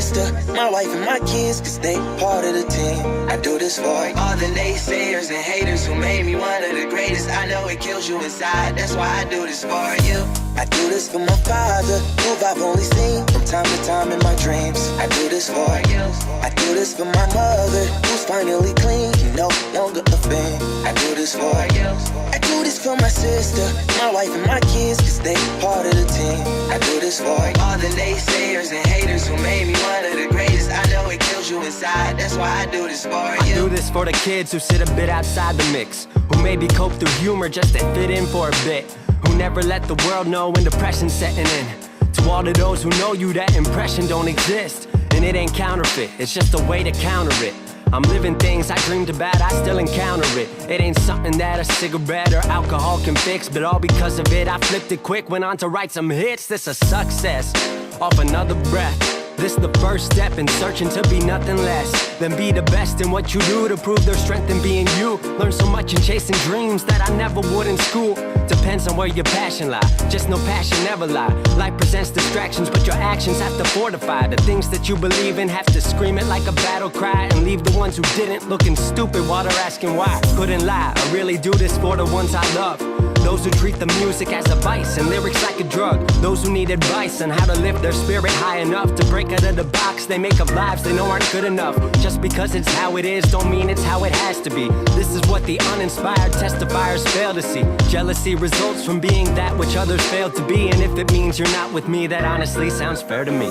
sister, my wife and my kids, cause they part of the team. I do this for all the naysayers and haters who made me one of the greatest. I know it kills you inside, that's why I do this for you. I do this for my father, who I've only seen from time to time in my dreams. I do this for you. I do this for my mother, who's finally clean, no longer a thing. I do this for you. I do this for my sister, my wife and my kids, cause they part of the team. I do this for all the naysayers and haters who made me one of the greatest. I know it kills you inside, that's why I do this for you. I do this for the kids who sit a bit outside the mix, who maybe cope through humor just to fit in for a bit, who never let the world know when depression's setting in. To all of those who know you, that impression don't exist, and it ain't counterfeit, it's just a way to counter it. I'm living things I dreamed about, I still encounter it. It ain't something that a cigarette or alcohol can fix, but all because of it, I flipped it quick, went on to write some hits. This a success, off another breath. This the first step in searching to be nothing less than be the best in what you do to prove their strength in being you. Learn so much in chasing dreams that I never would in school. Depends on where your passion lie, just no passion never lie. Life presents distractions, but your actions have to fortify. The things that you believe in have to scream it like a battle cry, and leave the ones who didn't looking stupid while they're asking why. Couldn't lie, I really do this for the ones I love. Those who treat the music as a vice and lyrics like a drug. Those who need advice on how to lift their spirit high enough to break out of the box they make of lives they know aren't good enough. Just because it's how it is don't mean it's how it has to be. This is what the uninspired testifiers fail to see. Jealousy results from being that which others fail to be, and if it means you're not with me, that honestly sounds fair to me.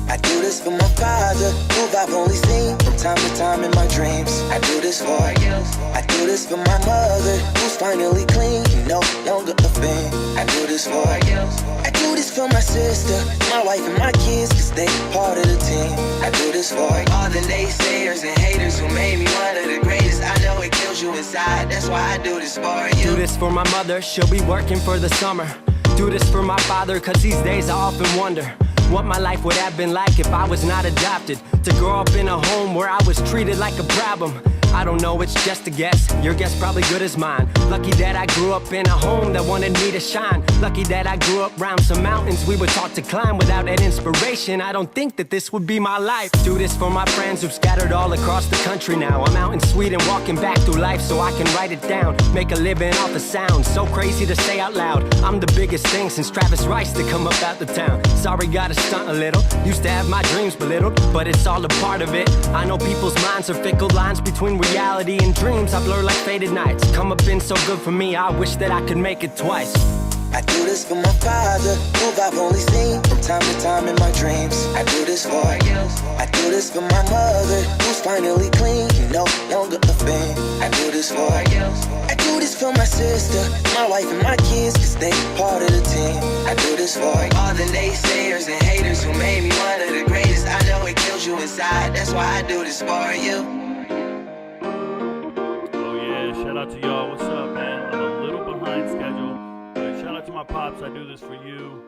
I do this for my father, who I've only seen from time to time in my dreams. I do this for you. I do this for my mother, who's finally clean, no longer a thing. I do this for you. I do this for my sister, my wife and my kids, cause they part of the team. I do this for all the naysayers and haters who made me one of the greatest. I know it kills you inside, that's why I do this for you. Do this for my mother, she'll be working for the summer. Do this for my father, cause these days I often wonder what my life would have been like if I was not adopted. To grow up in a home where I was treated like a problem. I don't know, it's just a guess. Your guess probably good as mine. Lucky that I grew up in a home that wanted me to shine. Lucky that I grew up around some mountains we were taught to climb. Without that inspiration, I don't think that this would be my life. Do this for my friends who've scattered all across the country now. I'm out in Sweden walking back through life so I can write it down. Make a living off of sound, so crazy to say out loud. I'm the biggest thing since Travis Rice to come up out the town. Sorry, gotta stunt a little. Used to have my dreams belittled, but it's all a part of it. I know people's minds are fickle, lines between reality and dreams I blur like faded nights. Come up been so good for me, I wish that I could make it twice. I do this for my father, who I've only seen from time to time in my dreams. I do this for you. I do this for my mother, who's finally clean, no longer a thing. I do this for you. I do this for my sister, my wife and my kids, cause they part of the team. I do this for all the naysayers and haters who made me one of the greatest. I know it kills you inside, that's why I do this for you. Shout out to y'all. What's up, man? I'm a little behind schedule. But shout out to my pops. I do this for you.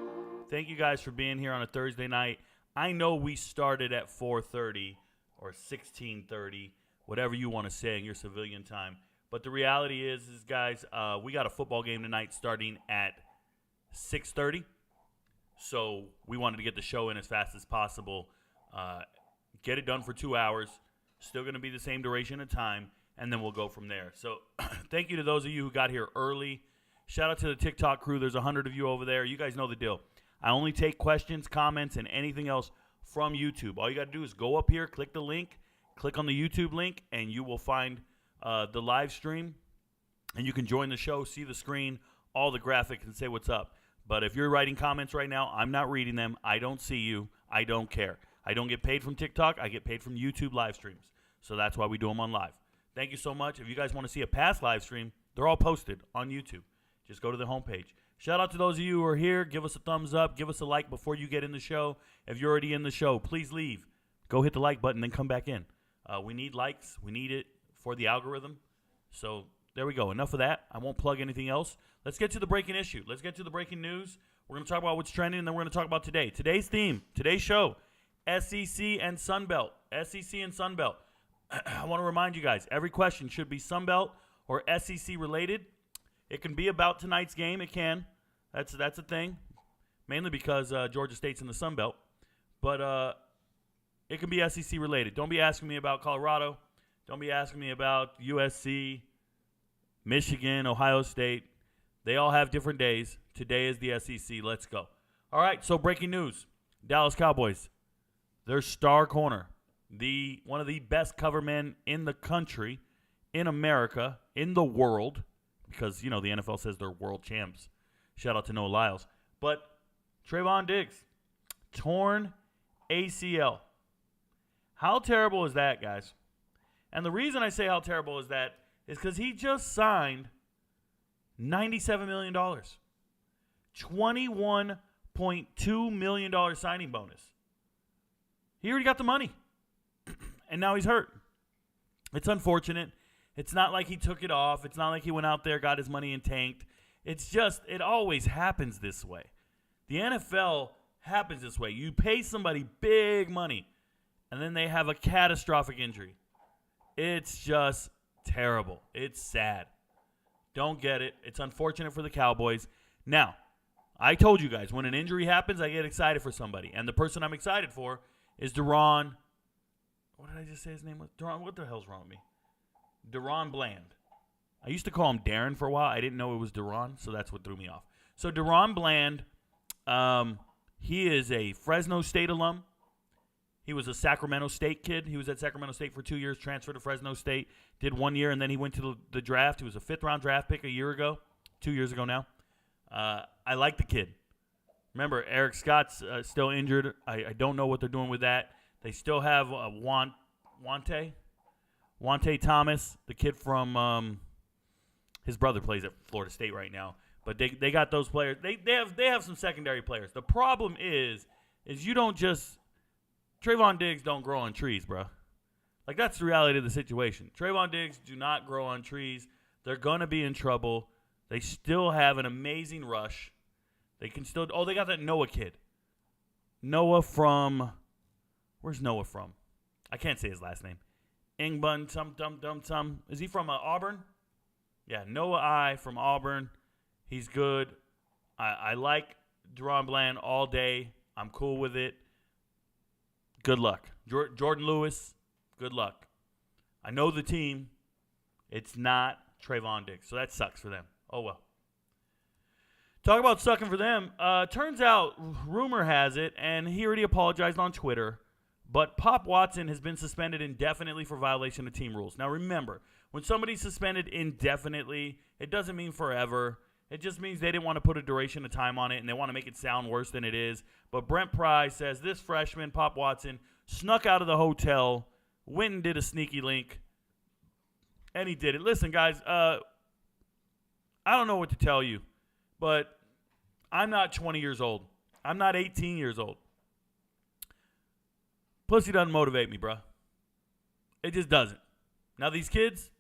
Thank you guys for being here on a Thursday night. I know we started at 4:30 or 16:30, whatever you want to say in your civilian time. But the reality is guys, we got a football game tonight starting at 6:30. So we wanted to get the show in as fast as possible. Get it done for 2 hours. Still going to be the same duration of time. And then we'll go from there. So thank you to those of you who got here early. Shout out to the TikTok crew. There's 100 of you over there. You guys know the deal. I only take questions, comments, and anything else from YouTube. All you got to do is go up here, click the link, click on the YouTube link, and you will find the live stream. And you can join the show, see the screen, all the graphics, and say what's up. But if you're writing comments right now, I'm not reading them. I don't see you. I don't care. I don't get paid from TikTok. I get paid from YouTube live streams. So that's why we do them on live. Thank you so much. If you guys want to see a past live stream, they're all posted on YouTube. Just go to the homepage. Shout out to those of you who are here. Give us a thumbs up. Give us a like before you get in the show. If you're already in the show, please leave. Go hit the like button, then come back in. We need likes. We need it for the algorithm. So there we go. Enough of that. I won't plug anything else. Let's get to the breaking issue. Let's get to the breaking news. We're going to talk about what's trending, and then we're going to talk about today. Today's theme, today's show, SEC and Sunbelt. SEC and Sunbelt. I want to remind you guys, every question should be Sunbelt or SEC related. It can be about tonight's game. It can. That's a thing. Mainly because Georgia State's in the Sunbelt. But It can be SEC related. Don't be asking me about Colorado. Don't be asking me about USC, Michigan, Ohio State. They all have different days. Today is the SEC. Let's go. All right, so breaking news. Dallas Cowboys, their star corner, one of the best cover men in the country, in America, in the world, because, the NFL says they're world champs. Shout out to Noah Lyles. But Trayvon Diggs, torn ACL. How terrible is that, guys? And the reason I say how terrible is that is because he just signed $97 million. $21.2 million signing bonus. He already got the money. And now he's hurt. It's unfortunate. It's not like he took it off. It's not like he went out there, got his money and tanked. It's just, it always happens this way. The NFL happens this way. You pay somebody big money, and then they have a catastrophic injury. It's just terrible. It's sad. Don't get it. It's unfortunate for the Cowboys. Now, I told you guys, when an injury happens, I get excited for somebody. And the person I'm excited for is Deron. What did I just say his name was? Deron, what the hell's wrong with me? Deron Bland. I used to call him Darren for a while. I didn't know it was Deron, so that's what threw me off. So Deron Bland, he is a Fresno State alum. He was a Sacramento State kid. He was at Sacramento State for 2 years, transferred to Fresno State, did 1 year, and then he went to the draft. He was a fifth-round draft pick 2 years ago now. I like the kid. Remember, Eric Scott's still injured. I don't know what they're doing with that. They still have Wante Thomas, the kid from his brother plays at Florida State right now. But they got those players. They have some secondary players. The problem is you don't just Trayvon Diggs don't grow on trees, bro. Like, that's the reality of the situation. Trayvon Diggs do not grow on trees. They're going to be in trouble. They still have an amazing rush. They can still – they got that Noah kid. Noah from – where's Noah from? I can't say his last name. Ingbun, some. Is he from Auburn? Yeah, Noah I from Auburn. He's good. I like Deron Bland all day. I'm cool with it. Good luck. Jordan Lewis, good luck. I know the team. It's not Trayvon Diggs, so that sucks for them. Oh, well. Talk about sucking for them. Turns out, rumor has it, and he already apologized on Twitter, but Pop Watson has been suspended indefinitely for violation of team rules. Now, remember, when somebody's suspended indefinitely, it doesn't mean forever. It just means they didn't want to put a duration of time on it, and they want to make it sound worse than it is. But Brent Pry says this freshman, Pop Watson, snuck out of the hotel, went and did a sneaky link, and he did it. Listen, guys, I don't know what to tell you, but I'm not 20 years old. I'm not 18 years old. Pussy doesn't motivate me, bro. It just doesn't. Now, these kids,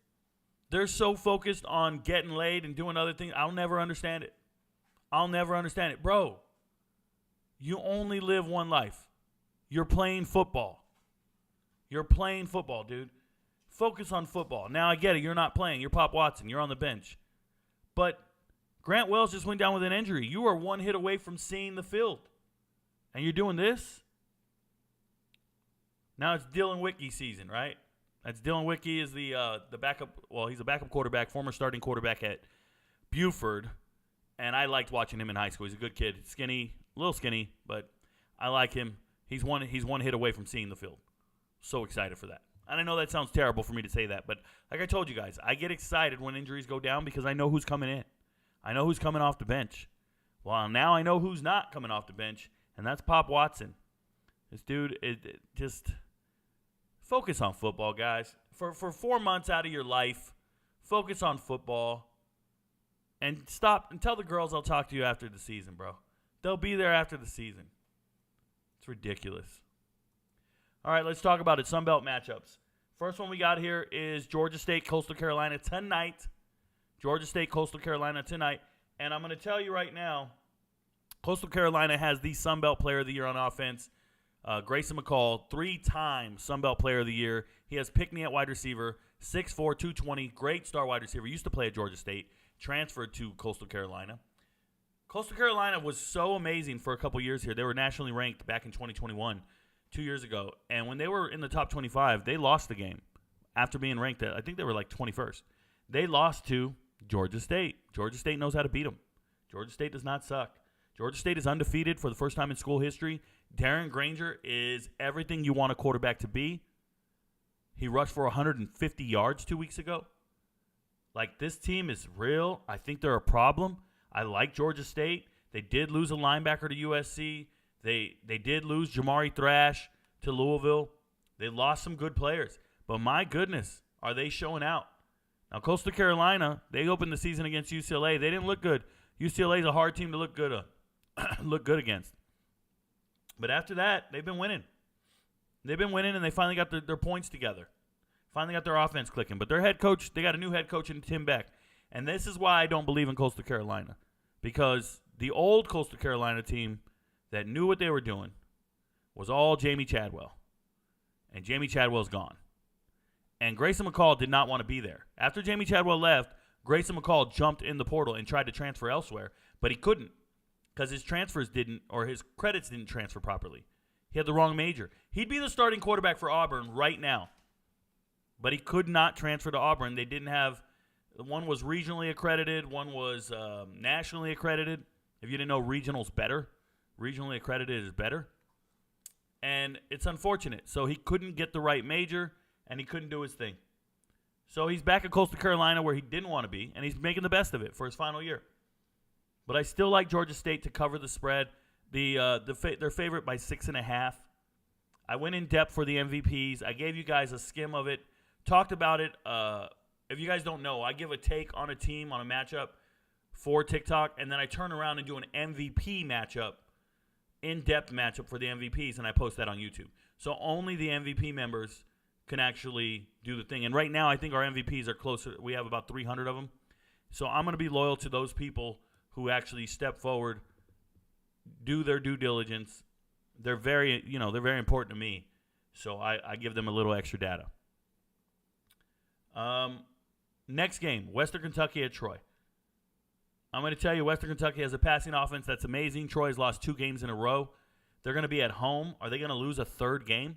they're so focused on getting laid and doing other things. I'll never understand it. Bro, you only live one life. You're playing football. Dude. Focus on football. Now, I get it. You're not playing. You're Pop Watson. You're on the bench. But Grant Wells just went down with an injury. You are one hit away from seeing the field. And you're doing this? Now it's Dylan Wicke season, right? That's Dylan Wicke is the backup. Well, he's a backup quarterback, former starting quarterback at Buford, and I liked watching him in high school. He's a good kid, skinny, a little skinny, but I like him. He's one hit away from seeing the field. So excited for that. And I know that sounds terrible for me to say that, but like I told you guys, I get excited when injuries go down because I know who's coming in. I know who's coming off the bench. Well, now I know who's not coming off the bench, and that's Pop Watson. This dude, just focus on football, guys. For 4 months out of your life, focus on football. And stop and tell the girls I'll talk to you after the season, bro. They'll be there after the season. It's ridiculous. All right, let's talk about it. Sunbelt matchups. First one we got here is Georgia State, Coastal Carolina tonight. Georgia State, Coastal Carolina tonight. And I'm going to tell you right now, Coastal Carolina has the Sunbelt Player of the Year on offense. Grayson McCall, 3-time Sunbelt Player of the Year. He has Pickney at wide receiver, 6'4", 220, great star wide receiver. Used to play at Georgia State, transferred to Coastal Carolina. Coastal Carolina was so amazing for a couple years here. They were nationally ranked back in 2021. 2 years ago. And when they were in the top 25, they lost the game after being ranked at, I think they were like 21st. They lost to Georgia State. Georgia State knows how to beat them. Georgia State does not suck. Georgia State is undefeated for the first time in school history. Darren Granger is everything you want a quarterback to be. He rushed for 150 yards 2 weeks ago. Like, this team is real. I think they're a problem. I like Georgia State. They did lose a linebacker to USC. They did lose Jamari Thrash to Louisville. They lost some good players. But my goodness, are they showing out? Now, Coastal Carolina, they opened the season against UCLA. They didn't look good. UCLA is a hard team to look good against. But after that, they've been winning. They've been winning, and they finally got their points together. Finally got their offense clicking. But their head coach, they got a new head coach in Tim Beck. And this is why I don't believe in Coastal Carolina. Because the old Coastal Carolina team that knew what they were doing was all Jamie Chadwell. And Jamie Chadwell's gone. And Grayson McCall did not want to be there. After Jamie Chadwell left, Grayson McCall jumped in the portal and tried to transfer elsewhere, but he couldn't because his transfers didn't, or his credits didn't transfer properly. He had the wrong major. He'd be the starting quarterback for Auburn right now, but he could not transfer to Auburn. They didn't have, one was regionally accredited, one was nationally accredited. If you didn't know, regional's better. Regionally accredited is better. And it's unfortunate. So he couldn't get the right major, and he couldn't do his thing. So he's back at Coastal Carolina where he didn't want to be, and he's making the best of it for his final year. But I still like Georgia State to cover the spread. They're favorite by 6.5. I went in depth for the MVPs. I gave you guys a skim of it. Talked about it. If you guys don't know, I give a take on a team, on a matchup for TikTok, and then I turn around and do an MVP matchup, in-depth matchup for the MVPs, and I post that on YouTube. So only the MVP members can actually do the thing. And right now, I think our MVPs are closer. We have about 300 of them. So I'm going to be loyal to those people who actually step forward, do their due diligence. They're very important to me. So I give them a little extra data. Next game, Western Kentucky at Troy. I'm going to tell you, Western Kentucky has a passing offense that's amazing. Troy has lost 2 games in a row. They're going to be at home. Are they going to lose a third game?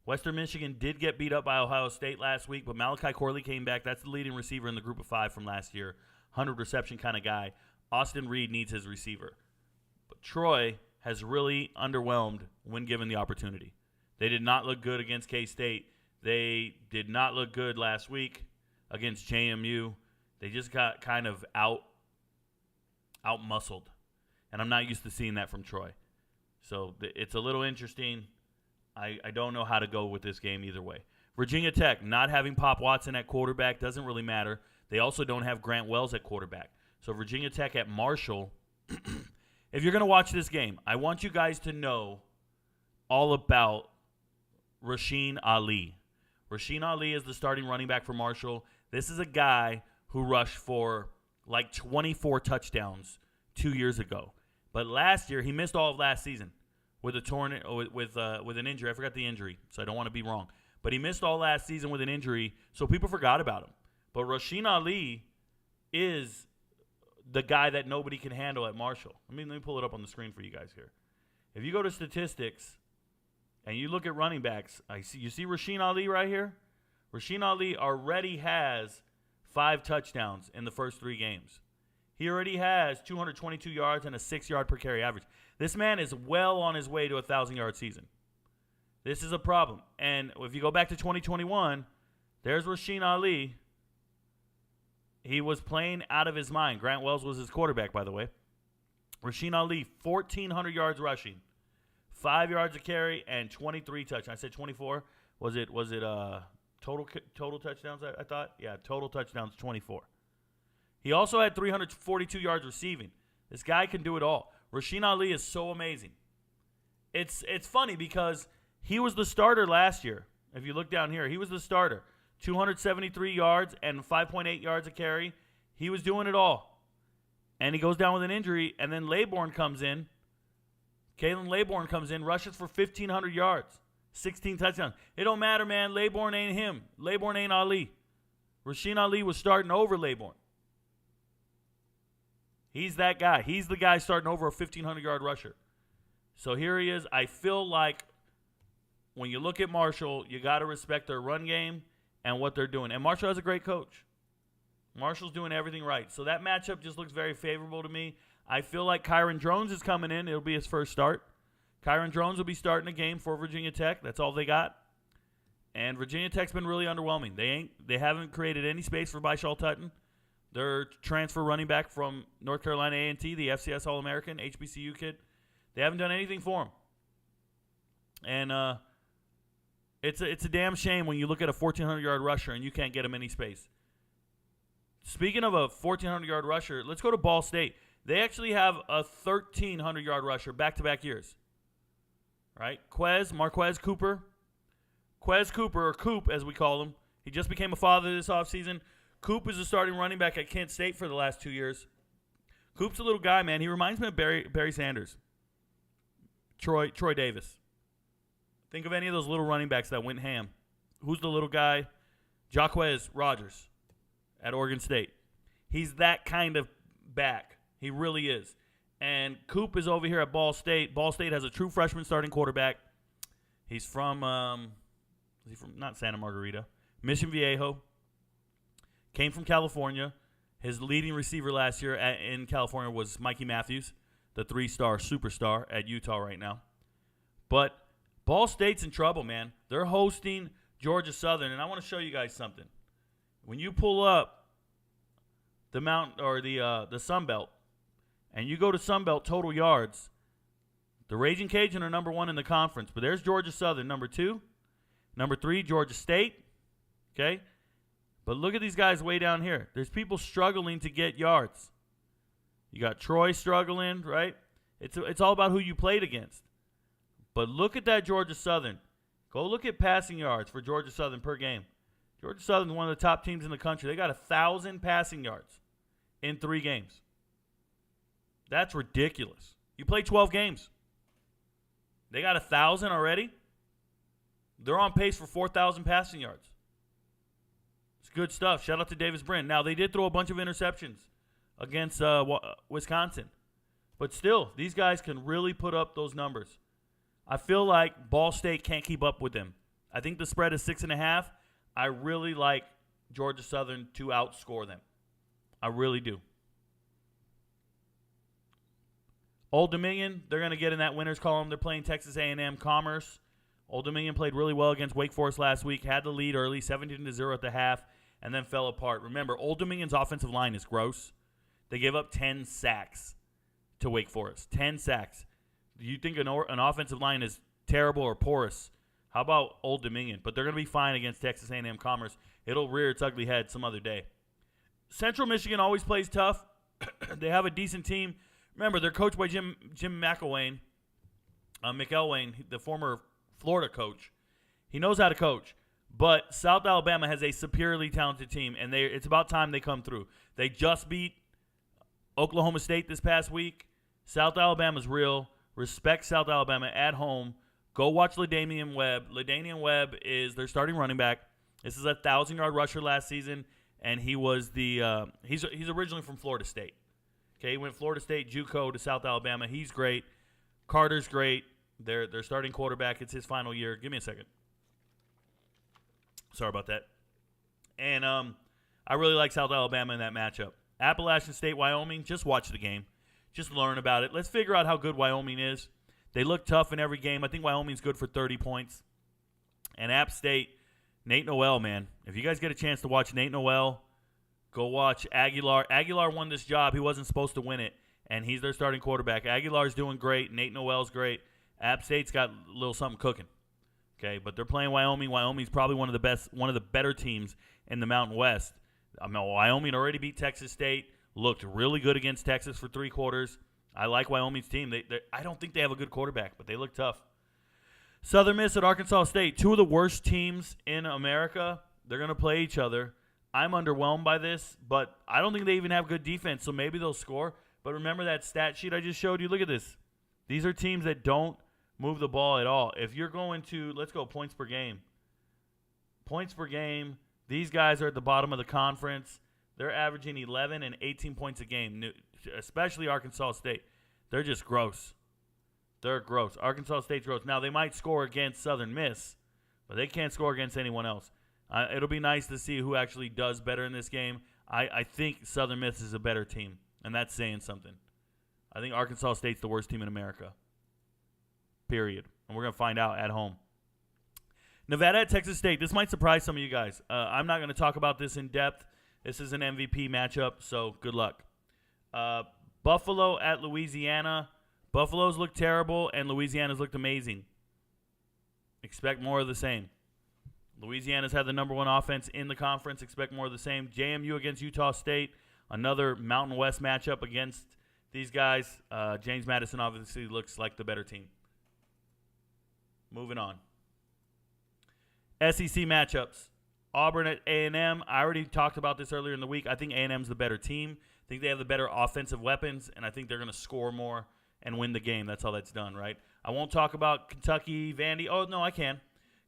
Western Michigan did get beat up by Ohio State last week, but Malachi Corley came back. That's the leading receiver in the group of 5 from last year. 100 reception kind of guy. Austin Reed needs his receiver. But Troy has really underwhelmed when given the opportunity. They did not look good against K-State. They did not look good last week against JMU. They just got kind of out-muscled. And I'm not used to seeing that from Troy. So it's a little interesting. I don't know how to go with this game either way. Virginia Tech, not having Pop Watson at quarterback doesn't really matter. They also don't have Grant Wells at quarterback. So Virginia Tech at Marshall. If you're going to watch this game, I want you guys to know all about Rasheen Ali. Rasheen Ali is the starting running back for Marshall. This is a guy who rushed for like 24 touchdowns 2 years ago. But last year, he missed all of last season with an injury. I forgot the injury, so I don't want to be wrong. But he missed all last season with an injury, so people forgot about him. But Rasheen Ali is the guy that nobody can handle at Marshall. Let me pull it up on the screen for you guys here. If you go to statistics and you look at running backs, you see Rasheen Ali right here? Rasheen Ali already has 5 touchdowns in the first 3 games. He already has 222 yards and a 6-yard per carry average. This man is well on his way to a 1,000-yard season. This is a problem. And if you go back to 2021, there's Rasheen Ali. He was playing out of his mind. Grant Wells was his quarterback, by the way. Rasheen Ali, 1,400 yards rushing, 5 yards a carry, and 23 touchdowns. I said 24. Was it total touchdowns, I thought? Yeah, total touchdowns, 24. He also had 342 yards receiving. This guy can do it all. Rasheen Ali is so amazing. It's funny because he was the starter last year. If you look down here, he was the starter. 273 yards and 5.8 yards a carry. He was doing it all. And he goes down with an injury, and then Laybourne comes in. Kalen Laybourne comes in, rushes for 1,500 yards, 16 touchdowns. It don't matter, man. Laybourne ain't him. Laybourne ain't Ali. Rasheen Ali was starting over Laybourne. He's that guy. He's the guy starting over a 1,500-yard rusher. So here he is. I feel like when you look at Marshall, you got to respect their run game and what they're doing. And Marshall has a great coach. Marshall's doing everything right. So that matchup just looks very favorable to me. I feel like Kyron Drones is coming in. It'll be his first start. Kyron Drones will be starting a game for Virginia Tech. That's all they got. And Virginia Tech's been really underwhelming. They haven't created any space for Bishal Tutton. Their transfer running back from North Carolina A&T, the FCS All-American, HBCU kid. They haven't done anything for him. And it's a damn shame when you look at a 1,400-yard rusher and you can't get him any space. Speaking of a 1,400-yard rusher, let's go to Ball State. They actually have a 1,300-yard rusher back-to-back years. Right? Marquez Cooper. Quez Cooper, or Coop as we call him. He just became a father this offseason. Coop is a starting running back at Kent State for the last 2 years. Coop's a little guy, man. He reminds me of Barry Sanders. Troy Davis. Think of any of those little running backs that went ham. Who's the little guy? Jaquez Rogers at Oregon State. He's that kind of back. He really is. And Coop is over here at Ball State. Ball State has a true freshman starting quarterback. He's from, not Santa Margarita, Mission Viejo. Came from California. His leading receiver last year in California was Mikey Matthews, the 3-star superstar at Utah right now. But Ball State's in trouble, man. They're hosting Georgia Southern, and I want to show you guys something. When you pull up the Sun Belt, and you go to Sun Belt total yards, the Raging Cajun are number 1 in the conference, but there's Georgia Southern, number 2. Number 3, Georgia State. Okay? But look at these guys way down here. There's people struggling to get yards. You got Troy struggling, right? It's all about who you played against. But look at that Georgia Southern. Go look at passing yards for Georgia Southern per game. Georgia Southern is one of the top teams in the country. They got 1,000 passing yards in 3 games. That's ridiculous. You play 12 games. They got 1,000 already. They're on pace for 4,000 passing yards. It's good stuff. Shout out to Davis Brin. Now, they did throw a bunch of interceptions against Wisconsin. But still, these guys can really put up those numbers. I feel like Ball State can't keep up with them. I think the spread is 6.5. I really like Georgia Southern to outscore them. I really do. Old Dominion, they're going to get in that winner's column. They're playing Texas A&M Commerce. Old Dominion played really well against Wake Forest last week, had the lead early, 17-0 at the half, and then fell apart. Remember, Old Dominion's offensive line is gross. They gave up 10 sacks to Wake Forest. 10 sacks. Do you think an offensive line is terrible or porous? How about Old Dominion? But they're going to be fine against Texas A&M Commerce. It'll rear its ugly head some other day. Central Michigan always plays tough. They have a decent team. Remember, they're coached by Jim McElwain, the former Florida coach. He knows how to coach. But South Alabama has a superiorly talented team, and it's about time they come through. They just beat Oklahoma State this past week. South Alabama's real. Respect South Alabama at home. Go watch LaDainian Webb. LaDainian Webb is their starting running back. This is a 1,000-yard rusher last season, and he was he's originally from Florida State. Okay, he went Florida State JUCO to South Alabama. He's great. Carter's great. Their starting quarterback. It's his final year. Give me a second. Sorry about that. And I really like South Alabama in that matchup. Appalachian State, Wyoming, just watch the game. Just learn about it. Let's figure out how good Wyoming is. They look tough in every game. I think Wyoming's good for 30 points. And App State, Nate Noel, man. If you guys get a chance to watch Nate Noel, go watch Aguilar. Aguilar won this job. He wasn't supposed to win it, and he's their starting quarterback. Aguilar's doing great. Nate Noel's great. App State's got a little something cooking. Okay, but they're playing Wyoming. Wyoming's probably one of the better teams in the Mountain West. Wyoming already beat Texas State. Looked really good against Texas for 3 quarters. I like Wyoming's team. I don't think they have a good quarterback, but they look tough. Southern Miss at Arkansas State, 2 of the worst teams in America. They're going to play each other. I'm underwhelmed by this, but I don't think they even have good defense, so maybe they'll score. But remember that stat sheet I just showed you? Look at this. These are teams that don't move the ball at all. If you're going to, let's go points per game. Points per game, these guys are at the bottom of the conference. They're averaging 11 and 18 points a game, especially Arkansas State. They're just gross. They're gross. Arkansas State's gross. Now, they might score against Southern Miss, but they can't score against anyone else. It'll be nice to see who actually does better in this game. I think Southern Miss is a better team, and that's saying something. I think Arkansas State's the worst team in America. Period. And we're going to find out at home. Nevada at Texas State. This might surprise some of you guys. I'm not going to talk about this in depth. This is an MVP matchup, so good luck. Buffalo at Louisiana. Buffalo's looked terrible, and Louisiana's looked amazing. Expect more of the same. Louisiana's had the number one offense in the conference. Expect more of the same. JMU against Utah State. Another Mountain West matchup against these guys. James Madison obviously looks like the better team. Moving on. SEC matchups. Auburn at A&M. I already talked about this earlier in the week. I think A&M's the better team. I think they have the better offensive weapons, and I think they're going to score more and win the game. That's all that's done, right? I won't talk about Kentucky, Vandy. Oh, no, I can.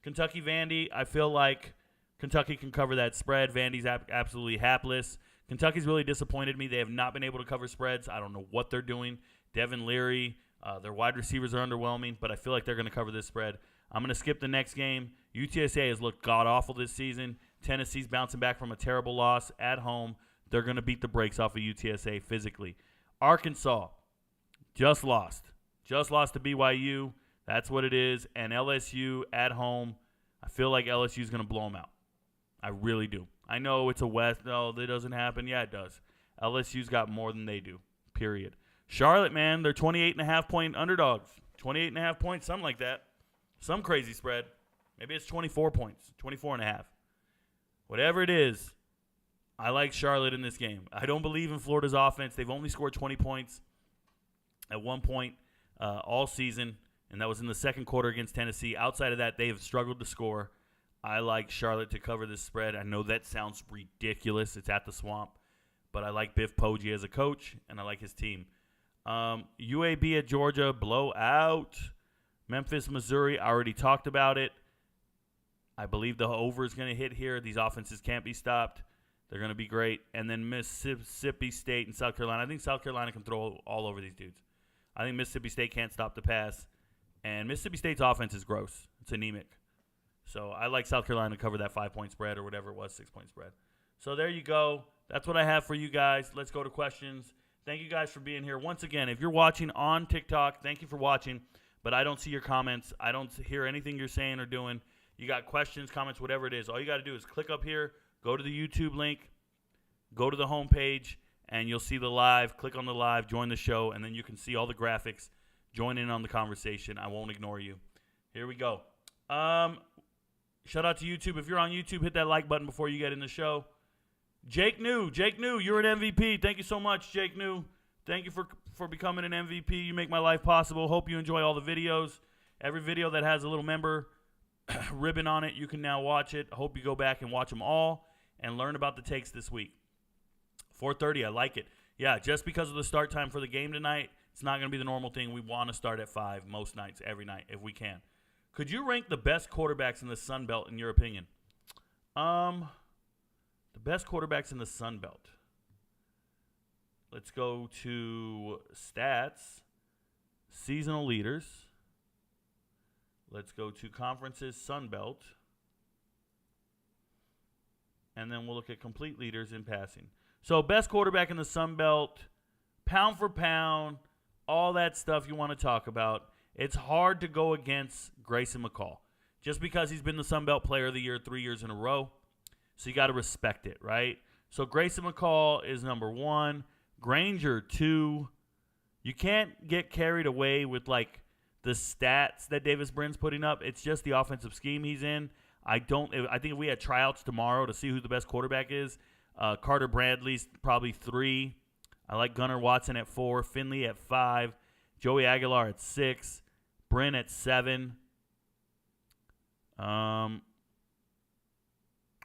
Kentucky, Vandy, I feel like Kentucky can cover that spread. Vandy's absolutely hapless. Kentucky's really disappointed me. They have not been able to cover spreads. I don't know what they're doing. Devin Leary, their wide receivers are underwhelming, but I feel like they're going to cover this spread. I'm going to skip the next game. UTSA has looked god-awful this season. Tennessee's bouncing back from a terrible loss at home. They're going to beat the brakes off of UTSA physically. Arkansas just lost. Just lost to BYU. That's what it is. And LSU at home, I feel like LSU is going to blow them out. I really do. I know it's a West. No, that doesn't happen. Yeah, it does. LSU's got more than they do, period. Charlotte, man, they're 28.5-point underdogs. 28.5 points, something like that. Some crazy spread. Maybe it's 24 points, 24.5. Whatever it is, I like Charlotte in this game. I don't believe in Florida's offense. They've only scored 20 points at one point all season, and that was in the second quarter against Tennessee. Outside of that, they have struggled to score. I like Charlotte to cover this spread. I know that sounds ridiculous. It's at the Swamp. But I like Biff Poggi as a coach, and I like his team. UAB at Georgia, blowout. Memphis, Missouri, I already talked about it. I believe the over is going to hit here. These offenses can't be stopped. They're going to be great. And then Mississippi State and South Carolina. I think South Carolina can throw all over these dudes. I think Mississippi State can't stop the pass. And Mississippi State's offense is gross. It's anemic. So I like South Carolina to cover that 5-point spread or whatever it was, 6-point spread. So there you go. That's what I have for you guys. Let's go to questions. Thank you guys for being here. Once again, if you're watching on TikTok, thank you for watching. But I don't see your comments. I don't hear anything you're saying or doing. You got questions, comments, whatever it is. All you got to do is click up here, go to the YouTube link, go to the homepage, and you'll see the live. Click on the live, join the show, and then you can see all the graphics. Join in on the conversation. I won't ignore you. Here we go. Shout out to YouTube. If you're on YouTube, hit that like button before you get in the show. Jake New, you're an MVP. Thank you so much, Jake New. Thank you for becoming an MVP. You make my life possible. Hope you enjoy all the videos. Every video that has a little member ribbon on it, you can now watch it. I hope you go back and watch them all and learn about the takes this week. 4:30, I like it. Yeah, just because of the start time for the game tonight, it's not going to be the normal thing. We want to start at 5 most nights, every night, if we can. Could you rank the best quarterbacks in the Sun Belt, in your opinion? The best quarterbacks in the Sun Belt. Let's go to stats, seasonal leaders. Let's go to conferences, Sun Belt. And then we'll look at complete leaders in passing. So best quarterback in the Sun Belt, pound for pound, all that stuff you want to talk about. It's hard to go against Grayson McCall just because he's been the Sun Belt Player of the Year 3 years in a row. So you got to respect it, right? So Grayson McCall is number 1. Granger, 2. You can't get carried away with, like, the stats that Davis Brin's putting up. It's just the offensive scheme he's in. I think if we had tryouts tomorrow to see who the best quarterback is, Carter Bradley's probably 3. I like Gunnar Watson at 4. Finley at 5. Joey Aguilar at 6. Brin at 7.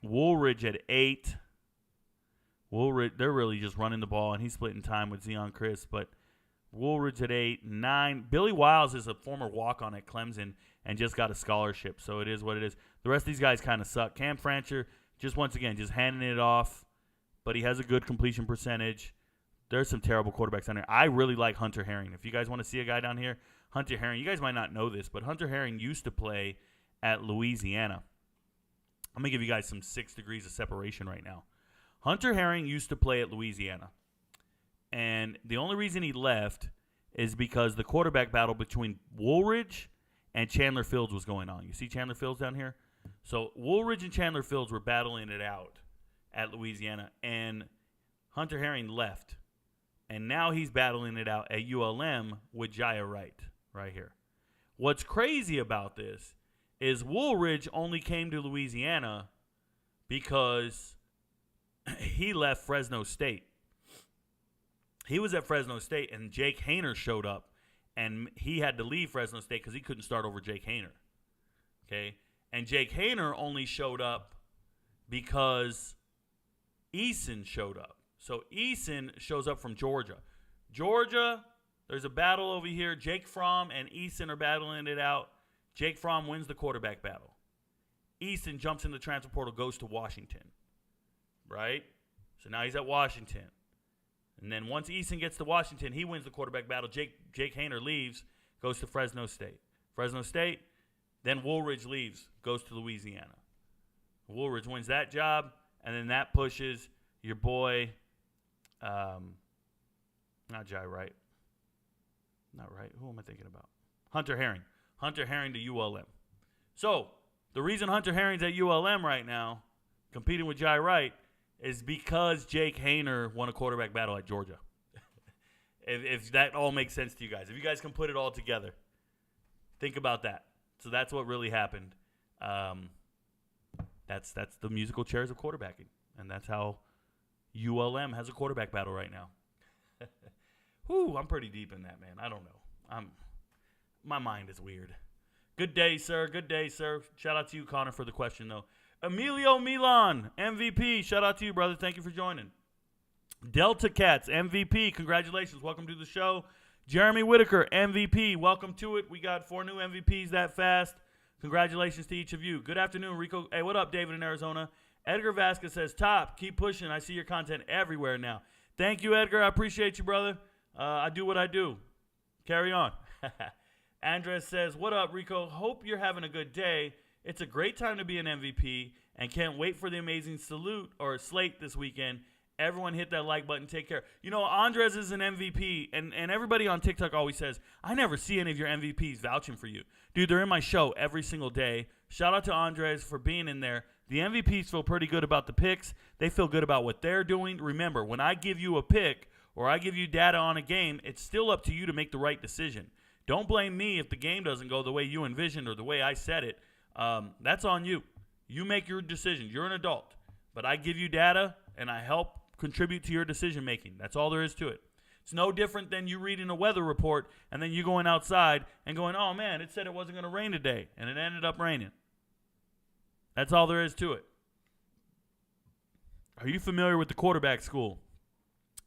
Woolridge at 8. Woolridge, they're really just running the ball, and he's splitting time with Zion Chris. But Woolridge at 8. 9. Billy Wiles is a former walk-on at Clemson and just got a scholarship, so it is what it is. The rest of these guys kind of suck. Cam Francher, just once again, just handing it off, but he has a good completion percentage. There's some terrible quarterbacks down here. I really like Hunter Herring. If you guys want to see a guy down here, Hunter Herring, you guys might not know this, but Hunter Herring used to play at Louisiana. I'm going to give you guys some 6 degrees of separation right now. Hunter Herring used to play at Louisiana. And the only reason he left is because the quarterback battle between Woolridge and Chandler Fields was going on. You see Chandler Fields down here? So Woolridge and Chandler Fields were battling it out at Louisiana. And Hunter Herring left. And now he's battling it out at ULM with Jaya Wright right here. What's crazy about this is Woolridge only came to Louisiana because he left Fresno State. He was at Fresno State, and Jake Haener showed up, and he had to leave Fresno State because he couldn't start over Jake Haener. Okay? And Jake Haener only showed up because Eason showed up. So Eason shows up from Georgia. Georgia, there's a battle over here. Jake Fromm and Eason are battling it out. Jake Fromm wins the quarterback battle. Eason jumps in the transfer portal, goes to Washington. Right? So now he's at Washington. And then once Eason gets to Washington, he wins the quarterback battle. Jake Haener leaves, goes to Fresno State. Fresno State, then Woolridge leaves, goes to Louisiana. Woolridge wins that job, and then that pushes your boy, not Jai Wright. Not right. Who am I thinking about? Hunter Herring. Hunter Herring to ULM. So the reason Hunter Herring's at ULM right now, competing with Jai Wright, is because Jake Haener won a quarterback battle at Georgia. if that all makes sense to you guys. If you guys can put it all together, think about that. So that's what really happened. That's the musical chairs of quarterbacking. And that's how ULM has a quarterback battle right now. Whew, I'm pretty deep in that, man. I don't know. My mind is weird. Good day, sir. Good day, sir. Shout out to you, Connor, for the question, though. Emilio Milan, MVP. Shout out to you, brother. Thank you for joining. Delta Cats, MVP. Congratulations. Welcome to the show. Jeremy Whitaker, MVP. Welcome to it. We got 4 new MVPs that fast. Congratulations to each of you. Good afternoon, Rico. Hey, what up, David in Arizona? Edgar Vasquez says, top. Keep pushing. I see your content everywhere now. Thank you, Edgar. I appreciate you, brother. I do what I do. Carry on. Andres says, what up, Rico? Hope you're having a good day. It's a great time to be an MVP and can't wait for the amazing slate this weekend. Everyone hit that like button. Take care. You know, Andres is an MVP, and everybody on TikTok always says, I never see any of your MVPs vouching for you. Dude, they're in my show every single day. Shout out to Andres for being in there. The MVPs feel pretty good about the picks. They feel good about what they're doing. Remember, when I give you a pick or I give you data on a game, it's still up to you to make the right decision. Don't blame me if the game doesn't go the way you envisioned or the way I said it. That's on you. You make your decision. You're an adult. But I give you data, and I help contribute to your decision-making. That's all there is to it. It's no different than you reading a weather report and then you going outside and going, oh, man, it said it wasn't going to rain today, and it ended up raining. That's all there is to it. Are you familiar with the quarterback school?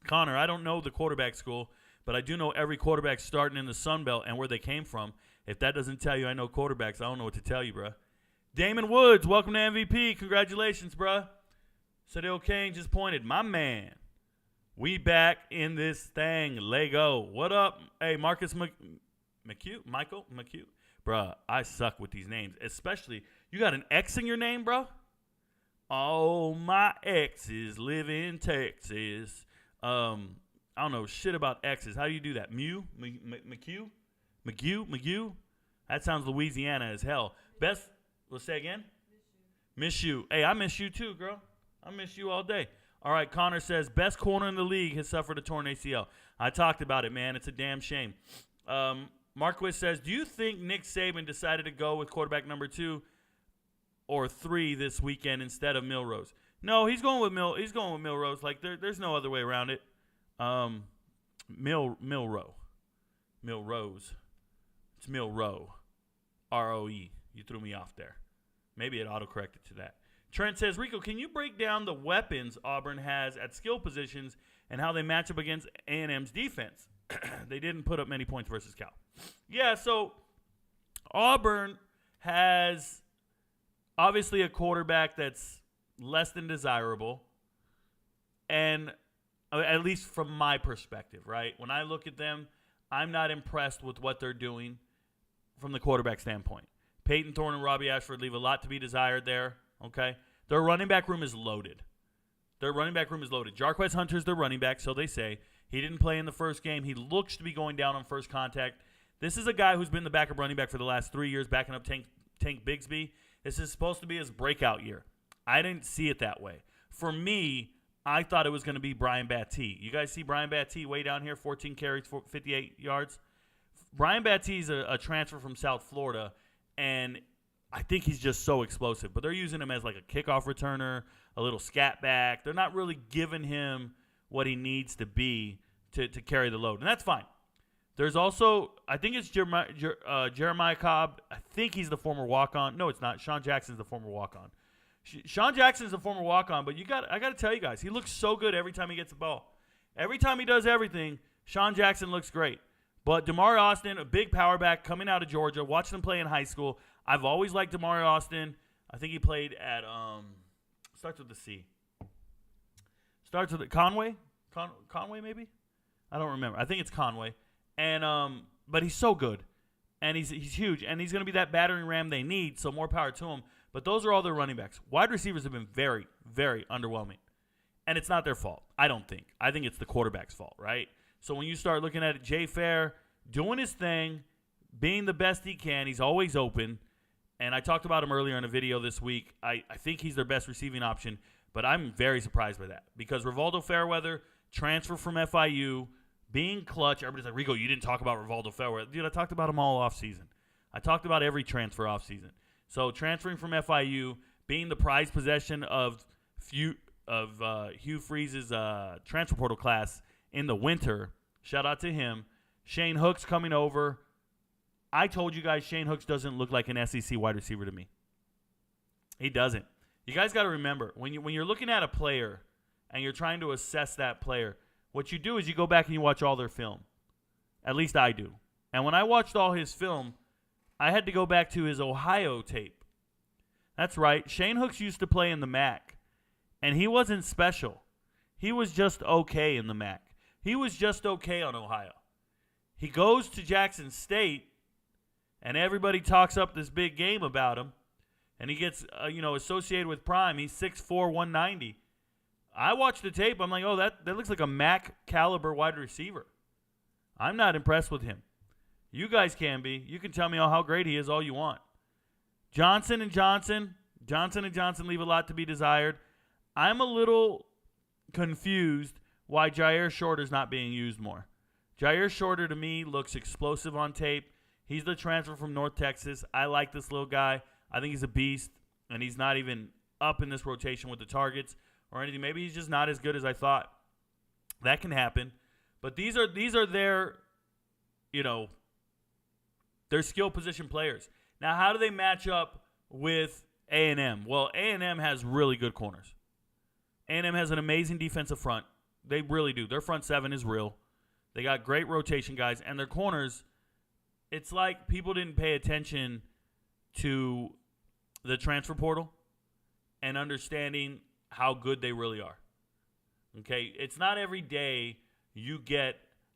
Connor, I don't know the quarterback school, but I do know every quarterback starting in the Sun Belt and where they came from. If that doesn't tell you I know quarterbacks, I don't know what to tell you, bruh. Damon Woods, welcome to MVP. Congratulations, bruh. Sadil Kane just pointed. My man. We back in this thing. Lego. What up? Hey, Marcus McHugh? Michael McHugh? Bruh, I suck with these names. Especially, you got an X in your name, bro? Oh, my exes live in Texas. I don't know shit about X's. How do you do that? McHugh? McHugh? That sounds Louisiana as hell. Let's say again? Miss you. Hey, I miss you too, girl. I miss you all day. All right, Connor says, best corner in the league has suffered a torn ACL. I talked about it, man. It's a damn shame. Marquis says, do you think Nick Saban decided to go with quarterback number 2 or 3 this weekend instead of Milrose? No, he's going with Milrose. Like there's no other way around it. Milrose. It's Milroe. R-O-E. You threw me off there. Maybe it autocorrected to that. Trent says, Rico, can you break down the weapons Auburn has at skill positions and how they match up against A&M's defense? They didn't put up many points versus Cal. Yeah, so Auburn has obviously a quarterback that's less than desirable, and at least from my perspective, right? When I look at them, I'm not impressed with what they're doing from the quarterback standpoint. Peyton Thorne and Robbie Ashford leave a lot to be desired there, okay? Their running back room is loaded. Jarquez Hunter's their running back, so they say. He didn't play in the first game. He looks to be going down on first contact. This is a guy who's been the backup running back for the last 3 years, backing up Tank Bigsby. This is supposed to be his breakout year. I didn't see it that way. For me, I thought it was going to be Brian Battie. You guys see Brian Battie way down here, 14 carries, 58 yards? Brian Battie's a transfer from South Florida, and I think he's just so explosive. But they're using him as like a kickoff returner, a little scat back. They're not really giving him what he needs to be to carry the load, and that's fine. There's also, I think it's Jeremiah Cobb. I think he's the former walk-on. No, it's not. Sean Jackson's the former walk-on. Sean Jackson's the former walk-on, but I got to tell you guys, he looks so good every time he gets the ball. Every time he does everything, Sean Jackson looks great. But Damari Austin, a big power back coming out of Georgia, watched him play in high school. I've always liked Damari Austin. I think he played at starts with the C. Starts with Conway? Conway maybe? I don't remember. I think it's Conway. And but he's so good. And he's huge. And he's going to be that battering ram they need, so more power to him. But those are all their running backs. Wide receivers have been very, very underwhelming. And it's not their fault, I don't think. I think it's the quarterback's fault, right? So when you start looking at it, Jay Fair doing his thing, being the best he can, he's always open. And I talked about him earlier in a video this week. I think he's their best receiving option, but I'm very surprised by that. Because Rivaldo Fairweather, transfer from FIU, being clutch. Everybody's like, Rico, you didn't talk about Rivaldo Fairweather. Dude, I talked about him all offseason. I talked about every transfer offseason. So transferring from FIU, being the prized possession of Hugh Freeze's transfer portal class in the winter. Shout out to him. Shane Hooks coming over. I told you guys Shane Hooks doesn't look like an SEC wide receiver to me. He doesn't. You guys got to remember, when you're looking at a player and you're trying to assess that player, what you do is you go back and you watch all their film. At least I do. And when I watched all his film, I had to go back to his Ohio tape. That's right. Shane Hooks used to play in the MAC, and he wasn't special. He was just okay in the MAC. He was just okay on Ohio. He goes to Jackson State, and everybody talks up this big game about him, and he gets associated with Prime. He's 6'4", 190. I watched the tape. I'm like, oh, that looks like a MAC caliber wide receiver. I'm not impressed with him. You guys can be. You can tell me how great he is all you want. Johnson and Johnson leave a lot to be desired. I'm a little confused why Jair Shorter's not being used more. Jair Shorter, to me, looks explosive on tape. He's the transfer from North Texas. I like this little guy. I think he's a beast, and he's not even up in this rotation with the targets or anything. Maybe he's just not as good as I thought. That can happen. But these are their, their skill position players. Now, how do they match up with A&M? Well, A&M has really good corners. A&M has an amazing defensive front. They really do. Their front seven is real. They got great rotation guys. And their corners, it's like people didn't pay attention to the transfer portal and understanding how good they really are. Okay? It's not every day you get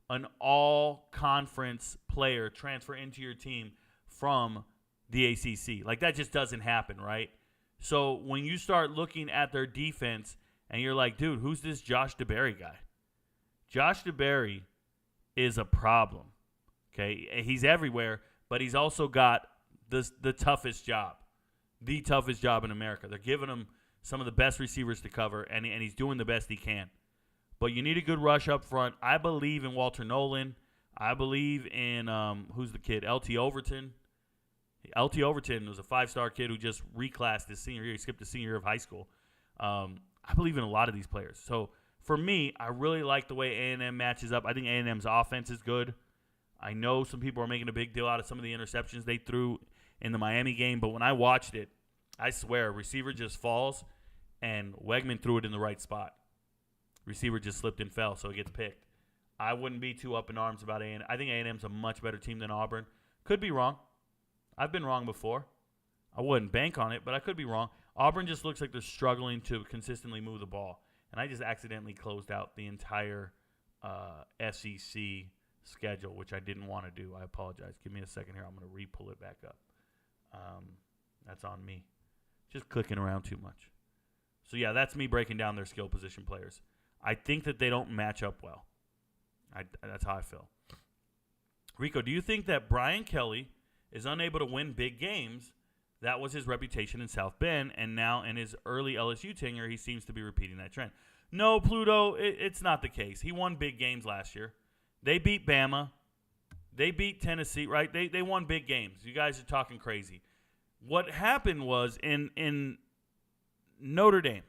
an all-conference player transfer into your team from the ACC. Like, that just doesn't happen, right? So when you start looking at their defense and you're like, dude, who's this Josh DeBerry guy? Josh DeBerry is a problem, okay? He's everywhere, but he's also got the toughest job in America. They're giving him some of the best receivers to cover, and he's doing the best he can. But you need a good rush up front. I believe in Walter Nolan. I believe in, who's the kid? LT Overton. LT Overton was a 5-star kid who just reclassed his senior year. He skipped the senior year of high school. I believe in a lot of these players. So, for me, I really like the way A&M matches up. I think A&M's offense is good. I know some people are making a big deal out of some of the interceptions they threw in the Miami game, but when I watched it, I swear, receiver just falls, and Wegman threw it in the right spot. Receiver just slipped and fell, so it gets picked. I wouldn't be too up in arms about A&M. I think A&M's a much better team than Auburn. Could be wrong. I've been wrong before. I wouldn't bank on it, but I could be wrong. Auburn just looks like they're struggling to consistently move the ball. And I just accidentally closed out the entire SEC schedule, which I didn't want to do. I apologize. Give me a second here. I'm going to re-pull it back up. That's on me. Just clicking around too much. So, yeah, that's me breaking down their skill position players. I think that they don't match up well. That's how I feel. Rico, do you think that Brian Kelly is unable to win big games? That was his reputation in South Bend, and now in his early LSU tenure, he seems to be repeating that trend. No, Pluto, it's not the case. He won big games last year. They beat Bama. They beat Tennessee, right? They won big games. You guys are talking crazy. What happened was in Notre Dame,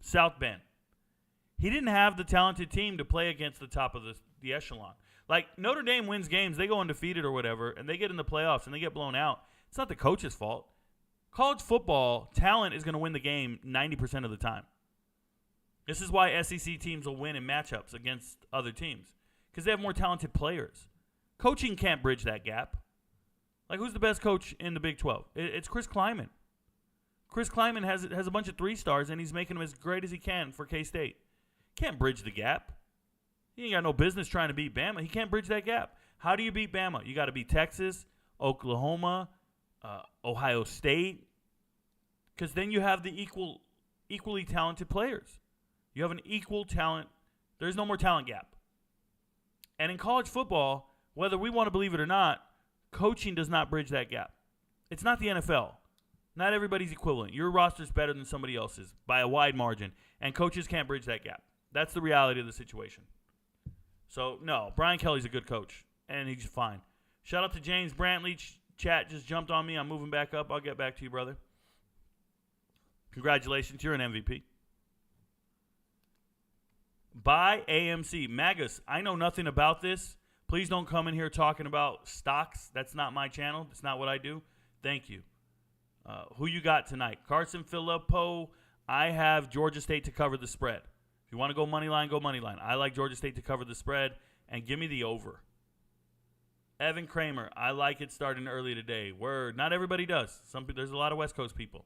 South Bend, he didn't have the talented team to play against the top of the echelon. Like, Notre Dame wins games, they go undefeated or whatever, and they get in the playoffs and they get blown out. It's not the coach's fault. College football, talent is going to win the game 90% of the time. This is why SEC teams will win in matchups against other teams, because they have more talented players. Coaching can't bridge that gap. Like, who's the best coach in the Big 12? It's Chris Kleiman. Chris Kleiman has a bunch of 3-stars, and he's making them as great as he can for K-State. Can't bridge the gap. He ain't got no business trying to beat Bama. He can't bridge that gap. How do you beat Bama? You got to beat Texas, Oklahoma, Ohio State, because then you have the equally talented players. You have an equal talent. There's no more talent gap. And in college football, whether we want to believe it or not, coaching does not bridge that gap. It's not the NFL. Not everybody's equivalent. Your roster's better than somebody else's by a wide margin, and coaches can't bridge that gap. That's the reality of the situation. So, no, Brian Kelly's a good coach, and he's fine. Shout out to James Brantley. Chat just jumped on me. I'm moving back up. I'll get back to you, brother. Congratulations. You're an MVP. Buy AMC. Magus, I know nothing about this. Please don't come in here talking about stocks. That's not my channel. That's not what I do. Thank you. Who you got tonight? Carson Filippo. I have Georgia State to cover the spread. If you want to go money line, go money line. I like Georgia State to cover the spread, and give me the over. Evan Kramer, I like it starting early today. Word. Not everybody does. There's a lot of West Coast people,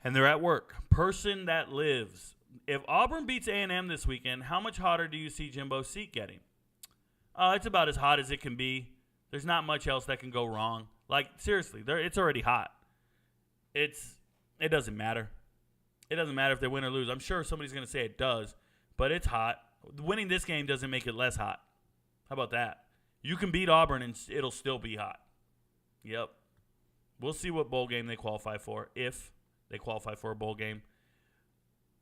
and they're at work. Person that lives. If Auburn beats A&M this weekend, how much hotter do you see Jimbo's seat getting? It's about as hot as it can be. There's not much else that can go wrong. Like, seriously, it's already hot. It doesn't matter. It doesn't matter if they win or lose. I'm sure somebody's going to say it does, but it's hot. Winning this game doesn't make it less hot. How about that? You can beat Auburn and it'll still be hot. Yep. We'll see what bowl game they qualify for, if they qualify for a bowl game.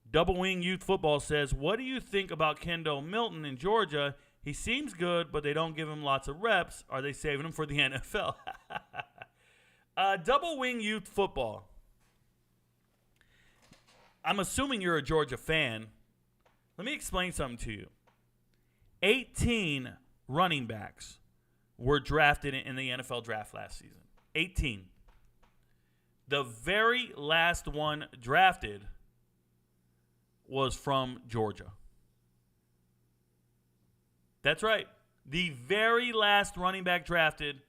Double Wing Youth Football says, what do you think about Kendall Milton in Georgia? He seems good, but they don't give him lots of reps. Are they saving him for the NFL? Double Wing Youth Football. I'm assuming you're a Georgia fan. Let me explain something to you. 18 running backs were drafted in the NFL draft last season. 18. The very last one drafted was from Georgia. That's right. The very last running back drafted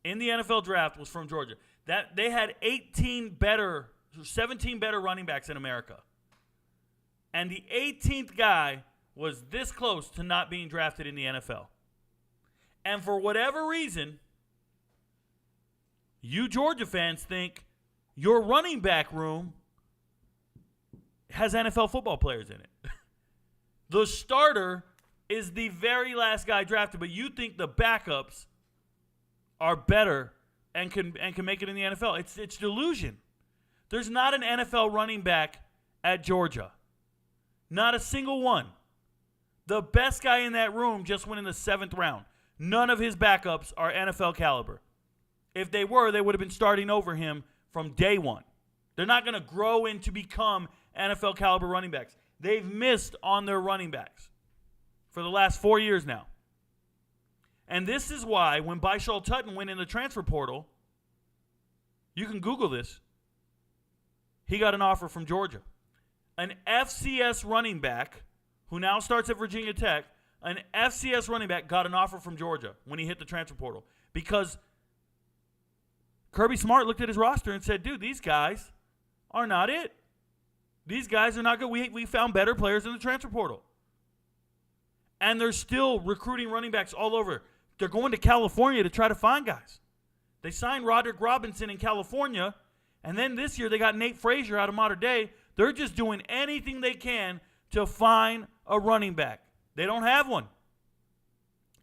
in the NFL draft was from Georgia. That they had 17 better running backs in America. And the 18th guy was this close to not being drafted in the NFL. And for whatever reason, you Georgia fans think your running back room has NFL football players in it. The starter is the very last guy drafted, but you think the backups are better and can make it in the NFL. It's delusion. There's not an NFL running back at Georgia. Not a single one. The best guy in that room just went in the 7th round. None of his backups are NFL caliber. If they were, they would have been starting over him from day one. They're not going to grow into become NFL caliber running backs. They've missed on their running backs for the last 4 years now. And this is why when Byshal Tutton went in the transfer portal, you can Google this, he got an offer from Georgia. An FCS running back who now starts at Virginia Tech, an FCS running back got an offer from Georgia when he hit the transfer portal because Kirby Smart looked at his roster and said, dude, these guys are not it. These guys are not good. We found better players in the transfer portal. And they're still recruiting running backs all over. They're going to California to try to find guys. They signed Roderick Robinson in California, and then this year they got Nate Frazier out of Mater Dei. They're just doing anything they can to find a running back. They don't have one.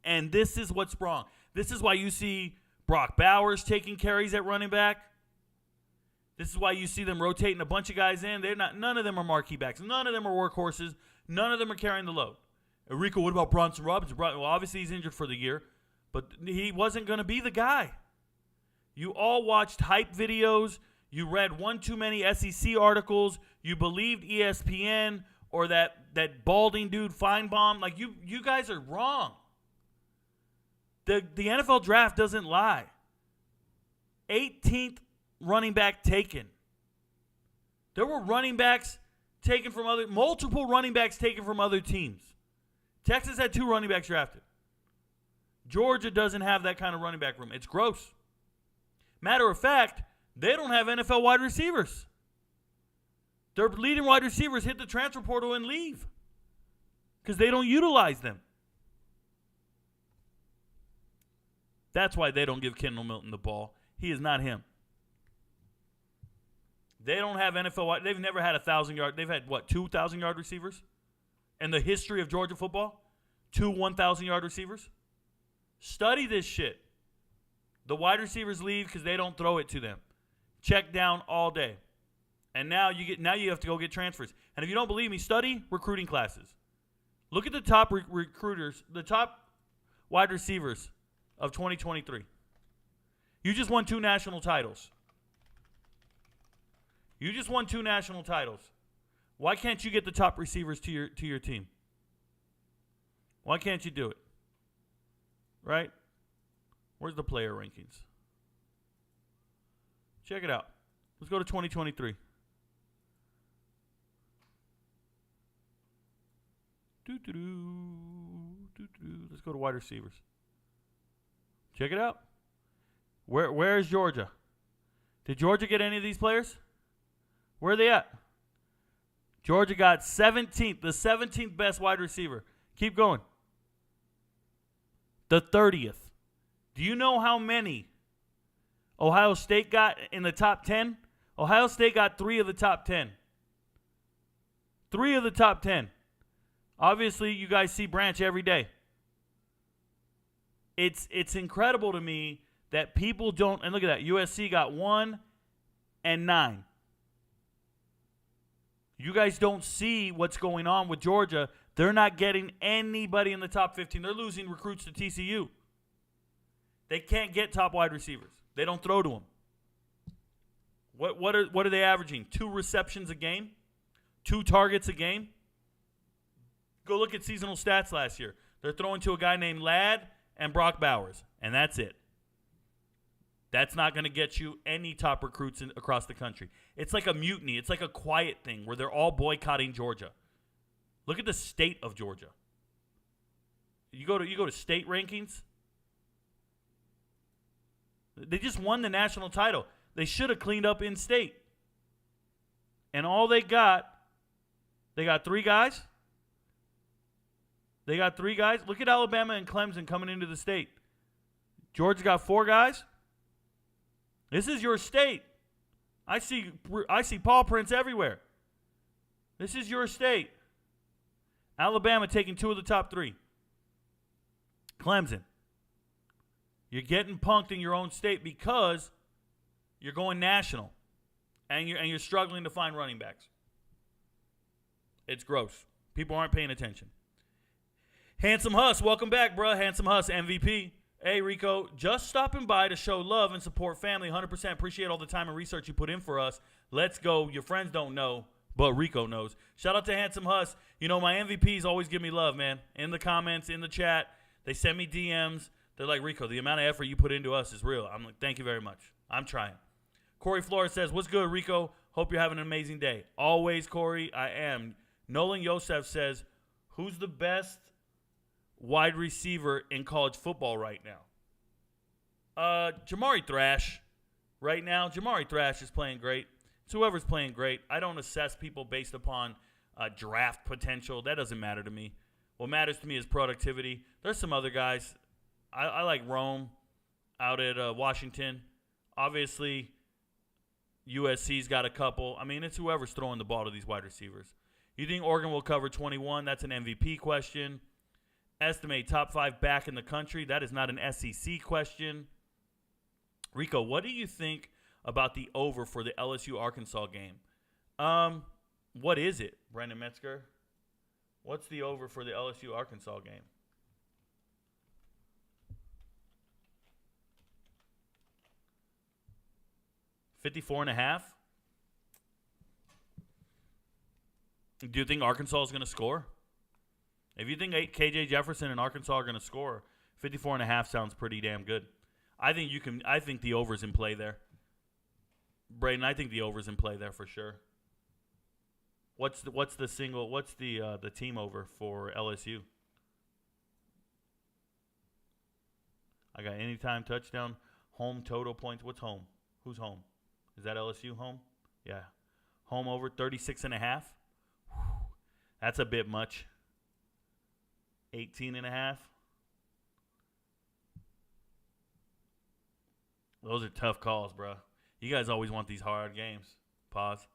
And this is what's wrong. This is why you see Brock Bowers taking carries at running back. This is why you see them rotating a bunch of guys in. None of them are marquee backs. None of them are workhorses. None of them are carrying the load. Rico, what about Bronson Robinson? Well, obviously he's injured for the year, but he wasn't going to be the guy. You all watched hype videos. You read one too many SEC articles. You believed ESPN or that balding dude Feinbaum. Like, you guys are wrong. The NFL draft doesn't lie. 18th running back taken. There were running backs taken from multiple running backs taken from other teams. Texas had 2 running backs drafted. Georgia doesn't have that kind of running back room. It's gross. Matter of fact, they don't have NFL wide receivers. Their leading wide receivers hit the transfer portal and leave because they don't utilize them. That's why they don't give Kendall Milton the ball. He is not him. They don't have NFL wide. They've never had 1,000-yard. They've had, 2,000-yard receivers in the history of Georgia football? 2 1,000-yard receivers? Study this shit. The wide receivers leave because they don't throw it to them. Check down all day. And now you have to go get transfers. And if you don't believe me, study recruiting classes. Look at the top recruiters, the top wide receivers of 2023. You just won 2 national titles. Why can't you get the top receivers to your team? Why can't you do it? Right? Where's the player rankings? Check it out. Let's go to 2023. Let's go to wide receivers. Check it out. Where is Georgia? Did Georgia get any of these players? Where are they at? Georgia got 17th, the 17th best wide receiver. Keep going. The 30th. Do you know how many Ohio State got in the top 10? Ohio State got 3 of the top 10. 3 of the top 10. Obviously, you guys see Branch every day. It's incredible to me that people don't, and look at that, USC got 1 and 9. You guys don't see what's going on with Georgia. They're not getting anybody in the top 15. They're losing recruits to TCU. They can't get top wide receivers. They don't throw to them. What are they averaging? 2 receptions a game? 2 targets a game? Go look at seasonal stats last year. They're throwing to a guy named Ladd and Brock Bowers, and that's it. That's not going to get you any top recruits across the country. It's like a mutiny. It's like a quiet thing where they're all boycotting Georgia. Look at the state of Georgia. You go to state rankings. They just won the national title. They should have cleaned up in state. And all they got 3 guys. They got 3 guys. Look at Alabama and Clemson coming into the state. Georgia got 4 guys. This is your state. I see paw prints everywhere. This is your state. Alabama taking 2 of the top 3. Clemson. You're getting punked in your own state because you're going national, and you're struggling to find running backs. It's gross. People aren't paying attention. Handsome Huss, welcome back, bruh. Handsome Huss, MVP. Hey, Rico, just stopping by to show love and support family. 100% appreciate all the time and research you put in for us. Let's go. Your friends don't know, but Rico knows. Shout out to Handsome Huss. You know, my MVPs always give me love, man. In the comments, in the chat, they send me DMs. They're like, Rico, the amount of effort you put into us is real. I'm like, thank you very much. I'm trying. Corey Flores says, what's good, Rico? Hope you're having an amazing day. Always, Corey, I am. Nolan Yosef says, who's the best wide receiver in college football right now? Jamari Thrash. Right now, Jamari Thrash is playing great. It's whoever's playing great. I don't assess people based upon draft potential. That doesn't matter to me. What matters to me is productivity. There's some other guys. I like Rome out at Washington. Obviously, USC's got a couple. I mean, it's whoever's throwing the ball to these wide receivers. You think Oregon will cover 21? That's an MVP question. Estimate top 5 back in the country. That is not an SEC question. Rico, what do you think about the over for the LSU-Arkansas game? What is it, Brendan Metzger? What's the over for the LSU-Arkansas game? $54.5. Do you think Arkansas is going to score? If you think KJ Jefferson and Arkansas are going to score, 54.5 sounds pretty damn good. I think the over's in play there. Braden, I think the over's in play there for sure. What's the team over for LSU? I got anytime touchdown, home total points. What's home? Who's home? Is that LSU home? Yeah. Home over 36.5. That's a bit much. 18.5. Those are tough calls, bro. You guys always want these hard games. Pause.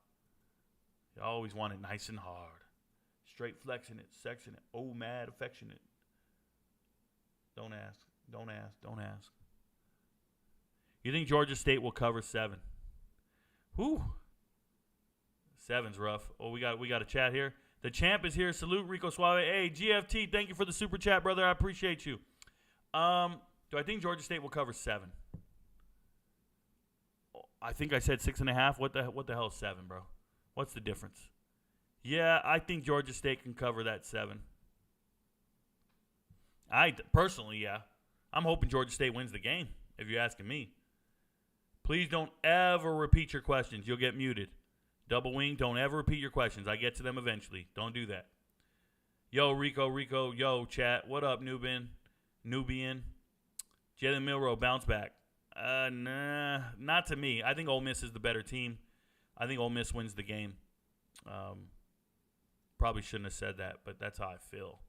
You always want it nice and hard. Straight flexing it, sexing it. Oh, mad, affectionate. Don't ask. Don't ask. Don't ask. You think Georgia State will cover 7? Whew. 7's rough. Oh, we got a chat here. The champ is here. Salute, Rico Suave. Hey, GFT, thank you for the super chat, brother. I appreciate you. Do I think Georgia State will cover 7? I think I said 6.5. What the hell is 7, bro? What's the difference? Yeah, I think Georgia State can cover that 7. Personally, yeah. I'm hoping Georgia State wins the game, if you're asking me. Please don't ever repeat your questions. You'll get muted. Double wing, don't ever repeat your questions. I get to them eventually. Don't do that. Yo, Rico. Yo, chat. What up, Nubian? Jalen Milroe, bounce back. Nah, not to me. I think Ole Miss is the better team. I think Ole Miss wins the game. Probably shouldn't have said that, but that's how I feel.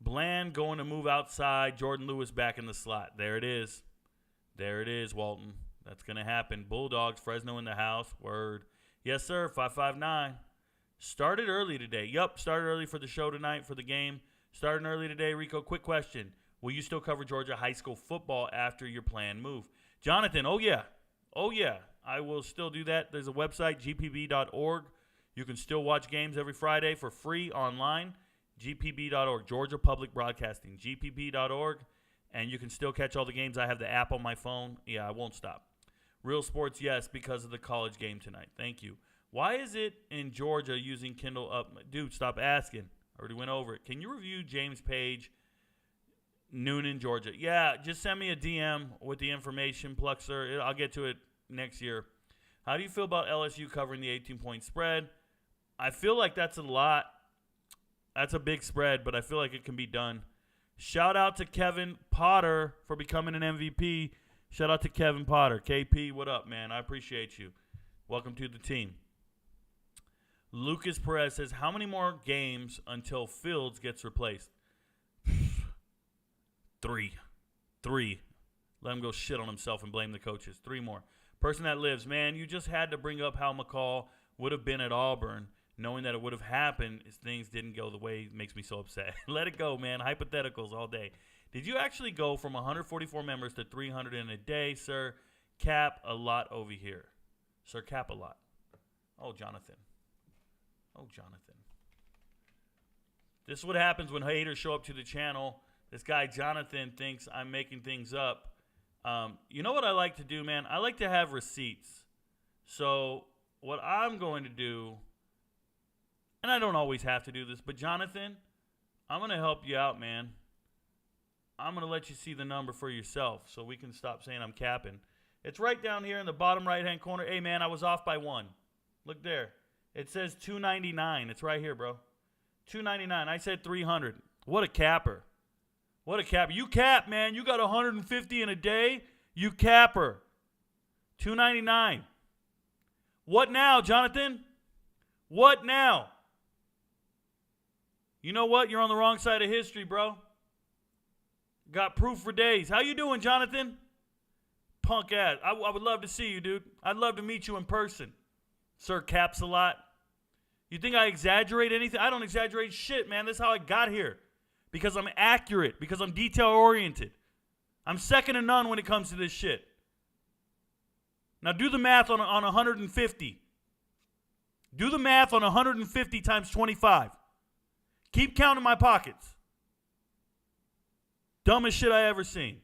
Bland going to move outside. Jordan Lewis back in the slot. There it is. Walton. That's going to happen. Bulldogs, Fresno in the house. Word. Yes, sir. 559. Started early today. Yup, started early for the show tonight for the game. Starting early today, Rico. Quick question. Will you still cover Georgia high school football after your planned move? Jonathan, oh, yeah. I will still do that. There's a website, gpb.org. You can still watch games every Friday for free online. gpb.org, Georgia Public Broadcasting, gpb.org. And you can still catch all the games. I have the app on my phone. Yeah, I won't stop. Real sports, yes, because of the college game tonight. Thank you. Why is it in Georgia using Kindle up? Dude, stop asking. I already went over it. Can you review James Page, noon in Georgia? Yeah, just send me a DM with the information, Pluxer. I'll get to it next year. How do you feel about LSU covering the 18-point spread? I feel like that's a lot. That's a big spread, but I feel like it can be done. Shout out to Kevin Potter for becoming an MVP. Shout out to Kevin Potter. KP, what up, man? I appreciate you. Welcome to the team. Lucas Perez says, how many more games until Fields gets replaced? 3. Let him go shit on himself and blame the coaches. 3 more. Person that lives, man, you just had to bring up how McCall would have been at Auburn. Knowing that it would have happened if things didn't go the way makes me so upset. Let it go, man. Hypotheticals all day. Did you actually go from 144 members to 300 in a day, sir? Cap a lot over here. Sir, cap a lot. Oh, Jonathan. This is what happens when haters show up to the channel. This guy, Jonathan, thinks I'm making things up. You know what I like to do, man? I like to have receipts. So what I'm going to do... And I don't always have to do this, but Jonathan, I'm going to help you out, man. I'm going to let you see the number for yourself so we can stop saying I'm capping. It's right down here in the bottom right-hand corner. Hey, man, I was off by 1. Look there. It says 299. It's right here, bro. 299. I said 300. What a capper. You cap, man. You got 150 in a day. You capper. 299. What now, Jonathan? What now? You know what? You're on the wrong side of history, bro. Got proof for days. How you doing, Jonathan? punk ass. I would love to see you, dude. I'd love to meet you in person. Sir Caps-a-Lot. You think I exaggerate anything? I don't exaggerate shit, man. That's how I got here. Because I'm accurate. Because I'm detail-oriented. I'm second to none when it comes to this shit. Now do the math on 150. Do the math on 150 times 25. Keep counting my pockets. Dumbest shit I ever seen.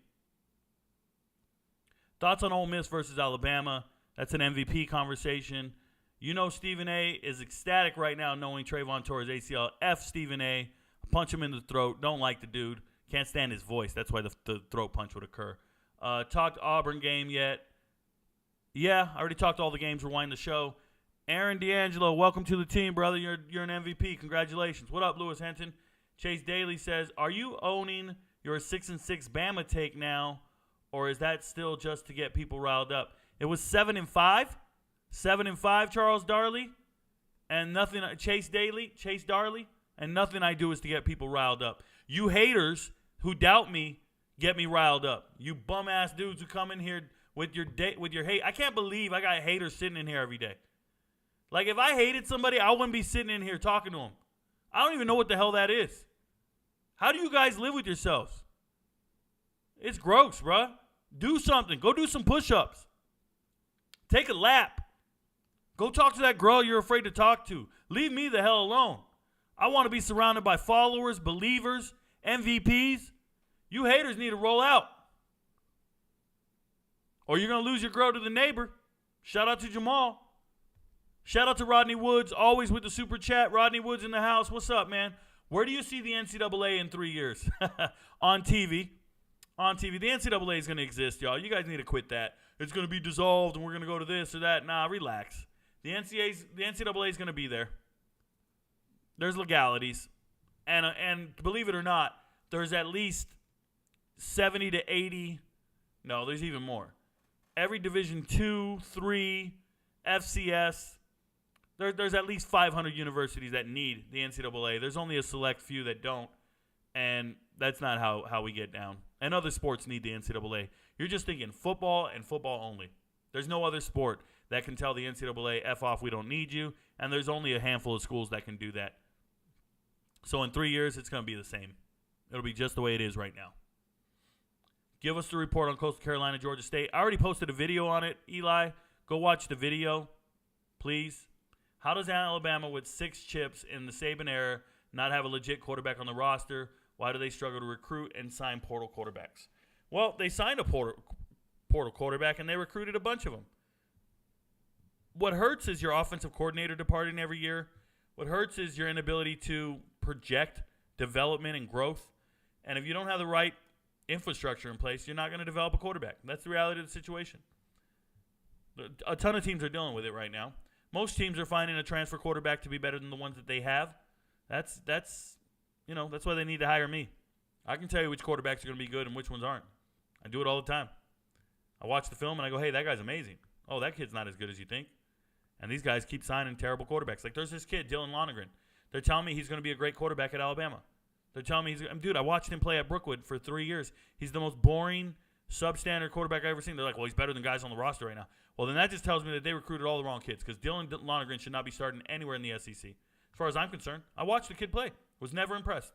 Thoughts on Ole Miss versus Alabama. That's an MVP conversation. You know Stephen A. is ecstatic right now knowing Trayvon tore his ACL. F Stephen A. Punch him in the throat. Don't like the dude. Can't stand his voice. That's why the throat punch would occur. Talked Auburn game yet? Yeah, I already talked all the games. Rewind the show. Aaron D'Angelo, welcome to the team, brother. You're an MVP. Congratulations. What up, Lewis Henton? Chase Daly says, are you owning your 6-6 Bama take now, or is that still just to get people riled up? It was 7-5. 7-5, Charles Darley. And nothing, Chase Darley. And nothing I do is to get people riled up. You haters who doubt me get me riled up. You bum-ass dudes who come in here with your hate. I can't believe I got haters sitting in here every day. Like, if I hated somebody, I wouldn't be sitting in here talking to them. I don't even know what the hell that is. How do you guys live with yourselves? It's gross, bruh. Do something. Go do some push-ups. Take a lap. Go talk to that girl you're afraid to talk to. Leave me the hell alone. I want to be surrounded by followers, believers, MVPs. You haters need to roll out. Or you're going to lose your girl to the neighbor. Shout out to Jamal. Shout out to Rodney Woods, always with the super chat. Rodney Woods in the house. What's up, man? Where do you see the NCAA in 3 years? On TV. On TV. The NCAA is going to exist, y'all. You guys need to quit that. It's going to be dissolved and we're going to go to this or that. Nah, relax. The NCAA is going to be there. There's legalities. And believe it or not, there's at least 70 to 80. No, there's even more. Every Division 2, 3, FCS, there's at least 500 universities that need the NCAA. There's only a select few that don't, and that's not how we get down. And other sports need the NCAA. You're just thinking football and football only. There's no other sport that can tell the NCAA, F off, we don't need you, and there's only a handful of schools that can do that. So in 3 years, it's going to be the same. It'll be just the way it is right now. Give us the report on Coastal Carolina, Georgia State. I already posted a video on it, Eli. Go watch the video, please. How does Alabama with 6 chips in the Saban era not have a legit quarterback on the roster? Why do they struggle to recruit and sign portal quarterbacks? Well, they signed a portal quarterback, and they recruited a bunch of them. What hurts is your offensive coordinator departing every year. What hurts is your inability to project development and growth. And if you don't have the right infrastructure in place, you're not going to develop a quarterback. That's the reality of the situation. A ton of teams are dealing with it right now. Most teams are finding a transfer quarterback to be better than the ones that they have. That's why they need to hire me. I can tell you which quarterbacks are going to be good and which ones aren't. I do it all the time. I watch the film and I go, hey, that guy's amazing. Oh, that kid's not as good as you think. And these guys keep signing terrible quarterbacks. Like there's this kid, Dylan Lonergan. They're telling me he's going to be a great quarterback at Alabama. They're telling me dude, I watched him play at Brookwood for 3 years. He's the most boring, substandard quarterback I've ever seen. They're like, well, he's better than guys on the roster right now. Well, then that just tells me that they recruited all the wrong kids because Dylan Lonergan should not be starting anywhere in the SEC. As far as I'm concerned, I watched the kid play. Was never impressed.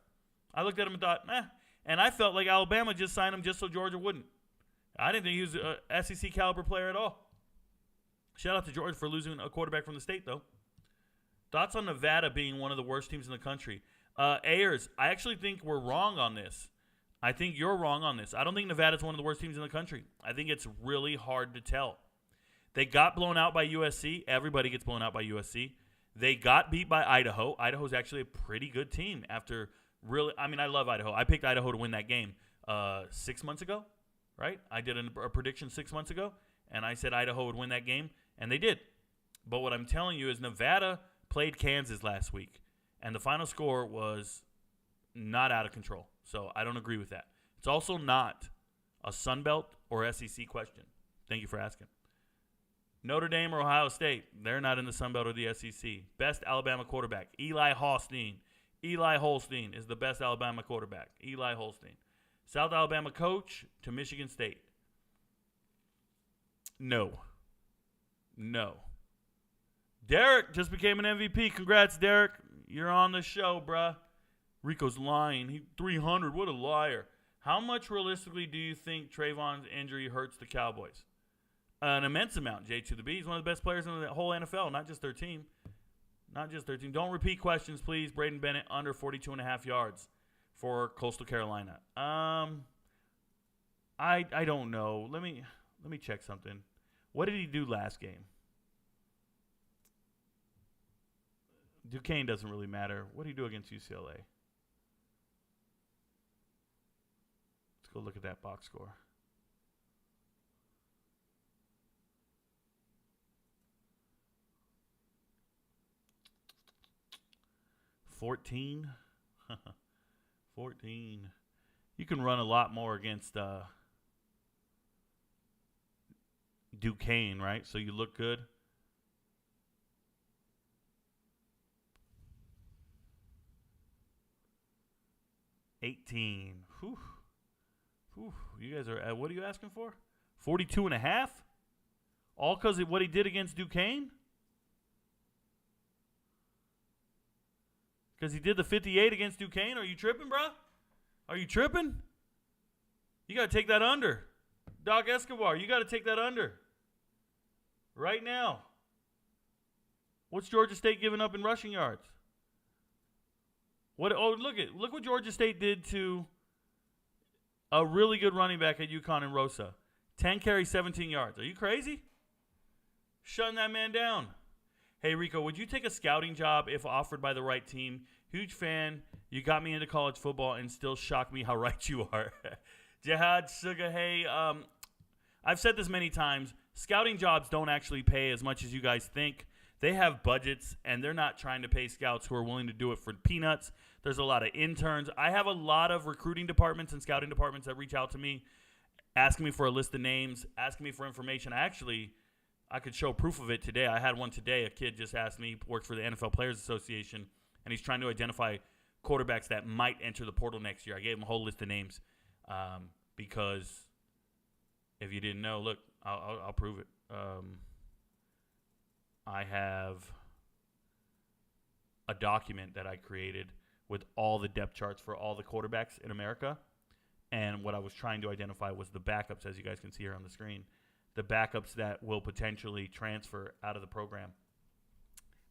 I looked at him and thought, And I felt like Alabama just signed him just so Georgia wouldn't. I didn't think he was a SEC caliber player at all. Shout out to Georgia for losing a quarterback from the state, though. Thoughts on Nevada being one of the worst teams in the country? Ayers, I actually think we're wrong on this. I think you're wrong on this. I don't think Nevada's one of the worst teams in the country. I think it's really hard to tell. They got blown out by USC. Everybody gets blown out by USC. They got beat by Idaho. Idaho's actually a pretty good team after really – I mean, I love Idaho. I picked Idaho to win that game 6 months ago, right? I did a prediction 6 months ago, and I said Idaho would win that game, and they did. But what I'm telling you is Nevada played Kansas last week, and the final score was not out of control. So I don't agree with that. It's also not a Sun Belt or SEC question. Thank you for asking. Notre Dame or Ohio State, they're not in the Sun Belt or the SEC. Best Alabama quarterback, Eli Holstein. Eli Holstein is the best Alabama quarterback. Eli Holstein. South Alabama coach to Michigan State. No. Derek just became an MVP. Congrats, Derek. You're on the show, bruh. Rico's lying. 300. What a liar. How much realistically do you think Trayvon's injury hurts the Cowboys? An immense amount, J to the B. He's one of the best players in the whole NFL, not just their team. Don't repeat questions, please. Braden Bennett under 42.5 yards for Coastal Carolina. I don't know. Let me check something. What did he do last game? Duquesne doesn't really matter. What did he do against UCLA? Let's go look at that box score. $14. 14. You can run a lot more against Duquesne, right? So you look good. $18. Whew. You guys are, what are you asking for? 42.5? All because of what he did against Duquesne? Because he did the 58 against Duquesne? Are you tripping, bro? Are you tripping? You got to take that under. Doc Escobar, you got to take that under. Right now. What's Georgia State giving up in rushing yards? Look what Georgia State did to a really good running back at UConn and Rosa. 10 carries, 17 yards. Are you crazy? Shutting that man down. Hey, Rico, would you take a scouting job if offered by the right team? Huge fan. You got me into college football and still shock me how right you are. Jihad Suga, hey, I've said this many times. Scouting jobs don't actually pay as much as you guys think. They have budgets, and they're not trying to pay scouts who are willing to do it for peanuts. There's a lot of interns. I have a lot of recruiting departments and scouting departments that reach out to me, asking me for a list of names, asking me for information. I could show proof of it today. I had one today. A kid just asked me, works for the NFL Players Association, and he's trying to identify quarterbacks that might enter the portal next year. I gave him a whole list of names because if you didn't know, look, I'll prove it. I have a document that I created with all the depth charts for all the quarterbacks in America. And what I was trying to identify was the backups, as you guys can see here on the screen, the backups that will potentially transfer out of the program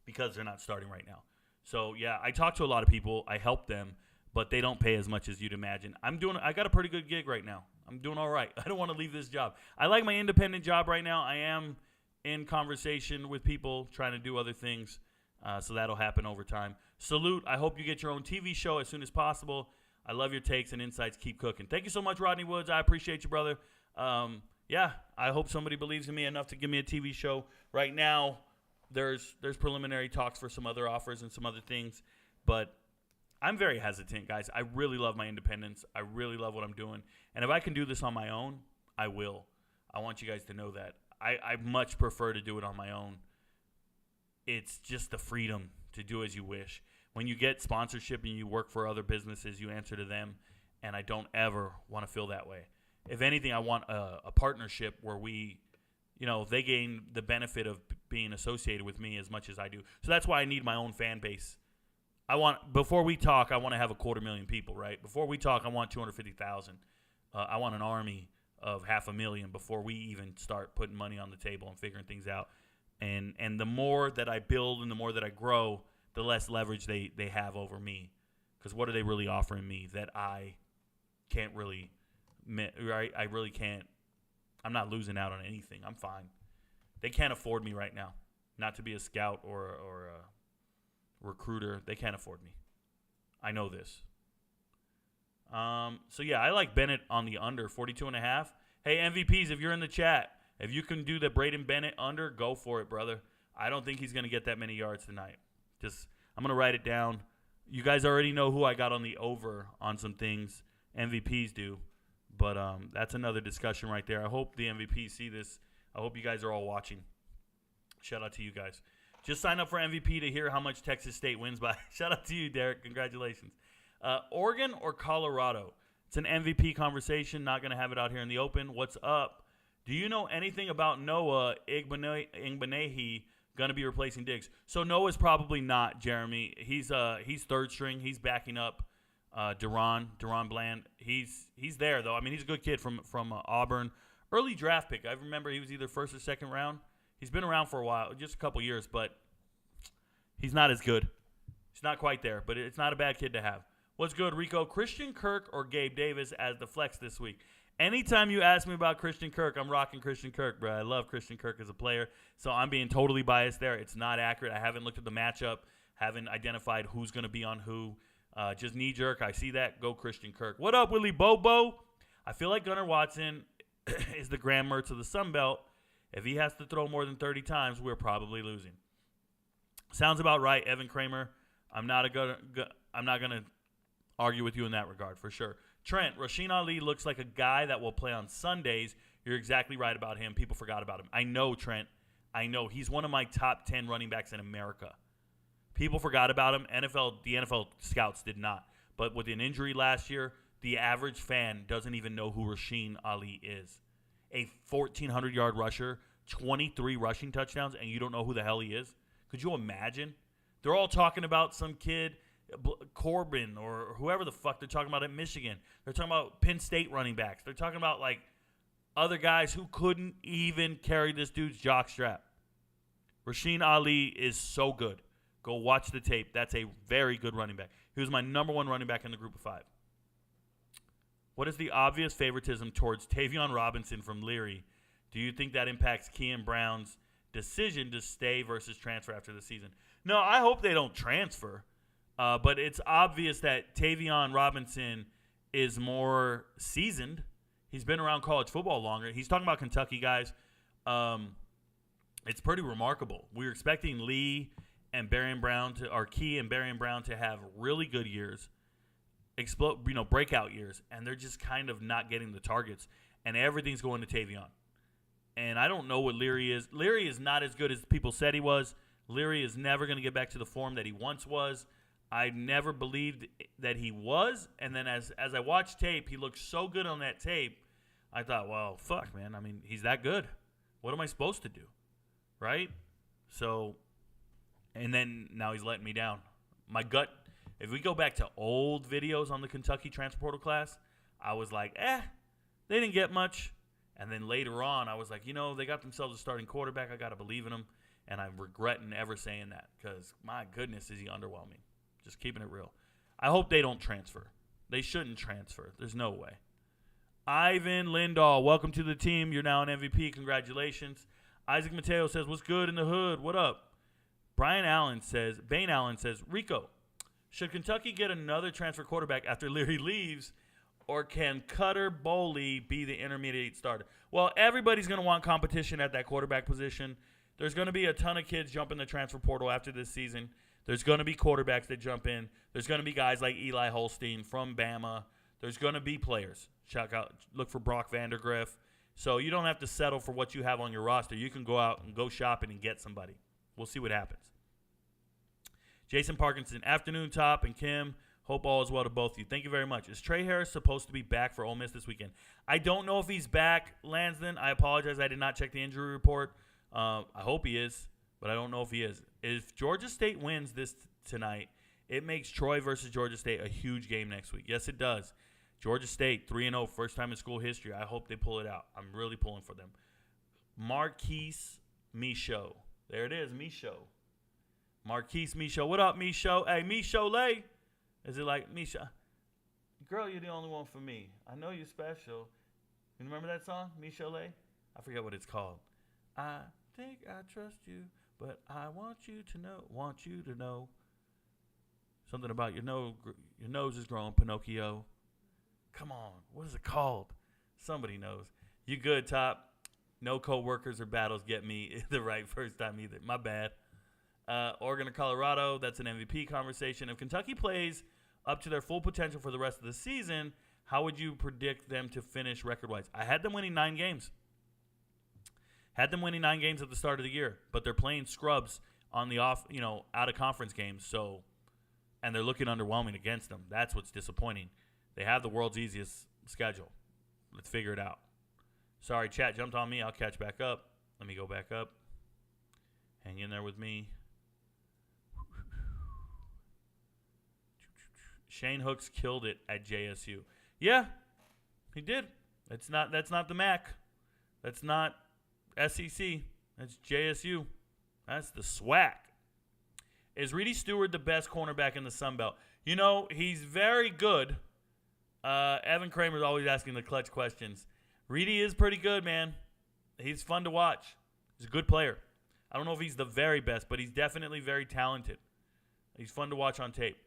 because they're not starting right now. So, yeah, I talk to a lot of people. I help them, but they don't pay as much as you'd imagine. I got a pretty good gig right now. I'm doing all right. I don't want to leave this job. I like my independent job right now. I am in conversation with people trying to do other things, so that'll happen over time. Salute. I hope you get your own TV show as soon as possible. I love your takes and insights. Keep cooking. Thank you so much, Rodney Woods. I appreciate you, brother. Yeah, I hope somebody believes in me enough to give me a TV show. Right now, there's preliminary talks for some other offers and some other things, but I'm very hesitant, guys. I really love my independence. I really love what I'm doing. And if I can do this on my own, I will. I want you guys to know that. I much prefer to do it on my own. It's just the freedom to do as you wish. When you get sponsorship and you work for other businesses, you answer to them, and I don't ever want to feel that way. If anything, I want a partnership where they gain the benefit of being associated with me as much as I do. So that's why I need my own fan base. Before we talk, I want to have 250,000 people, right? Before we talk, I want 250,000. I want an army of 500,000 before we even start putting money on the table and figuring things out. And the more that I build and the more that I grow, the less leverage they have over me. Because what are they really offering me that I can't really, right? I really can't. I'm not losing out on anything. I'm fine. They can't afford me right now. Not to be a scout or a recruiter. They can't afford me. I know this. So, yeah, I like Bennett on the under, 42.5. Hey, MVPs, if you're in the chat, if you can do the Braden Bennett under, go for it, brother. I don't think he's going to get that many yards tonight. I'm going to write it down. You guys already know who I got on the over on some things. MVPs do. But that's another discussion right there. I hope the MVPs see this. I hope you guys are all watching. Shout out to you guys. Just sign up for MVP to hear how much Texas State wins by. Shout out to you, Derek. Congratulations. Oregon or Colorado? It's an MVP conversation. Not going to have it out here in the open. What's up? Do you know anything about Noah Igbenehi going to be replacing Diggs? So Noah's probably not, Jeremy. He's third string. He's backing up Deron Bland. He's there, though. I mean, he's a good kid from Auburn. Early draft pick. I remember he was either first or second round. He's been around for a while, just a couple years, but he's not as good. He's not quite there, but it's not a bad kid to have. What's good, Rico? Christian Kirk or Gabe Davis as the flex this week? Anytime you ask me about Christian Kirk, I'm rocking Christian Kirk, bro. I love Christian Kirk as a player, so I'm being totally biased there. It's not accurate. I haven't looked at the matchup, haven't identified who's going to be on who. Just knee-jerk. I see that. Go Christian Kirk. What up, Willie Bobo? I feel like Gunnar Watson is the Graham Mertz of the Sun Belt. If he has to throw more than 30 times, we're probably losing. Sounds about right, Evan Kramer. I'm not going to argue with you in that regard, for sure. Trent, Rasheen Ali looks like a guy that will play on Sundays. You're exactly right about him. People forgot about him. I know, Trent. I know. He's one of my top 10 running backs in America. People forgot about him. The NFL scouts did not. But with an injury last year, the average fan doesn't even know who Rasheen Ali is. A 1,400-yard rusher, 23 rushing touchdowns, and you don't know who the hell he is? Could you imagine? They're all talking about some kid, Corbin, or whoever the fuck they're talking about at Michigan. They're talking about Penn State running backs. They're talking about, like, other guys who couldn't even carry this dude's jockstrap. Rasheen Ali is so good. Go watch the tape. That's a very good running back. He was my number one running back in the group of 5. What is the obvious favoritism towards Tavion Robinson from Leary? Do you think that impacts Kean Brown's decision to stay versus transfer after the season? No, I hope they don't transfer. But it's obvious that Tavion Robinson is more seasoned. He's been around college football longer. He's talking about Kentucky, guys. It's pretty remarkable. We were expecting Lee and Barian Brown Key and Barian Brown to have really good years, breakout years, and they're just kind of not getting the targets, and everything's going to Tavion. And I don't know what Leary is. Leary is not as good as people said he was. Leary is never going to get back to the form that he once was. I never believed that he was, and then as I watched tape, he looked so good on that tape, I thought, well, fuck, man. I mean, he's that good. What am I supposed to do? Right? So, and then now he's letting me down. My gut, if we go back to old videos on the Kentucky transfer portal class, I was like, they didn't get much. And then later on, I was like, they got themselves a starting quarterback. I got to believe in them. And I'm regretting ever saying that because, my goodness, is he underwhelming. Just keeping it real. I hope they don't transfer. They shouldn't transfer. There's no way. Ivan Lindahl, welcome to the team. You're now an MVP. Congratulations. Isaac Mateo says, what's good in the hood? What up? Bane Allen says, Rico, should Kentucky get another transfer quarterback after Leary leaves, or can Cutter Boley be the intermediate starter? Well, everybody's going to want competition at that quarterback position. There's going to be a ton of kids jump in the transfer portal after this season. There's going to be quarterbacks that jump in. There's going to be guys like Eli Holstein from Bama. There's going to be players. Look for Brock Vandergriff. So you don't have to settle for what you have on your roster. You can go out and go shopping and get somebody. We'll see what happens. Jason Parkinson, afternoon, Top and Kim. Hope all is well to both of you. Thank you very much. Is Trey Harris supposed to be back for Ole Miss this weekend? I don't know if he's back, Lansden. I apologize. I did not check the injury report. I hope he is, but I don't know if he is. If Georgia State wins this tonight, it makes Troy versus Georgia State a huge game next week. Yes, it does. Georgia State, 3-0, first time in school history. I hope they pull it out. I'm really pulling for them. Marquise Michaud. There it is, Michaud. Marquise Michaud. What up, Michaud? Hey, Michaud Lay. Is it like Michaud? Girl, you're the only one for me. I know you're special. You remember that song, Michaud Lay? I forget what it's called. I think I trust you, but I want you to know. Something about your nose is growing, Pinocchio. Come on, what is it called? Somebody knows. You good, Top? No co-workers or battles get me the right first time either. My bad. Oregon or Colorado, that's an MVP conversation. If Kentucky plays up to their full potential for the rest of the season, how would you predict them to finish record-wise? I had them winning 9 games. Had them winning 9 games at the start of the year, but they're playing scrubs on the out-of-conference games, and they're looking underwhelming against them. That's what's disappointing. They have the world's easiest schedule. Let's figure it out. Sorry, chat jumped on me. I'll catch back up. Let me go back up. Hang in there with me. Shane Hooks killed it at JSU. Yeah, he did. That's not the MAC. That's not SEC. That's JSU. That's the SWAC. Is Reedy Stewart the best cornerback in the Sun Belt? You know, he's very good. Evan Kramer's always asking the clutch questions. Reedy is pretty good, man. He's fun to watch. He's a good player. I don't know if he's the very best, but he's definitely very talented. He's fun to watch on tape.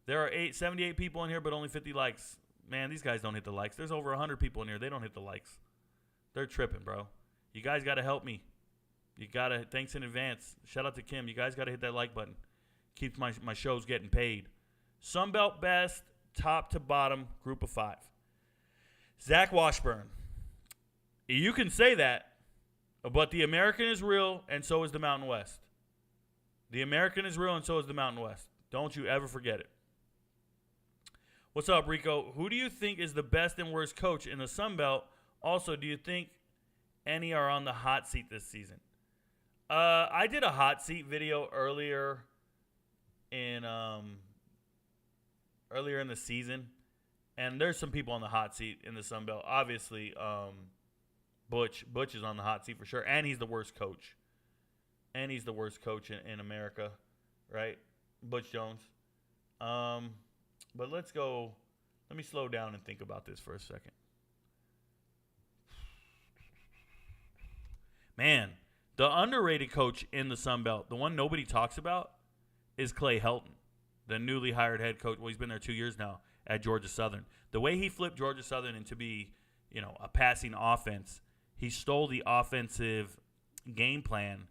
There are 78 people in here, but only 50 likes. Man, these guys don't hit the likes. There's over 100 people in here. They don't hit the likes. They're tripping, bro. You guys got to help me. You got to. Thanks in advance. Shout out to Kim. You guys got to hit that like button. Keeps my shows getting paid. Sunbelt best, top to bottom, group of 5. Zach Washburn. You can say that, but the American is real, and so is the Mountain West. The American is real, and so is the Mountain West. Don't you ever forget it. What's up, Rico? Who do you think is the best and worst coach in the Sun Belt? Also, do you think any are on the hot seat this season? I did a hot seat video earlier in the season, and there's some people on the hot seat in the Sun Belt. Obviously, Butch is on the hot seat for sure, and he's the worst coach. And he's the worst coach in America, right? Butch Jones. But let's go. Let me slow down and think about this for a second. Man, the underrated coach in the Sun Belt, the one nobody talks about, is Clay Helton, the newly hired head coach. Well, he's been there 2 years now at Georgia Southern. The way he flipped Georgia Southern into be, a passing offense, he stole the offensive game plan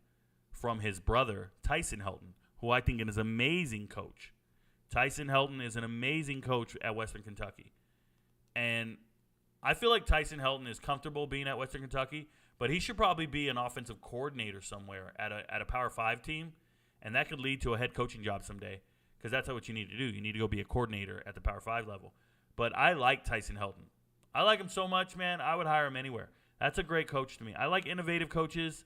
from his brother, Tyson Helton, who I think is an amazing coach. Tyson Helton is an amazing coach at Western Kentucky. And I feel like Tyson Helton is comfortable being at Western Kentucky, but he should probably be an offensive coordinator somewhere at a Power 5 team, and that could lead to a head coaching job someday, because that's what you need to do. You need to go be a coordinator at the Power 5 level. But I like Tyson Helton. I like him so much, man. I would hire him anywhere. That's a great coach to me. I like innovative coaches,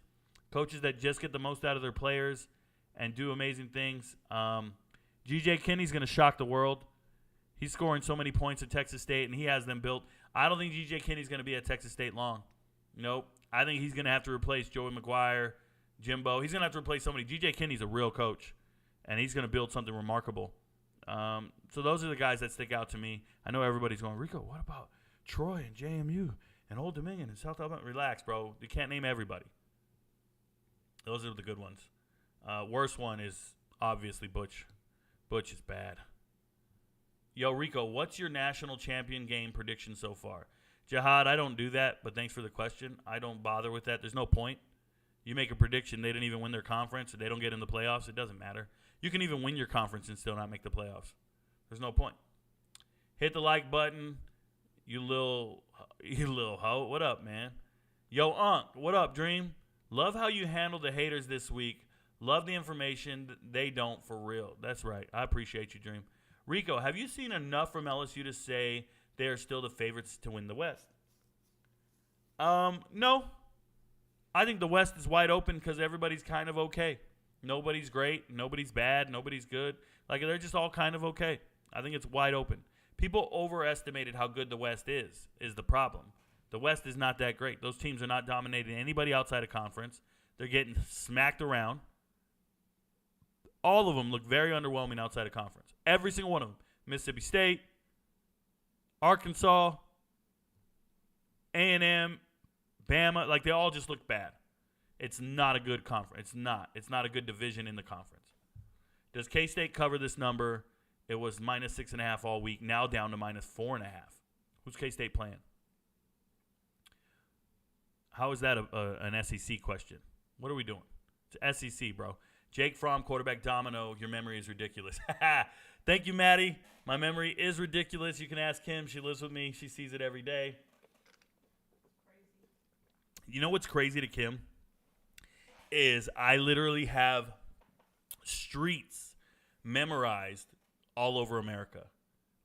coaches that just get the most out of their players and do amazing things. G.J. Kinney's going to shock the world. He's scoring so many points at Texas State, and he has them built. I don't think G.J. Kinney's going to be at Texas State long. Nope. I think he's going to have to replace Joey McGuire, Jimbo. He's going to have to replace somebody. G.J. Kinney's a real coach, and he's going to build something remarkable. So those are the guys that stick out to me. I know everybody's going, Rico, what about Troy and JMU and Old Dominion and South Alabama? Relax, bro. You can't name everybody. Those are the good ones. Worst one is obviously Butch. Butch is bad. Yo, Rico, what's your national champion game prediction so far? Jihad, I don't do that, but thanks for the question. I don't bother with that. There's no point. You make a prediction, they didn't even win their conference, or they don't get in the playoffs, it doesn't matter. You can even win your conference and still not make the playoffs. There's no point. Hit the like button, you little hoe. What up, man? Yo, Unc, what up, Dream? Love how you handle the haters this week. Love the information. They don't for real. That's right. I appreciate you, Dream. Rico, have you seen enough from LSU to say they are still the favorites to win the West? No. I think the West is wide open because everybody's kind of okay. Nobody's great. Nobody's bad. Nobody's good. Like, they're just all kind of okay. I think it's wide open. People overestimated how good the West is the problem. The West is not that great. Those teams are not dominating anybody outside of conference. They're getting smacked around. All of them look very underwhelming outside of conference. Every single one of them. Mississippi State, Arkansas, A&M, Bama, like they all just look bad. It's not a good conference. It's not a good division in the conference. Does K-State cover this number? It was -6.5 all week, now down to -4.5. Who's K-State playing? How is that an SEC question? What are we doing? It's SEC, bro. Jake Fromm, quarterback domino. Your memory is ridiculous. Thank you, Maddie. My memory is ridiculous. You can ask Kim. She lives with me. She sees it every day. You know what's crazy to Kim? Is I literally have streets memorized all over America.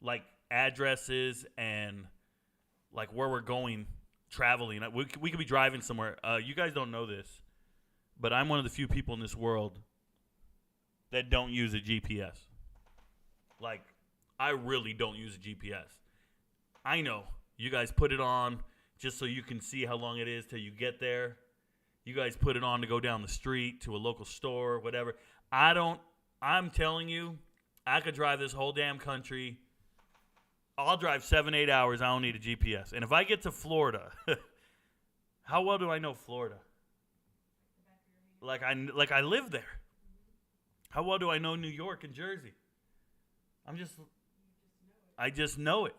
Like addresses and like where we're going traveling. We could be driving somewhere. You guys don't know this, but I'm one of the few people in this world that don't use a GPS. Like, I really don't use a GPS. I know you guys put it on just so you can see how long it is till you get there. You guys put it on to go down the street to a local store, whatever. I don't. I'm telling you, I could drive this whole damn country. I'll drive 7-8 hours. I don't need a GPS. And if I get to Florida, how well do I know Florida? Like I live there. How well do I know New York and Jersey? I just know it.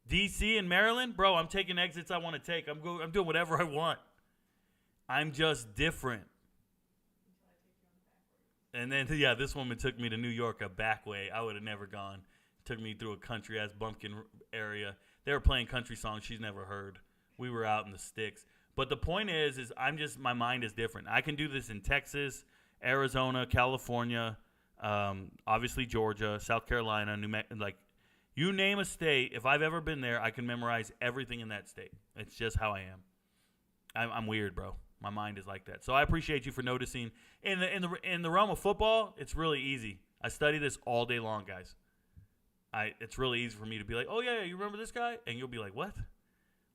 D.C. and Maryland, bro, I'm taking exits I want to take. I'm doing whatever I want. I'm just different. And then, yeah, this woman took me to New York a back way. I would have never gone. Took me through a country-ass bumpkin area. They were playing country songs she's never heard. We were out in the sticks. But the point is my mind is different. I can do this in Texas, Arizona, California, obviously Georgia, South Carolina, New Mexico. Like, you name a state, if I've ever been there, I can memorize everything in that state. It's just how I am. I'm weird, bro. My mind is like that. So I appreciate you for noticing. In the realm of football, it's really easy. I study this all day long, guys. It's really easy for me to be like, oh, yeah, you remember this guy? And you'll be like, what?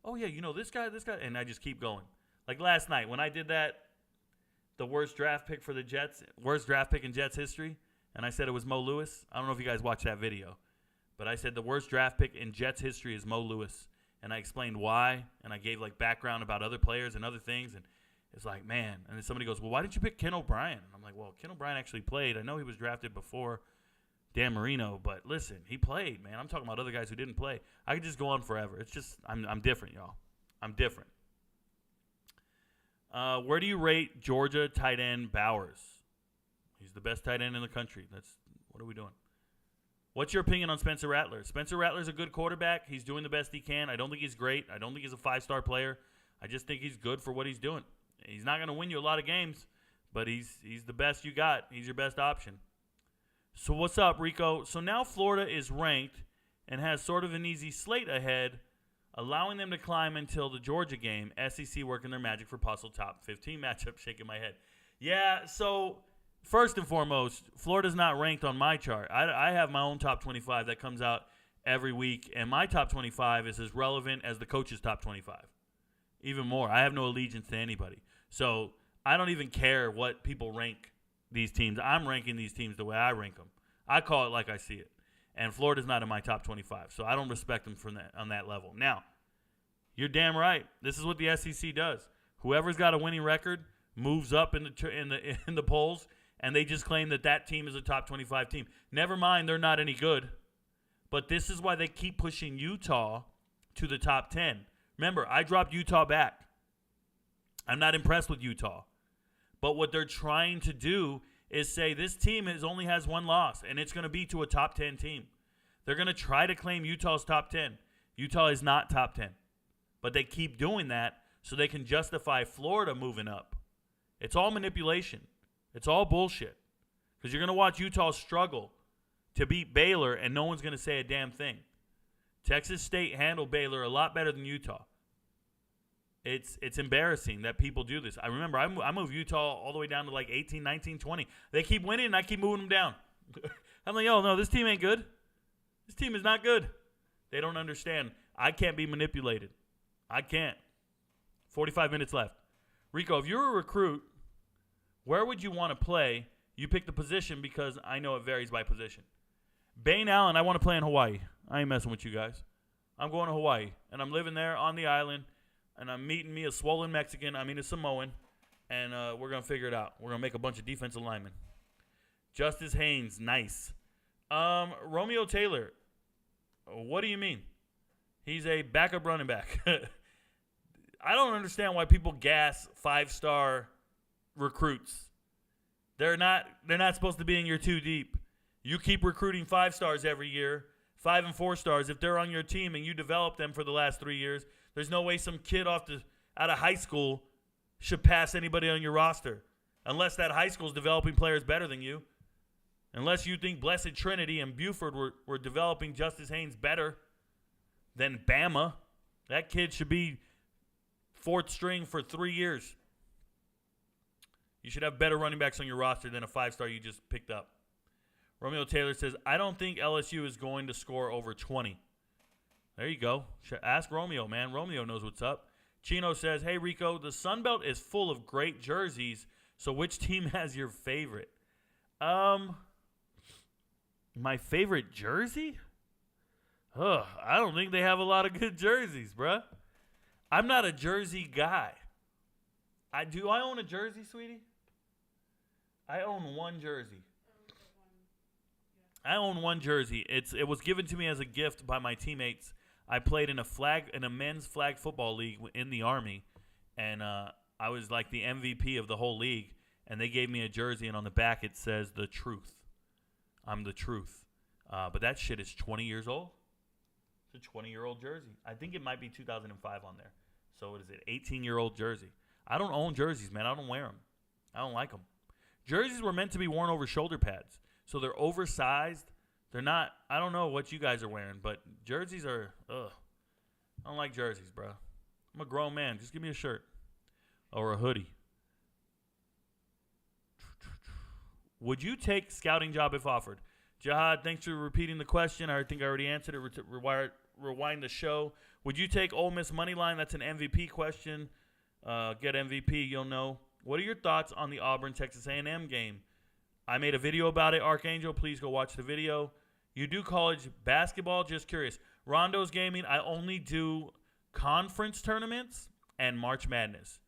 Oh, yeah, you know this guy? And I just keep going. Like last night when I did that, the worst draft pick for the Jets, worst draft pick in Jets history, and I said it was Mo Lewis. I don't know if you guys watched that video. But I said the worst draft pick in Jets history is Mo Lewis. And I explained why, and I gave, like, background about other players and other things. And it's like, man. And then somebody goes, well, why didn't you pick Ken O'Brien? And I'm like, well, Ken O'Brien actually played. I know he was drafted before Dan Marino, but listen, he played, man. I'm talking about other guys who didn't play. I could just go on forever. It's just, I'm different, y'all. I'm different. Where do you rate Georgia tight end Bowers? He's the best tight end in the country. What are we doing? What's your opinion on Spencer Rattler? Spencer Rattler's a good quarterback. He's doing the best he can. I don't think he's great. I don't think he's a 5-star player. I just think he's good for what he's doing. He's not going to win you a lot of games, but he's the best you got. He's your best option. So what's up, Rico? So now Florida is ranked and has sort of an easy slate ahead, allowing them to climb until the Georgia game. SEC working their magic for possible top 15 matchup. Shaking my head. Yeah, so first and foremost, Florida's not ranked on my chart. I have my own top 25 that comes out every week, and my top 25 is as relevant as the coach's top 25. Even more. I have no allegiance to anybody. So I don't even care what people rank these teams. I'm ranking these teams the way I rank them. I call it like I see it. And Florida's not in my top 25, so I don't respect them on that level. Now, you're damn right. This is what the SEC does. Whoever's got a winning record moves up in the polls, and they just claim that team is a top 25 team. Never mind, they're not any good. But this is why they keep pushing Utah to the top 10. Remember, I dropped Utah back. I'm not impressed with Utah. But what they're trying to do is say this team only has one loss, and it's going to be to a top 10 team. They're going to try to claim Utah's top 10. Utah is not top 10. But they keep doing that so they can justify Florida moving up. It's all manipulation. It's all bullshit. Because you're going to watch Utah struggle to beat Baylor, and no one's going to say a damn thing. Texas State handled Baylor a lot better than Utah. It's embarrassing that people do this. I remember I moved Utah all the way down to like 18, 19, 20. They keep winning, and I keep moving them down. I'm like, oh, no, this team ain't good. This team is not good. They don't understand. I can't be manipulated. I can't. 45 minutes left. Rico, if you're a recruit, where would you want to play? You pick the position because I know it varies by position. Bain Allen, I want to play in Hawaii. I ain't messing with you guys. I'm going to Hawaii, and I'm living there on the island, and I'm meeting me a swollen Mexican, a Samoan, and we're going to figure it out. We're going to make a bunch of defensive linemen. Justice Haynes, nice. Romeo Taylor, what do you mean? He's a backup running back. I don't understand why people gas 5-star recruits. They're not supposed to be in your 2 deep. You keep recruiting 5 stars every year, 5 and 4 stars. If they're on your team and you develop them for the last 3 years, there's no way some kid out of high school should pass anybody on your roster, unless that high school is developing players better than you. Unless you think Blessed Trinity and Buford were developing Justice Haynes better than Bama. That kid should be fourth string for 3 years. You should have better running backs on your roster than a 5-star you just picked up. Romeo Taylor says, I don't think LSU is going to score over 20. There you go. Ask Romeo, man. Romeo knows what's up. Chino says, hey, Rico, the Sun Belt is full of great jerseys, so which team has your favorite? My favorite jersey? I don't think they have a lot of good jerseys, bruh. I'm not a jersey guy. I own a jersey, sweetie? I own one jersey. I own one jersey. It was given to me as a gift by my teammates. I played in a men's flag football league in the Army, and I was like the MVP of the whole league. And they gave me a jersey, and on the back it says "The Truth." I'm the truth. But that shit is 20 years old. It's a 20-year-old jersey. I think it might be 2005 on there. So what is it? 18-year-old jersey. I don't own jerseys, man. I don't wear them. I don't like them. Jerseys were meant to be worn over shoulder pads. So they're oversized. They're not, I don't know what you guys are wearing, but jerseys are, I don't like jerseys, bro. I'm a grown man. Just give me a shirt or a hoodie. Would you take scouting job if offered? Jihad, thanks for repeating the question. I think I already answered it. Rewind the show. Would you take Ole Miss money line? That's an MVP question. Get MVP, you'll know. What are your thoughts on the Auburn-Texas A&M game? I made a video about it, Archangel. Please go watch the video. You do college basketball? Just curious. Rondo's Gaming, I only do conference tournaments and March Madness.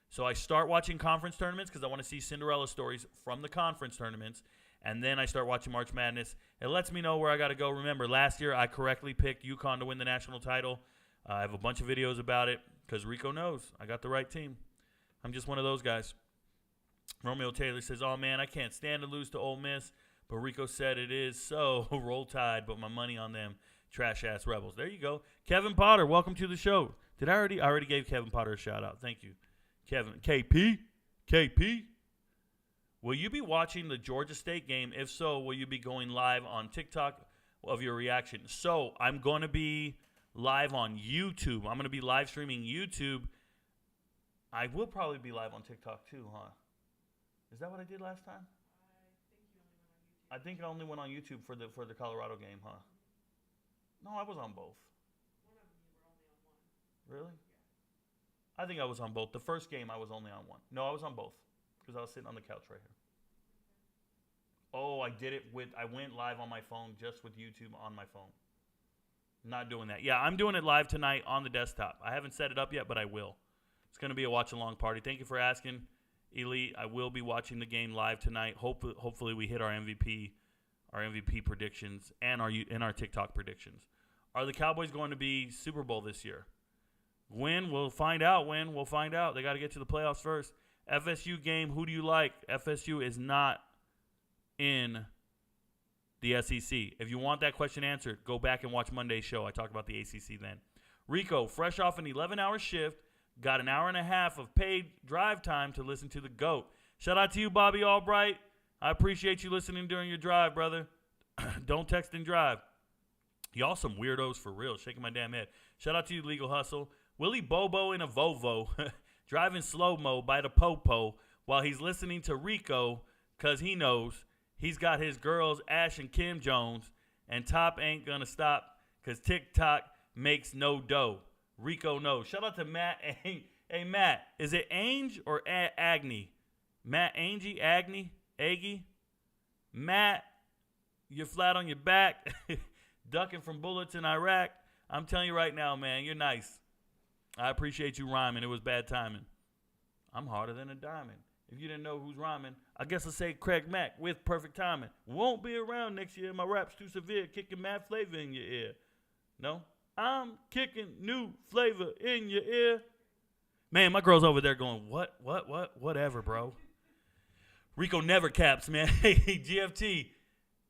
So I start watching conference tournaments because I want to see Cinderella stories from the conference tournaments. And then I start watching March Madness. It lets me know where I got to go. Remember, last year I correctly picked UConn to win the national title. I have a bunch of videos about it because Rico knows I got the right team. I'm just one of those guys. Romeo Taylor says, oh, man, I can't stand to lose to Ole Miss. But Rico said it is so. Roll Tide, but my money on them trash-ass Rebels. There you go. Kevin Potter, welcome to the show. I already gave Kevin Potter a shout-out. Thank you. Kevin. KP. Will you be watching the Georgia State game? If so, will you be going live on TikTok of your reaction? So I'm going to be live on YouTube. I'm going to be live streaming YouTube. I will probably be live on TikTok too, huh? Is that what I did last time? I think I only went on YouTube for the Colorado game, huh? No, I was on both. One of them you were only on one. Really? Yeah. I think I was on both. The first game I was only on one. No, I was on both because I was sitting on the couch right here. Oh, I did it I went live on my phone just with YouTube on my phone. Not doing that. Yeah, I'm doing it live tonight on the desktop. I haven't set it up yet, but I will. It's going to be a watch-along party. Thank you for asking, Elite. I will be watching the game live tonight. Hopefully we hit our MVP predictions and our TikTok predictions. Are the Cowboys going to be Super Bowl this year? When? We'll find out. When? We'll find out. They got to get to the playoffs first. FSU game, who do you like? FSU is not in the SEC. If you want that question answered, go back and watch Monday's show. I talked about the ACC then. Rico, fresh off an 11-hour shift, got an hour and a half of paid drive time to listen to the GOAT. Shout out to you, Bobby Albright. I appreciate you listening during your drive, brother. Don't text and drive. Y'all some weirdos for real. Shaking my damn head. Shout out to you, Legal Hustle. Willie Bobo in a Volvo, driving slow-mo by the Popo while he's listening to Rico because he knows he's got his girls, Ash and Kim Jones, and Top ain't going to stop because TikTok makes no dough. Rico knows. Shout out to Matt. Hey, Matt, is it Ainge or Agnew? Matt Angie, Aggie? Matt, you're flat on your back, ducking from bullets in Iraq. I'm telling you right now, man, you're nice. I appreciate you rhyming. It was bad timing. I'm harder than a diamond. If you didn't know who's rhyming, I guess I'll say Craig Mack with perfect timing. Won't be around next year. My rap's too severe, kicking mad flavor in your ear. No? I'm kicking new flavor in your ear. Man, my girl's over there going, what, whatever, bro. Rico never caps, man. Hey, GFT.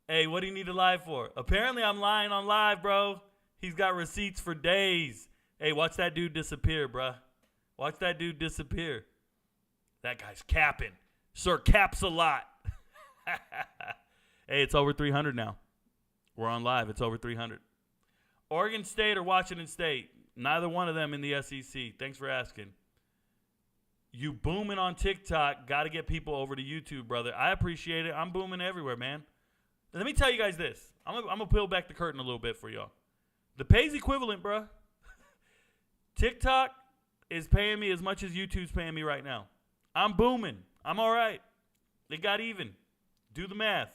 Hey, what do you need to lie for? Apparently I'm lying on live, bro. He's got receipts for days. Hey, watch that dude disappear, bro. Watch that dude disappear. That guy's capping. Sir caps a lot. Hey, it's over 300 now. We're on live. It's over 300. Oregon State or Washington State? Neither one of them in the SEC. Thanks for asking. You booming on TikTok. Got to get people over to YouTube, brother. I appreciate it. I'm booming everywhere, man. Let me tell you guys this. I'm going to peel back the curtain a little bit for y'all. The pay's equivalent, bro. TikTok is paying me as much as YouTube's paying me right now. I'm booming. I'm all right. It got even. Do the math.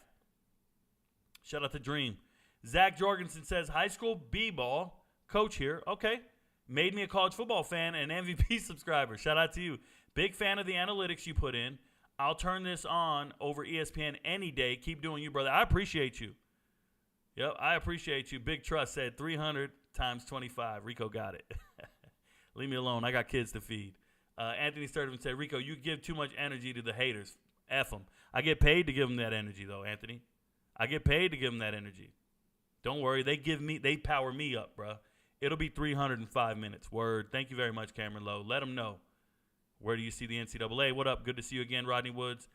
Shout out to Dream. Zach Jorgensen says, high school b-ball coach here. Okay. Made me a college football fan and MVP subscriber. Shout out to you. Big fan of the analytics you put in. I'll turn this on over ESPN any day. Keep doing you, brother. I appreciate you. Yep, I appreciate you. Big Trust said 300 times 25. Rico got it. Leave me alone. I got kids to feed. Anthony Sturtevant said, Rico, you give too much energy to the haters. F them. I get paid to give them that energy, though, Anthony. I get paid to give them that energy. Don't worry. They power me up, bro. It'll be 305 minutes. Word. Thank you very much, Cameron Lowe. Let them know. Where do you see the NCAA? What up? Good to see you again, Rodney Woods.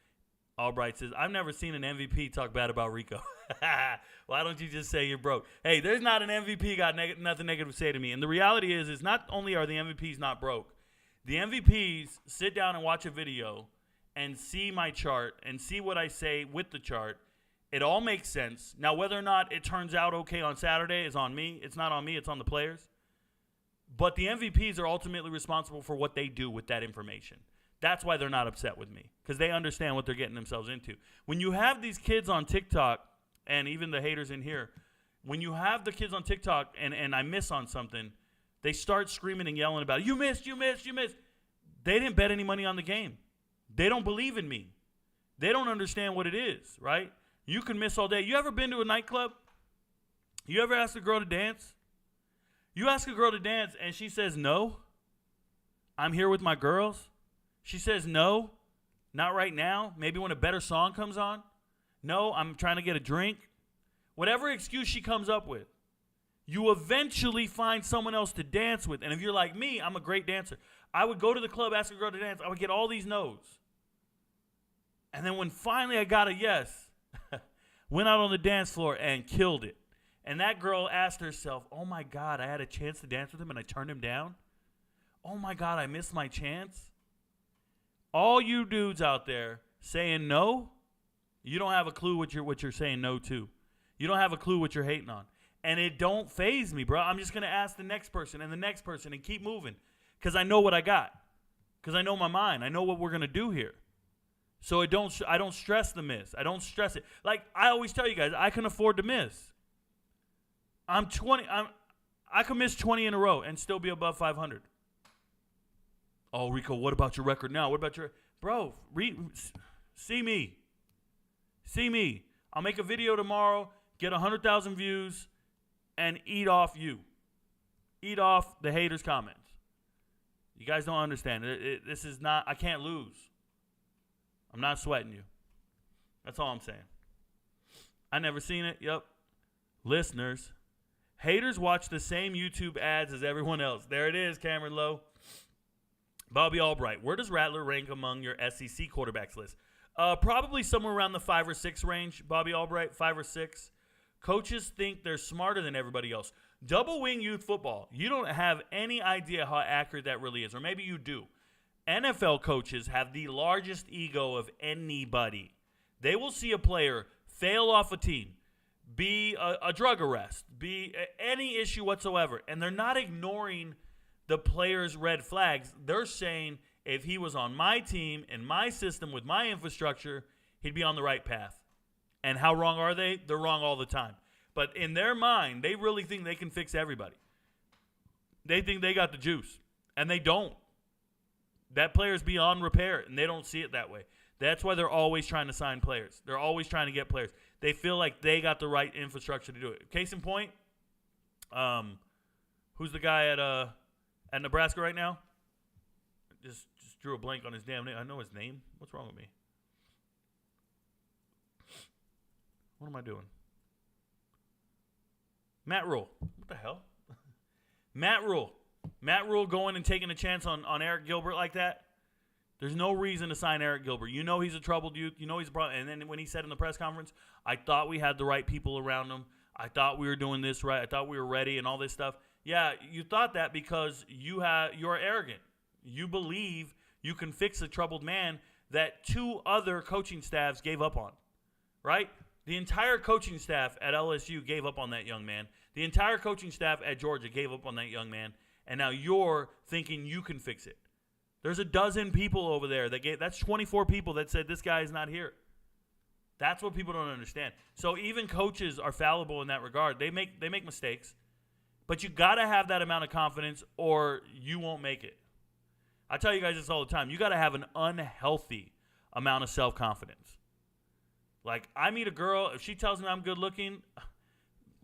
Albright says, I've never seen an MVP talk bad about Rico. Why don't you just say you're broke? Hey, there's not an MVP got nothing negative to say to me. And the reality is not only are the MVPs not broke, the MVPs sit down and watch a video and see my chart and see what I say with the chart. It all makes sense. Now, whether or not it turns out okay on Saturday is on me. It's not on me. It's on the players. But the MVPs are ultimately responsible for what they do with that information. That's why they're not upset with me, because they understand what they're getting themselves into. When you have these kids on TikTok, and even the haters in here, when you have the kids on TikTok and I miss on something, they start screaming and yelling about it. You missed, you missed, you missed. They didn't bet any money on the game. They don't believe in me. They don't understand what it is, right? You can miss all day. You ever been to a nightclub? You ever asked a girl to dance? You ask a girl to dance and she says no. I'm here with my girls. She says no, not right now. Maybe when a better song comes on. No, I'm trying to get a drink. Whatever excuse she comes up with, you eventually find someone else to dance with. And if you're like me, I'm a great dancer. I would go to the club, ask a girl to dance. I would get all these no's. And then when finally I got a yes, went out on the dance floor and killed it. And that girl asked herself, oh, my God, I had a chance to dance with him and I turned him down? Oh, my God, I missed my chance? All you dudes out there saying no, you don't have a clue what you're saying no to. You don't have a clue what you're hating on. And it don't faze me, bro. I'm just going to ask the next person and the next person and keep moving because I know what I got, because I know my mind. I know what we're going to do here. So I don't stress the miss. I don't stress it. Like I always tell you guys, I can afford to miss. I could miss 20 in a row and still be above 500. Oh, Rico, what about your record now? What about your... Bro, see me. See me. I'll make a video tomorrow, get 100,000 views, and eat off you. Eat off the haters' comments. You guys don't understand. This is not... I can't lose. I'm not sweating you. That's all I'm saying. I never seen it. Yep. Listeners... Haters watch the same YouTube ads as everyone else. There it is, Cameron Lowe. Bobby Albright, where does Rattler rank among your SEC quarterbacks list? Probably somewhere around the 5 or 6 range, Bobby Albright, 5 or 6. Coaches think they're smarter than everybody else. Double wing youth football, you don't have any idea how accurate that really is, or maybe you do. NFL coaches have the largest ego of anybody. They will see a player fail off a team, be a drug arrest, be any issue whatsoever, and they're not ignoring the player's red flags. They're saying if he was on my team, in my system, with my infrastructure, he'd be on the right path. And how wrong are they? They're wrong all the time. But in their mind, they really think they can fix everybody. They think they got the juice, and they don't. That player's beyond repair, and they don't see it that way. That's why they're always trying to sign players. They're always trying to get players. They feel like they got the right infrastructure to do it. Case in point, who's the guy at Nebraska right now? Just drew a blank on his damn name. I know his name. What's wrong with me? What am I doing? Matt Rule. What the hell? Matt Rule. Matt Rule going and taking a chance on Eric Gilbert like that. There's no reason to sign Eric Gilbert. You know he's a troubled youth. You know he's a problem. And then when he said in the press conference, I thought we had the right people around him. I thought we were doing this right. I thought we were ready and all this stuff. Yeah, you thought that because you're arrogant. You believe you can fix a troubled man that 2 other coaching staffs gave up on, right? The entire coaching staff at LSU gave up on that young man. The entire coaching staff at Georgia gave up on that young man, and now you're thinking you can fix it. There's a dozen people over there that's 24 people that said this guy is not here. That's what people don't understand. So even coaches are fallible in that regard. They make mistakes, but you got to have that amount of confidence or you won't make it. I tell you guys this all the time. You got to have an unhealthy amount of self-confidence. Like, I meet a girl, if she tells me I'm good looking,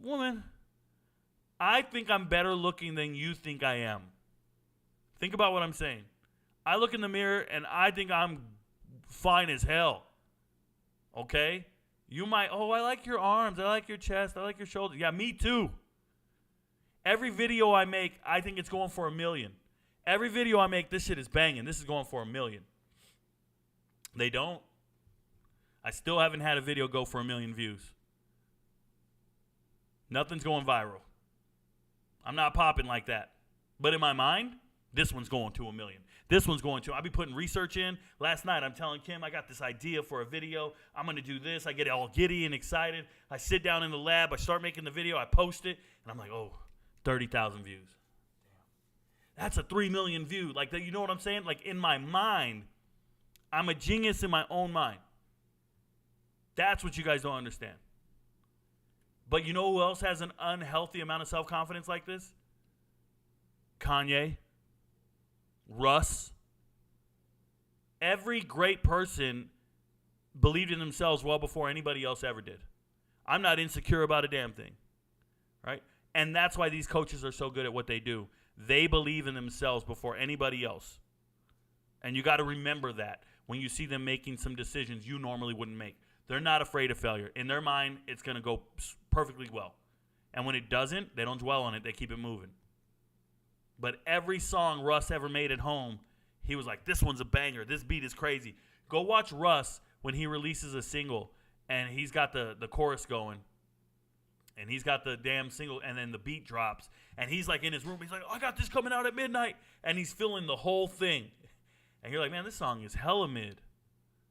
woman, I think I'm better looking than you think I am. Think about what I'm saying. I look in the mirror and I think I'm fine as hell. Okay? You might, I like your arms, I like your chest, I like your shoulders. Yeah, me too. Every video I make, I think it's going for 1 million. Every video I make, this shit is banging. This is going for 1 million. They don't. I still haven't had a video go for 1 million views. Nothing's going viral. I'm not popping like that. But in my mind, this one's going to 1 million. This one's going to. I'll be putting research in. Last night, I'm telling Kim, I got this idea for a video. I'm going to do this. I get all giddy and excited. I sit down in the lab. I start making the video. I post it. And I'm like, 30,000 views. Damn. That's a 3 million view. Like, you know what I'm saying? Like, in my mind, I'm a genius in my own mind. That's what you guys don't understand. But you know who else has an unhealthy amount of self-confidence like this? Kanye. Russ. Every great person believed in themselves well before anybody else ever did. I'm not insecure about a damn thing. Right? And that's why these coaches are so good at what they do. They believe in themselves before anybody else. And you got to remember that when you see them making some decisions you normally wouldn't make. They're not afraid of failure. In their mind, it's going to go perfectly well. And when it doesn't, they don't dwell on it. They keep it moving. But every song Russ ever made at home, he was like, this one's a banger. This beat is crazy. Go watch Russ when he releases a single, and he's got the chorus going. And he's got the damn single, and then the beat drops. And he's like in his room. He's like, I got this coming out at midnight. And he's feeling the whole thing. And you're like, man, this song is hella mid.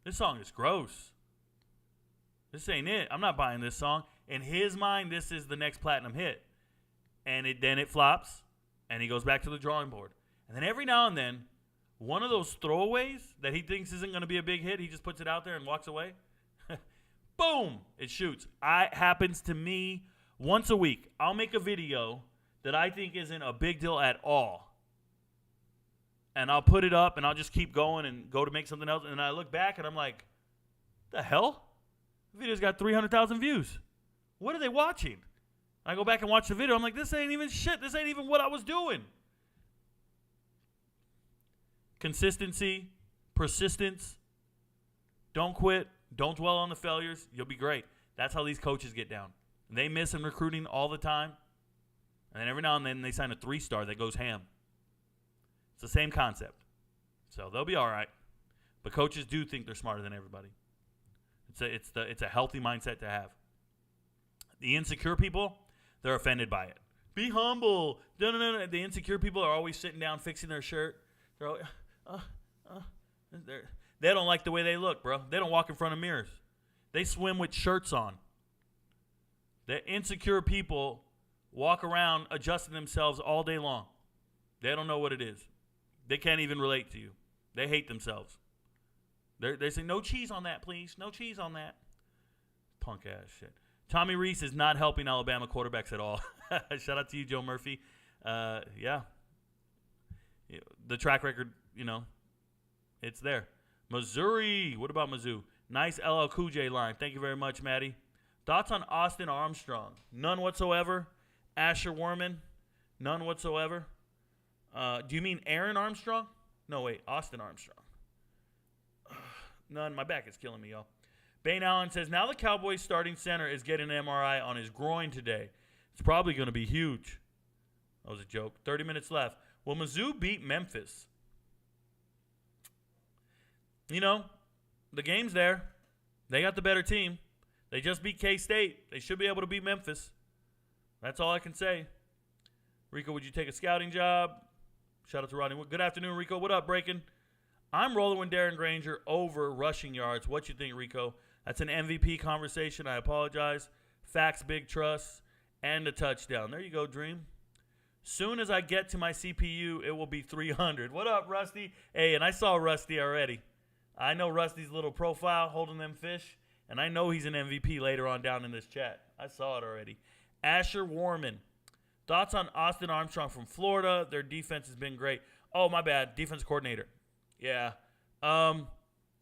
This song is gross. This ain't it. I'm not buying this song. In his mind, this is the next platinum hit. And then it flops, and he goes back to the drawing board. And then every now and then, one of those throwaways that he thinks isn't going to be a big hit, he just puts it out there and walks away. Boom! It shoots. It happens to me once a week. I'll make a video that I think isn't a big deal at all. And I'll put it up, and I'll just keep going and go to make something else. And I look back, and I'm like, the hell? The video's got 300,000 views. What are they watching? I go back and watch the video. I'm like, this ain't even shit. This ain't even what I was doing. Consistency, persistence. Don't quit. Don't dwell on the failures. You'll be great. That's how these coaches get down. They miss in recruiting all the time. And then every now and then they sign a 3-star that goes ham. It's the same concept. So they'll be all right. But coaches do think they're smarter than everybody. It's a healthy mindset to have. The insecure people, they're offended by it. Be humble. No. The insecure people are always sitting down fixing their shirt. They're always, they don't like the way they look, bro. They don't walk in front of mirrors. They swim with shirts on. The insecure people walk around adjusting themselves all day long. They don't know what it is. They can't even relate to you. They hate themselves. They say, no cheese on that, please. No cheese on that. Punk ass shit. Tommy Reese is not helping Alabama quarterbacks at all. Shout out to you, Joe Murphy. Yeah. The track record, it's there. Missouri. What about Mizzou? Nice LL Cool J line. Thank you very much, Maddie. Thoughts on Austin Armstrong? None whatsoever. Asher Werman? None whatsoever. Do you mean Aaron Armstrong? No, wait. Austin Armstrong. None. My back is killing me, y'all. Bane Allen says, now the Cowboys starting center is getting an MRI on his groin today. It's probably going to be huge. That was a joke. 30 minutes left. Will Mizzou beat Memphis? The game's there. They got the better team. They just beat K-State. They should be able to beat Memphis. That's all I can say. Rico, would you take a scouting job? Shout out to Rodney. Good afternoon, Rico. What up, Breaking? I'm rolling with Darren Granger over rushing yards. What you think, Rico? That's an MVP conversation. I apologize. Facts, big trust, and a touchdown. There you go, Dream. Soon as I get to my CPU, it will be 300. What up, Rusty? Hey, and I saw Rusty already. I know Rusty's little profile holding them fish, and I know he's an MVP later on down in this chat. I saw it already. Asher Warman. Thoughts on Austin Armstrong from Florida? Their defense has been great. Oh, my bad. Defense coordinator. Yeah.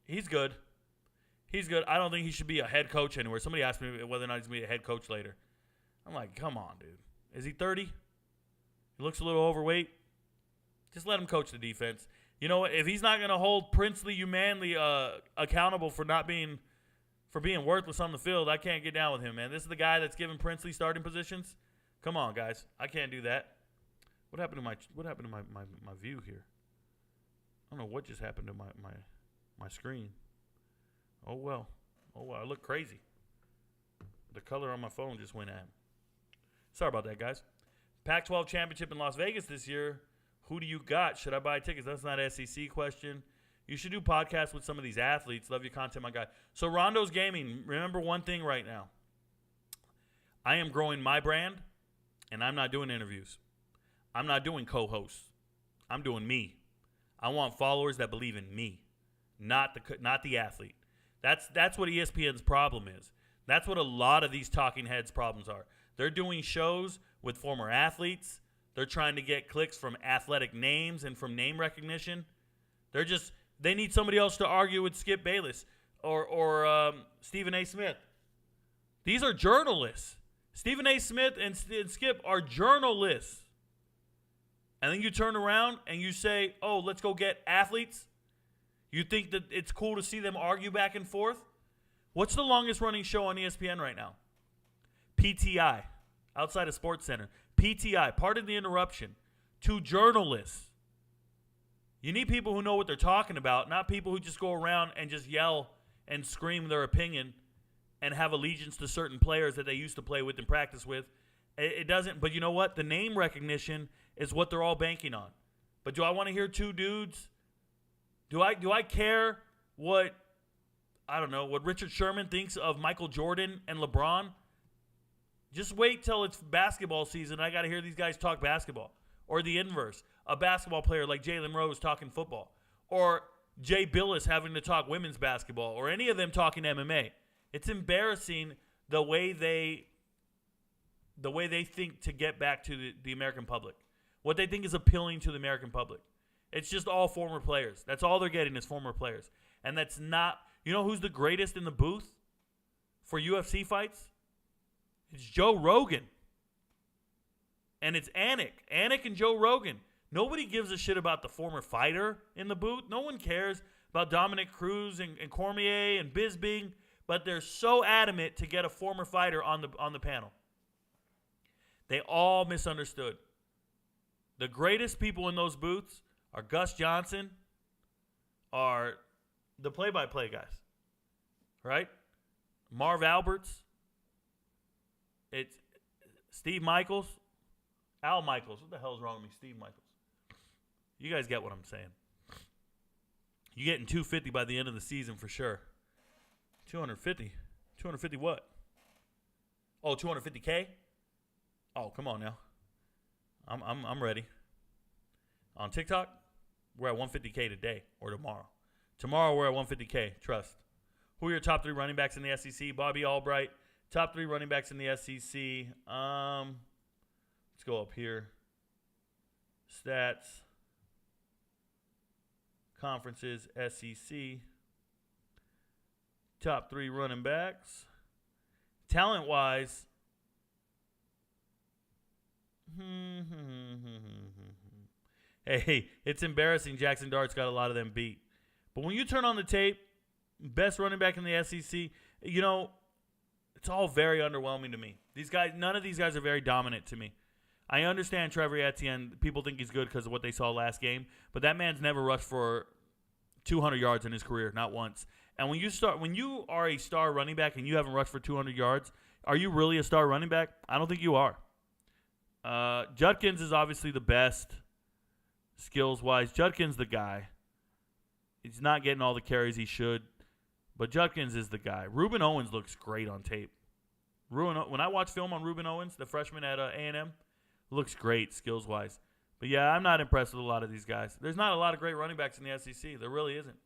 He's good. He's good. I don't think he should be a head coach anywhere. Somebody asked me whether or not he's going to be a head coach later. I'm like, come on, dude. Is he 30? He looks a little overweight. Just let him coach the defense. You know what? If he's not going to hold Princely Humanly accountable for being worthless on the field, I can't get down with him, man. This is the guy that's giving Princely starting positions. Come on, guys. I can't do that. What happened to my view here? I don't know what just happened to my screen. Oh well. I look crazy. The color on my phone just went out. Sorry about that, guys. Pac-12 championship in Las Vegas this year. Who do you got? Should I buy tickets? That's not an SEC question. You should do podcasts with some of these athletes. Love your content, my guy. So Rondo's Gaming. Remember one thing right now. I am growing my brand, and I'm not doing interviews. I'm not doing co-hosts. I'm doing me. I want followers that believe in me, not the athlete. That's what ESPN's problem is. That's what a lot of these talking heads' problems are. They're doing shows with former athletes. They're trying to get clicks from athletic names and from name recognition. They need somebody else to argue with Skip Bayless or Stephen A. Smith. These are journalists. Stephen A. Smith and Skip are journalists. And then you turn around and you say, oh, let's go get athletes. You think that it's cool to see them argue back and forth? What's the longest running show on ESPN right now? PTI, outside of SportsCenter. PTI, pardon the interruption, to journalists. You need people who know what they're talking about, not people who just go around and just yell and scream their opinion and have allegiance to certain players that they used to play with and practice with. It doesn't, but you know what? The name recognition is what they're all banking on. But do I want to hear two dudes? Do I care what Richard Sherman thinks of Michael Jordan and LeBron? Just wait till it's basketball season. I got to hear these guys talk basketball. Or the inverse. A basketball player like Jalen Rose talking football. Or Jay Billis having to talk women's basketball. Or any of them talking MMA. It's embarrassing the way they think to get back to the American public. What they think is appealing to the American public. It's just all former players. That's all they're getting is former players. And that's not... You know who's the greatest in the booth for UFC fights? It's Joe Rogan. And it's Anik. Anik and Joe Rogan. Nobody gives a shit about the former fighter in the booth. No one cares about Dominic Cruz and Cormier and Bisping. But they're so adamant to get a former fighter on the panel. They all misunderstood. The greatest people in those booths are Gus Johnson, are the play-by-play guys, right? Marv Alberts, it's Steve Michaels, Al Michaels. What the hell is wrong with me? Steve Michaels. You guys get what I'm saying. You're getting 250 by the end of the season for sure. 250? 250 what? Oh, 250K? Oh, come on now. I'm ready. On TikTok, we're at 150K today or tomorrow. Tomorrow we're at 150K. Trust. Who are your top 3 running backs in the SEC? Bobby Albright. Top 3 running backs in the SEC. Let's go up here. Stats. Conferences, SEC. Top 3 running backs. Talent-wise. Hey, it's embarrassing Jackson Dart's got a lot of them beat. But when you turn on the tape, best running back in the SEC, you know, it's all very underwhelming to me. These guys, none of these guys are very dominant to me. I understand Trevor Etienne. People think he's good because of what they saw last game, but that man's never rushed for 200 yards in his career, not once. And when you are a star running back and you haven't rushed for 200 yards, are you really a star running back? I don't think you are. Judkins is obviously the best skills-wise. Judkins the guy. He's not getting all the carries he should. But Judkins is the guy. Reuben Owens looks great on tape. When I watch film on Reuben Owens, the freshman at A&M, looks great skills-wise. But, yeah, I'm not impressed with a lot of these guys. There's not a lot of great running backs in the SEC. There really isn't.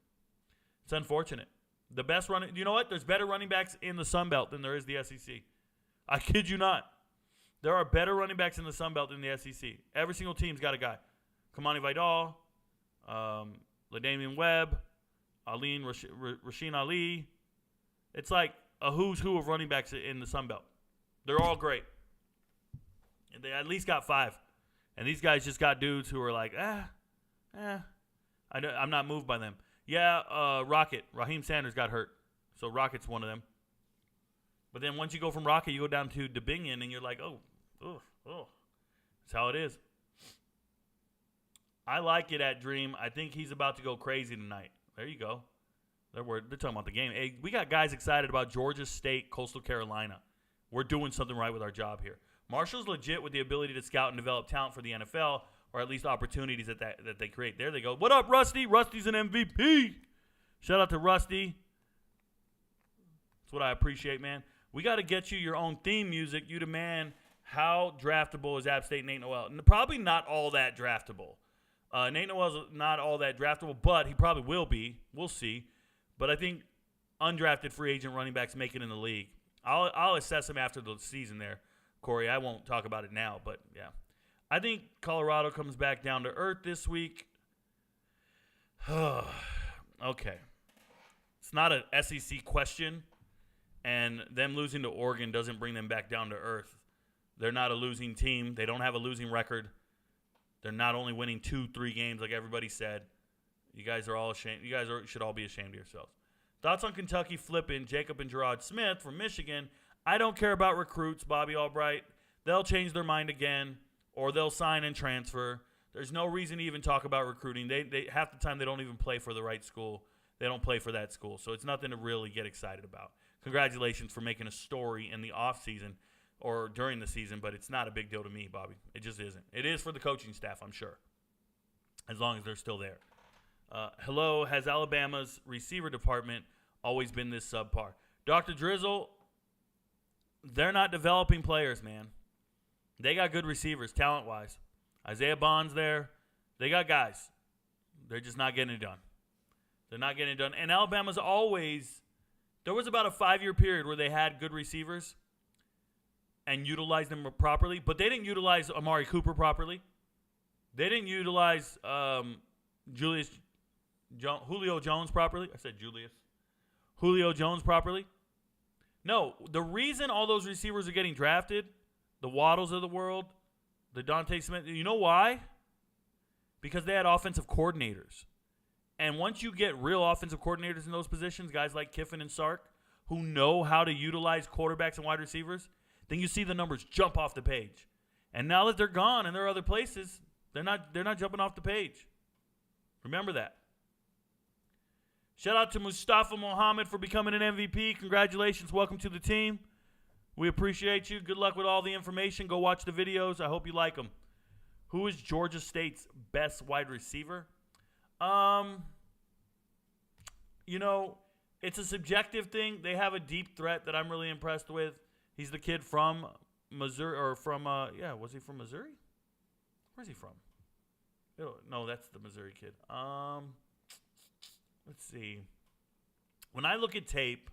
It's unfortunate. The best running – you know what? There's better running backs in the Sun Belt than there is the SEC. I kid you not. There are better running backs in the Sun Belt than the SEC. Every single team's got a guy. Kamani Vidal, LaDamian Webb, Rasheen Ali. It's like a who's who of running backs in the Sun Belt. They're all great. And they at least got 5. And these guys just got dudes who are like, I'm not moved by them. Yeah, Rocket. Raheem Sanders got hurt. So Rocket's one of them. But then once you go from Rocket, you go down to DeBinion, and you're like, oh. That's how it is. I like it at Dream. I think he's about to go crazy tonight. There you go. They're talking about the game. Hey, we got guys excited about Georgia State, Coastal Carolina. We're doing something right with our job here. Marshall's legit with the ability to scout and develop talent for the NFL, or at least opportunities that they create. There they go. What up, Rusty? Rusty's an MVP. Shout out to Rusty. That's what I appreciate, man. We got to get you your own theme music. You the man. How draftable is App State Nate Noel? Probably not all that draftable. Nate Noel's not all that draftable, but he probably will be. We'll see. But I think undrafted free agent running backs make it in the league. I'll assess him after the season there, Corey. I won't talk about it now, but yeah. I think Colorado comes back down to earth this week. Okay. It's not an SEC question, and them losing to Oregon doesn't bring them back down to earth. They're not a losing team. They don't have a losing record. They're not only winning 2-3 games like everybody said. You guys are all ashamed. You guys should all be ashamed of yourselves. Thoughts on Kentucky flipping Jacob and Gerard Smith from Michigan? I don't care about recruits, Bobby Albright. They'll change their mind again, or they'll sign and transfer. There's no reason to even talk about recruiting. They half the time they don't even play for the right school. They don't play for that school, so it's nothing to really get excited about. Congratulations for making a story in the offseason or during the season, but it's not a big deal to me, Bobby. It just isn't. It is for the coaching staff, I'm sure, as long as they're still there. Hello, has Alabama's receiver department always been this subpar? Dr. Drizzle, they're not developing players, man. They got good receivers, talent-wise. Isaiah Bond's there. They got guys. They're just not getting it done. They're not getting it done. And Alabama's always – there was about a 5-year period where they had good receivers and utilized them properly, but they didn't utilize Amari Cooper properly. They didn't utilize Julio Jones properly. I said Julius. Julio Jones properly. No, the reason all those receivers are getting drafted, the Waddles of the world, the Dante Smith, you know why? Because they had offensive coordinators. And once you get real offensive coordinators in those positions, guys like Kiffin and Sark, who know how to utilize quarterbacks and wide receivers, then you see the numbers jump off the page. And now that they're gone and there are other places, they're not jumping off the page. Remember that. Shout out to Mustafa Mohammed for becoming an MVP. Congratulations. Welcome to the team. We appreciate you. Good luck with all the information. Go watch the videos. I hope you like them. Who is Georgia State's best wide receiver? It's a subjective thing. They have a deep threat that I'm really impressed with. He's the kid from Missouri, or from, was he from Missouri? Where's he from? No, that's the Missouri kid. Let's see. When I look at tape,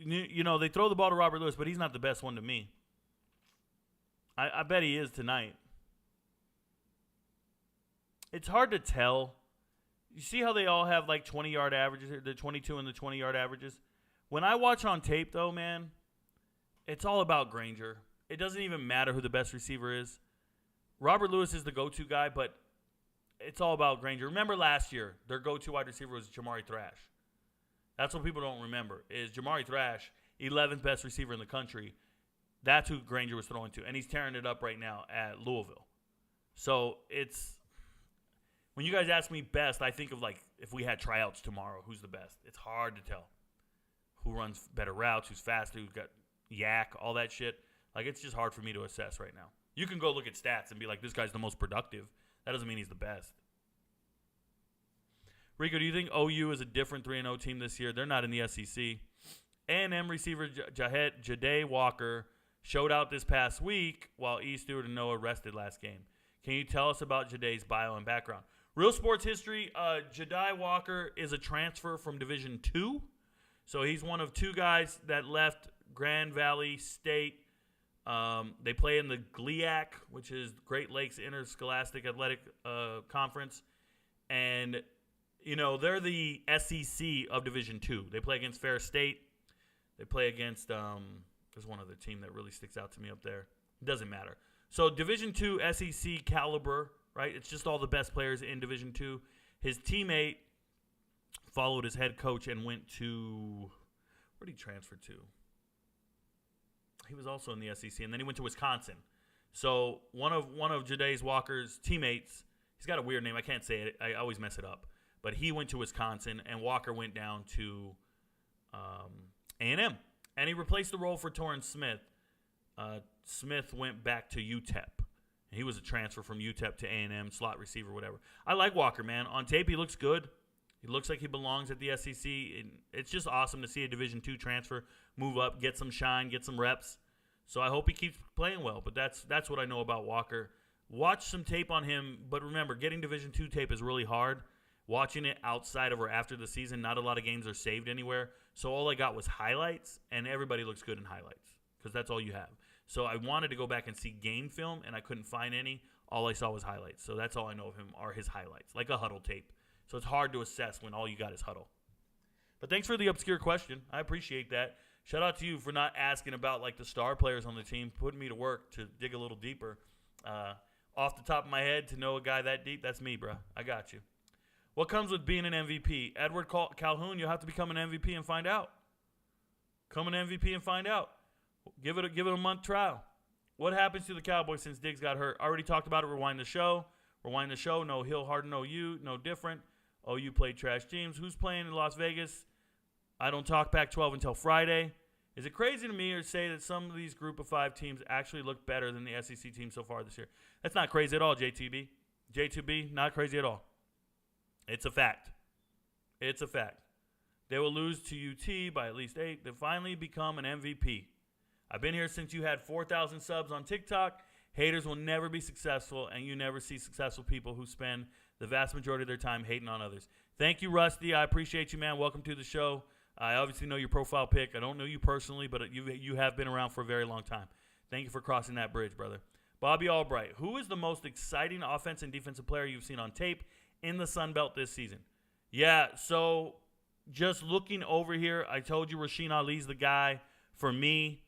they throw the ball to Robert Lewis, but he's not the best one to me. I bet he is tonight. It's hard to tell. You see how they all have like 20-yard averages, the 22 and the 20-yard averages? When I watch on tape, though, man, it's all about Granger. It doesn't even matter who the best receiver is. Robert Lewis is the go-to guy, but it's all about Granger. Remember last year, their go-to wide receiver was Jamari Thrash. That's what people don't remember, is Jamari Thrash, 11th best receiver in the country. That's who Granger was throwing to, and he's tearing it up right now at Louisville. So it's – when you guys ask me best, I think of like if we had tryouts tomorrow, who's the best? It's hard to tell. Who runs better routes, who's faster, who's got yak, all that shit. Like, it's just hard for me to assess right now. You can go look at stats and be like, this guy's the most productive. That doesn't mean he's the best. Rico, do you think OU is a different 3-0 team this year? They're not in the SEC. A&M receiver Jahdae Walker showed out this past week while E. Stewart and Noah rested last game. Can you tell us about Jahdae's bio and background? Real sports history, Jahdae Walker is a transfer from Division II. So he's one of two guys that left Grand Valley State. They play in the GLIAC, which is Great Lakes Interscholastic Athletic Conference. And, you know, they're the SEC of Division II. They play against Ferris State. They play against, there's one other team that really sticks out to me up there. It doesn't matter. So Division II SEC caliber, right? It's just all the best players in Division II. His teammate followed his head coach and went to, where did he transfer to? He was also in the SEC, and then he went to Wisconsin. So one of Jahdae Walker's teammates, he's got a weird name. I can't say it. I always mess it up. But he went to Wisconsin, and Walker went down to A&M. And he replaced the role for Torrance Smith. Smith went back to UTEP. He was a transfer from UTEP to A&M, slot receiver, whatever. I like Walker, man. On tape, he looks good. He looks like he belongs at the SEC. It's just awesome to see a Division II transfer move up, get some shine, get some reps. So I hope he keeps playing well. But that's what I know about Walker. Watch some tape on him. But remember, getting Division II tape is really hard. Watching it outside of or after the season, not a lot of games are saved anywhere. So all I got was highlights, and everybody looks good in highlights because that's all you have. So I wanted to go back and see game film, and I couldn't find any. All I saw was highlights. So that's all I know of him are his highlights, like a huddle tape. So it's hard to assess when all you got is huddle. But thanks for the obscure question. I appreciate that. Shout out to you for not asking about like the star players on the team, putting me to work to dig a little deeper. Off the top of my head, to know a guy that deep, that's me, bro. I got you. What comes with being an MVP? Edward Calhoun, you'll have to become an MVP and find out. Come an MVP and find out. Give it a month trial. What happens to the Cowboys since Diggs got hurt? I already talked about it. Rewind the show. No Hill Harden, OU, no different. OU played trash teams. Who's playing in Las Vegas? I don't talk Pac-12 until Friday. Is it crazy to me or say that some of these group of 5 teams actually look better than the SEC team so far this year? That's not crazy at all, JTB. J2B, not crazy at all. It's a fact. It's a fact. They will lose to UT by at least 8 to finally become an MVP. I've been here since you had 4,000 subs on TikTok. Haters will never be successful, and you never see successful people who spend the vast majority of their time hating on others. Thank you, Rusty. I appreciate you, man. Welcome to the show. I obviously know your profile pic. I don't know you personally, but you have been around for a very long time. Thank you for crossing that bridge, brother. Bobby Albright, who is the most exciting offense and defensive player you've seen on tape in the Sun Belt this season? Yeah, so just looking over here, I told you Rasheen Ali's the guy for me.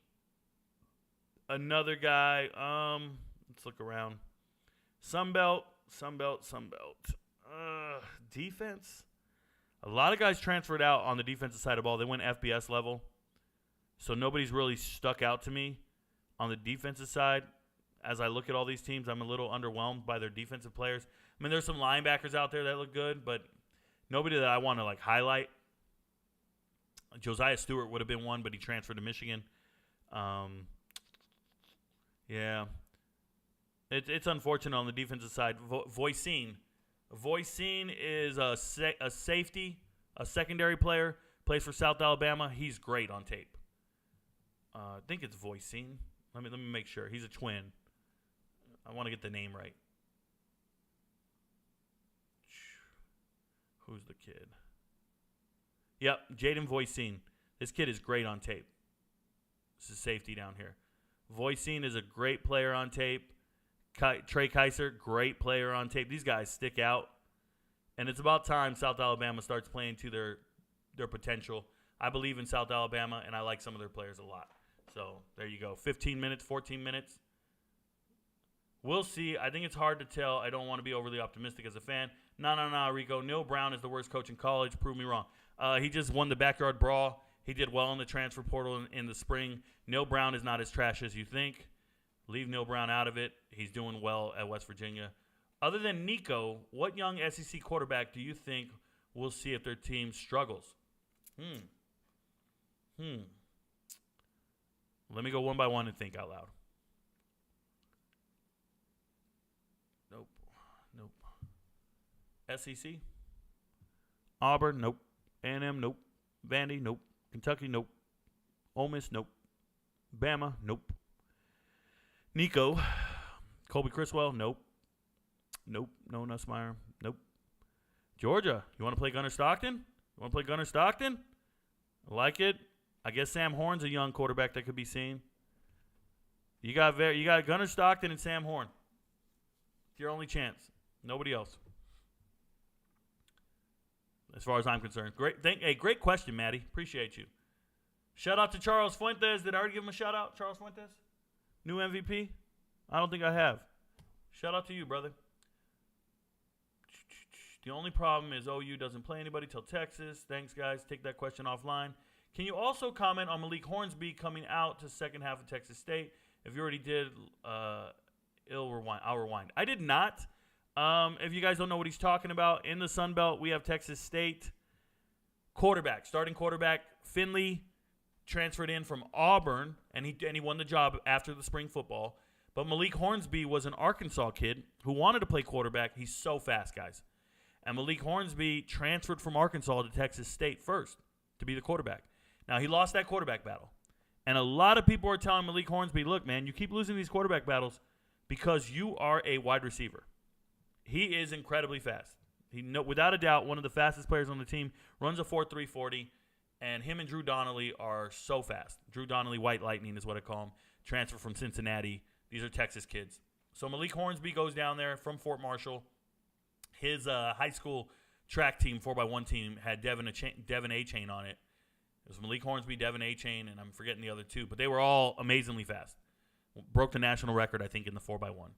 Another guy, let's look around. Sun Belt. Defense. A lot of guys transferred out on the defensive side of the ball. They went FBS level. So nobody's really stuck out to me on the defensive side. As I look at all these teams, I'm a little underwhelmed by their defensive players. I mean, there's some linebackers out there that look good, but nobody that I want to, like, highlight. Josiah Stewart would have been one, but he transferred to Michigan. Yeah. It's unfortunate on the defensive side. Voisin is a safety, a secondary player, plays for South Alabama. He's great on tape. I think it's Voisin. Let me make sure. He's a twin. I want to get the name right. Who's the kid? Yep, Jaden Voisin. This kid is great on tape. This is safety down here. Voisin is a great player on tape. Trey Kaiser, great player on tape. These guys stick out. And it's about time South Alabama starts playing to their potential. I believe in South Alabama, and I like some of their players a lot. So there you go. 15 minutes, 14 minutes. We'll see. I think it's hard to tell. I don't want to be overly optimistic as a fan. No, Rico. Neil Brown is the worst coach in college. Prove me wrong. He just won the backyard brawl. He did well in the transfer portal in the spring. Neil Brown is not as trash as you think. Leave Neil Brown out of it. He's doing well at West Virginia. Other than Nico, what young SEC quarterback do you think we'll see if their team struggles? Let me go one by one and think out loud. Nope. SEC. Auburn, nope. A&M, nope. Vandy, nope. Kentucky, nope. Ole Miss, nope. Bama, nope. Nico. Colby Criswell, nope. Nope. No Nussmeier, nope. Georgia, you want to play Gunnar Stockton? I like it. I guess Sam Horn's a young quarterback that could be seen. You got Gunnar Stockton and Sam Horn. It's your only chance. Nobody else. As far as I'm concerned. Great question, Maddie. Appreciate you. Shout out to Charles Fuentes. Did I already give him a shout out, Charles Fuentes? New MVP? I don't think I have. Shout out to you, brother. The only problem is OU doesn't play anybody till Texas. Thanks, guys. Take that question offline. Can you also comment on Malik Hornsby coming out to second half of Texas State? If you already did, I'll rewind. I did not. If you guys don't know what he's talking about, in the Sun Belt, we have Texas State starting quarterback, Finley, transferred in from Auburn, and he won the job after the spring football. But Malik Hornsby was an Arkansas kid who wanted to play quarterback. He's so fast, guys. And Malik Hornsby transferred from Arkansas to Texas State first to be the quarterback. Now, he lost that quarterback battle. And a lot of people are telling Malik Hornsby, look, man, you keep losing these quarterback battles because you are a wide receiver. He is incredibly fast. Without a doubt, one of the fastest players on the team, runs a 4.3 40, and him and Drew Donnelly are so fast. Drew Donnelly, White Lightning is what I call him, transfer from Cincinnati. These are Texas kids. So Malik Hornsby goes down there from Fort Marshall. His high school track team, 4x1 team, had Devin A-Chain on it. It was Malik Hornsby, Devin A-Chain, and I'm forgetting the other two. But they were all amazingly fast. Broke the national record, I think, in the 4x1.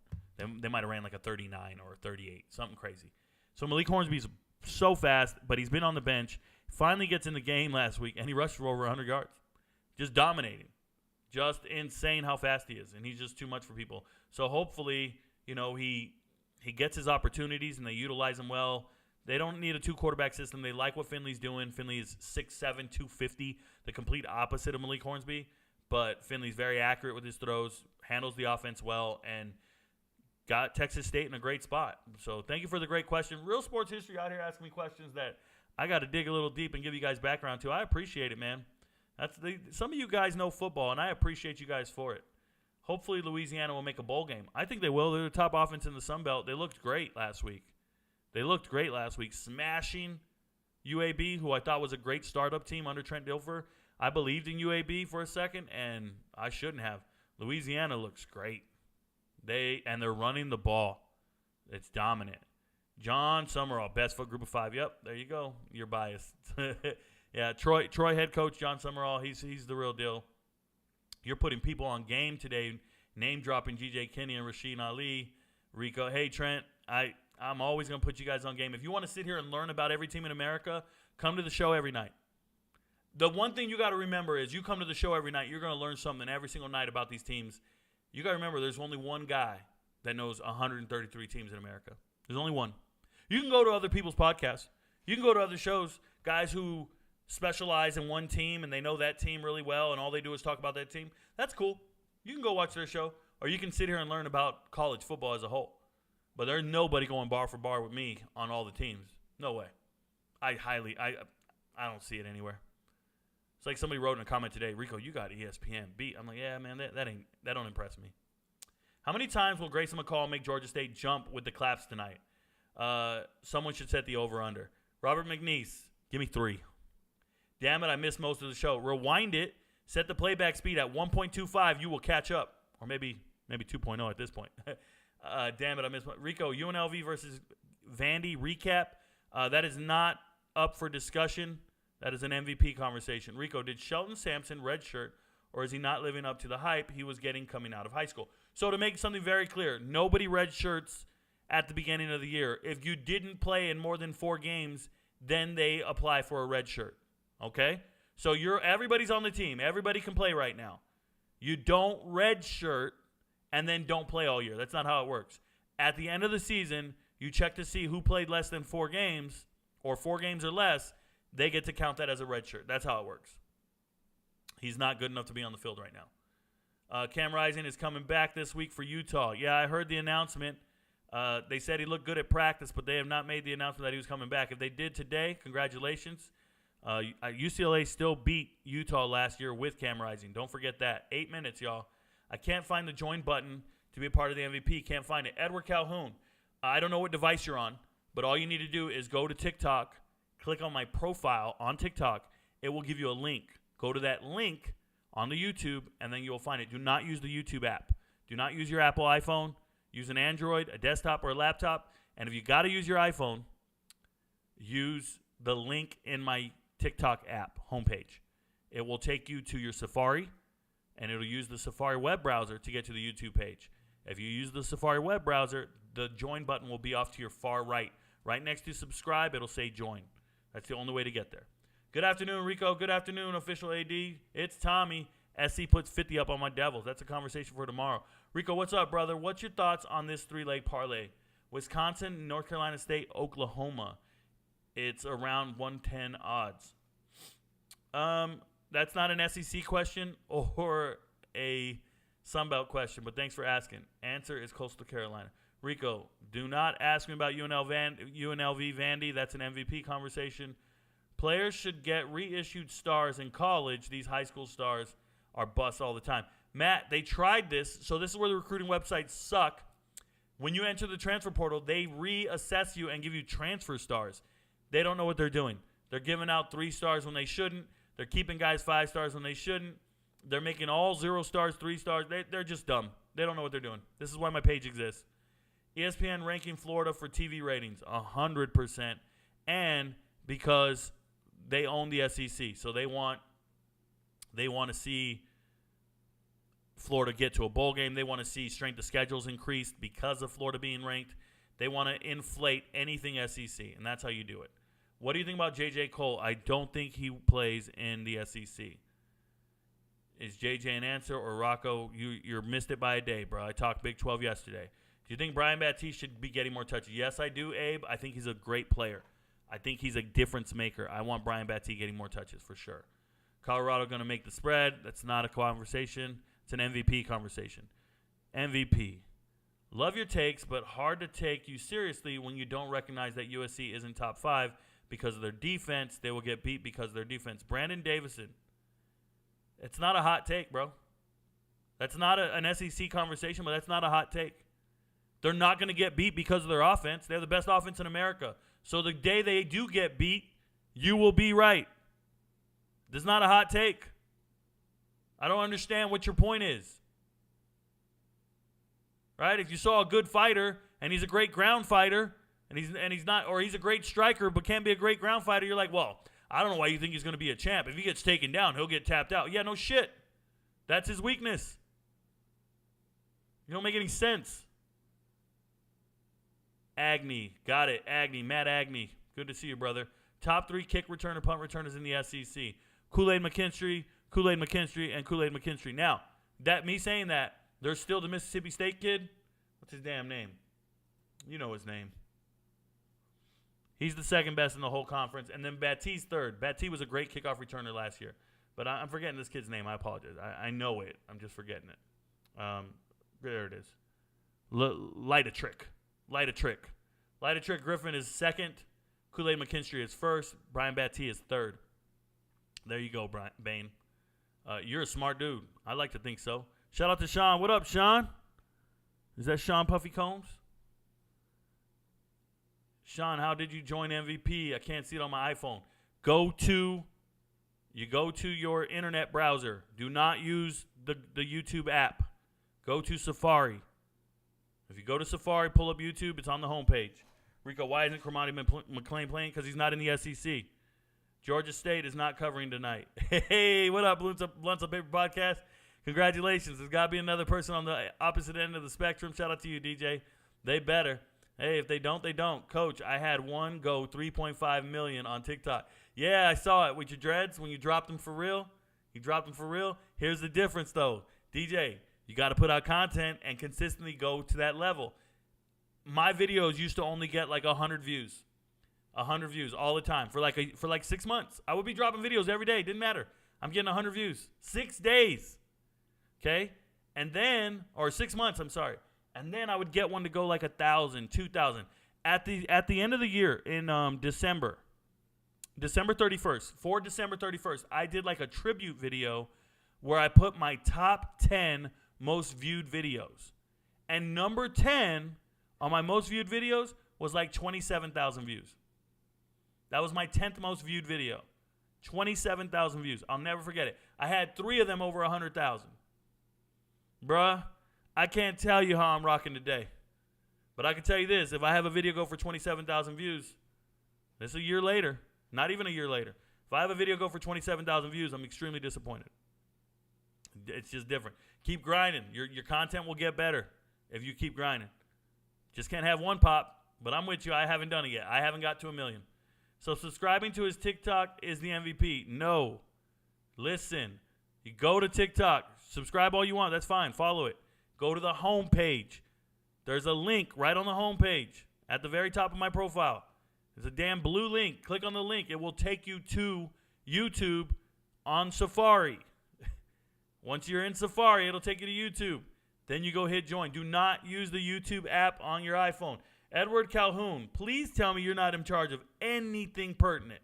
They might have ran like a 39 or a 38, something crazy. So Malik Hornsby's so fast, but he's been on the bench. Finally gets in the game last week, and he rushed for over 100 yards. Just dominating. Just insane how fast he is, and he's just too much for people. So hopefully, he gets his opportunities, and they utilize him well. They don't need a two-quarterback system. They like what Finley's doing. Finley is 6'7", 250, the complete opposite of Malik Hornsby. But Finley's very accurate with his throws, handles the offense well, and got Texas State in a great spot. So thank you for the great question. Real sports history out here asking me questions that I got to dig a little deep and give you guys background to. I appreciate it, man. Some of you guys know football, and I appreciate you guys for it. Hopefully Louisiana will make a bowl game. I think they will. They're the top offense in the Sun Belt. They looked great last week. Smashing UAB, who I thought was a great startup team under Trent Dilfer. I believed in UAB for a second, and I shouldn't have. Louisiana looks great. They're running the ball. It's dominant. John Summerall, best foot group of five. Yep, there you go. You're biased. Yeah, Troy head coach John Summerall, he's the real deal. You're putting people on game today, name-dropping G.J. Kinney and Rasheen Ali. Rico, hey, Trent, I'm always going to put you guys on game. If you want to sit here and learn about every team in America, come to the show every night. The one thing you got to remember is you come to the show every night, you're going to learn something every single night about these teams. You got to remember there's only one guy that knows 133 teams in America. There's only one. You can go to other people's podcasts. You can go to other shows, guys who specialize in one team and they know that team really well and all they do is talk about that team. That's cool. You can go watch their show, or you can sit here and learn about college football as a whole. But there's nobody going bar for bar with me on all the teams. No way. I don't see it anywhere. It's like somebody wrote in a comment today, Rico, you got ESPN beat. I'm like, yeah, man, that don't impress me. How many times will Grayson McCall make Georgia State jump with the claps tonight? Someone should set the over-under. Robert McNeese, give me 3. Damn it, I missed most of the show. Rewind it. Set the playback speed at 1.25. You will catch up. Or maybe 2.0 at this point. Damn it, I missed. Rico, UNLV versus Vandy recap. That is not up for discussion. That is an MVP conversation. Rico, did Shelton Sampson redshirt, or is he not living up to the hype he was getting coming out of high school? So to make something very clear, nobody redshirts at the beginning of the year. If you didn't play in more than 4 games, then they apply for a red shirt. Okay? So everybody's on the team. Everybody can play right now. You don't redshirt and then don't play all year. That's not how it works. At the end of the season, you check to see who played less than 4 games or 4 games or less. They get to count that as a red shirt. That's how it works. He's not good enough to be on the field right now. Cam Rising is coming back this week for Utah. Yeah, I heard the announcement. They said he looked good at practice, but they have not made the announcement that he was coming back. If they did today, congratulations. UCLA still beat Utah last year with Cam Rising. Don't forget that. 8 minutes, y'all. I can't find the join button to be a part of the MVP. Can't find it. Edward Calhoun. I don't know what device you're on, but all you need to do is go to TikTok, click on my profile on TikTok. It will give you a link. Go to that link on the YouTube, and then you will find it. Do not use the YouTube app. Do not use your Apple iPhone. Use an Android, a desktop, or a laptop. And if you got to use your iPhone, use the link in my TikTok app homepage. It will take you to your Safari, and it'll use the Safari web browser to get to the YouTube page. If you use the Safari web browser, the join button will be off to your far right. Right next to subscribe, it'll say join. That's the only way to get there. Good afternoon, Rico. Good afternoon, official AD. It's Tommy. SC puts 50 up on my Devils. That's a conversation for tomorrow. Rico, what's up, brother? What's your thoughts on this three-leg parlay? Wisconsin, North Carolina State, Oklahoma. It's around 110 odds. That's not an SEC question or a Sunbelt question, but thanks for asking. Answer is Coastal Carolina. Rico, do not ask me about UNLV Vandy. That's an MVP conversation. Players should get reissued stars in college. These high school stars are busts all the time. Matt, they tried this, so this is where the recruiting websites suck. When you enter the transfer portal, they reassess you and give you transfer stars. They don't know what they're doing. They're giving out 3 stars when they shouldn't. They're keeping guys 5 stars when they shouldn't. They're making all 0 stars, 3 stars. They're just dumb. They don't know what they're doing. This is why my page exists. ESPN ranking Florida for TV ratings, 100%. And because they own the SEC, so they want to see Florida get to a bowl game. They want to see strength of schedules increased because of Florida being ranked. They want to inflate anything SEC, and that's how you do it. What do you think about J.J. Cole? I don't think he plays in the SEC. Is J.J. an answer, or Rocco, you're missed it by a day, bro? I talked Big 12 yesterday. Do you think Brian Batiste should be getting more touches? Yes, I do, Abe. I think he's a great player. I think he's a difference maker. I want Brian Batiste getting more touches for sure. Colorado going to make the spread. That's not a conversation. It's an MVP conversation. MVP. Love your takes, but hard to take you seriously when you don't recognize that USC isn't top 5 because of their defense. They will get beat because of their defense. Brandon Davison. It's not a hot take, bro. That's not an SEC conversation, but that's not a hot take. They're not going to get beat because of their offense. They have the best offense in America. So the day they do get beat, you will be right. This is not a hot take. I don't understand what your point is. Right? If you saw a good fighter and he's a great ground fighter and he's not, or he's a great striker but can't be a great ground fighter, you're like, well, I don't know why you think he's going to be a champ. If he gets taken down, he'll get tapped out. Yeah, no shit. That's his weakness. You don't make any sense. Agnew. Got it. Agnew. Matt Agnew. Good to see you, brother. Top 3 kick returner, punt returners in the SEC. Kool-Aid McKinstry, Kool-Aid McKinstry, and Kool-Aid McKinstry. Now, me saying that, there's still the Mississippi State kid. What's his damn name? You know his name. He's the second best in the whole conference. And then Batiste third. Batiste was a great kickoff returner last year. But I'm forgetting this kid's name. I apologize. I know it. I'm just forgetting it. There it is. Light a trick. Griffin is second. Kool-Aid McKinstry is first. Brian Batiste is third. There you go, Bane. You're a smart dude. I like to think so. Shout out to Sean. What up, Sean? Is that Sean Puffy Combs? Sean, how did you join MVP? I can't see it on my iPhone. You go to your internet browser. Do not use the YouTube app. Go to Safari. If you go to Safari, pull up YouTube, it's on the homepage. Rico, why isn't Cromartie McClain playing? Because he's not in the SEC. Georgia State is not covering tonight. Hey, what up, Blunts Up Paper Podcast? Congratulations. There's got to be another person on the opposite end of the spectrum. Shout out to you, DJ. They better. Hey, if they don't, they don't. Coach, I had one go 3.5 million on TikTok. Yeah, I saw it with your dreads when you dropped them for real. Here's the difference, though. DJ, you got to put out content and consistently go to that level. My videos used to only get like 100 views. 100 views all the time for like 6 months. I would be dropping videos every day. Didn't matter. I'm getting 100 views. 6 days. Okay? And then, or 6 months, I'm sorry. And then I would get one to go like 1,000, 2,000. At the end of the year in December 31st, for December 31st, I did like a tribute video where I put my top 10 most viewed videos. And number 10 on my most viewed videos was like 27,000 views. That was my 10th most viewed video. 27,000 views. I'll never forget it. I had 3 of them over 100,000. Bruh, I can't tell you how I'm rocking today. But I can tell you this. If I have a video go for 27,000 views, this is a year later. Not even a year later. If I have a video go for 27,000 views, I'm extremely disappointed. It's just different. Keep grinding. Your content will get better if you keep grinding. Just can't have one pop, but I'm with you. I haven't done it yet. I haven't got to 1 million. So subscribing to his TikTok is the MVP. No. Listen. You go to TikTok. Subscribe all you want. That's fine. Follow it. Go to the home page. There's a link right on the home page at the very top of my profile. There's a damn blue link. Click on the link. It will take you to YouTube on Safari. Once you're in Safari, it'll take you to YouTube. Then you go hit join. Do not use the YouTube app on your iPhone. Edward Calhoun, please tell me you're not in charge of anything pertinent.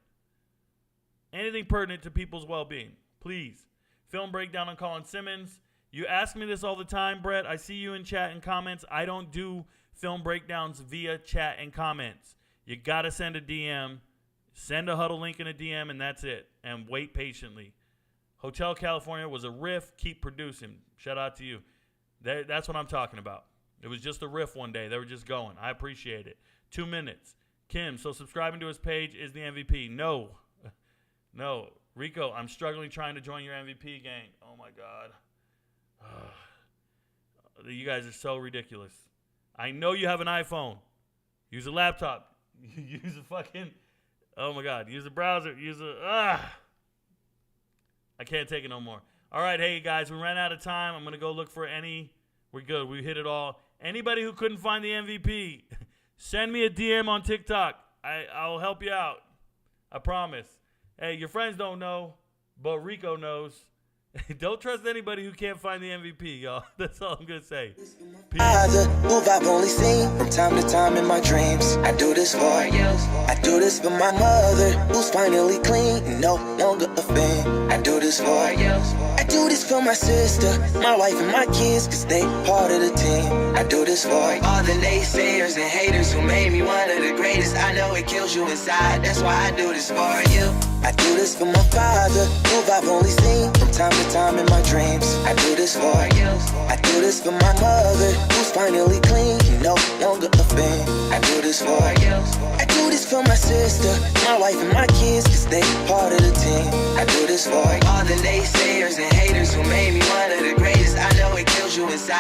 Anything pertinent to people's well-being. Please. Film breakdown on Colin Simmons. You ask me this all the time, Brett. I see you in chat and comments. I don't do film breakdowns via chat and comments. You got to send a DM. Send a huddle link in a DM, and that's it. And wait patiently. Hotel California was a riff. Keep producing. Shout out to you. That's what I'm talking about. It was just a riff one day. They were just going. I appreciate it. 2 minutes. Kim, so subscribing to his page is the MVP. No. No. Rico, I'm struggling trying to join your MVP gang. Oh, my God. You guys are so ridiculous. I know you have an iPhone. Use a laptop. Use a fucking... Oh, my God. Use a browser. I can't take it no more. All right, hey, guys. We ran out of time. I'm going to go look for any... We're good. We hit it all. Anybody who couldn't find the MVP, send me a DM on TikTok. I'll help you out. I promise. Hey, your friends don't know, but Rico knows. Don't trust anybody who can't find the MVP, y'all. That's all I'm going to say. Peace. Move I've only seen from time to time in my dreams. I do this for you. I do this for my mother, who's finally clean and no longer a fan. I do this for you. I do this for my sister, my wife and my kids, cause they part of the team. I do this for all the naysayers and haters who made me one of the greatest. I know it kills you inside, that's why I do this for you. I do this for my father, who I've only seen from time to time in my dreams. I do this for you. I do this for my mother, who's finally clean and no longer a fan. I do this for you. I do this for my sister, my wife and my kids, cause they part of the team. I do this for all the naysayers and haters who made me one of the greatest. I know it kills you inside.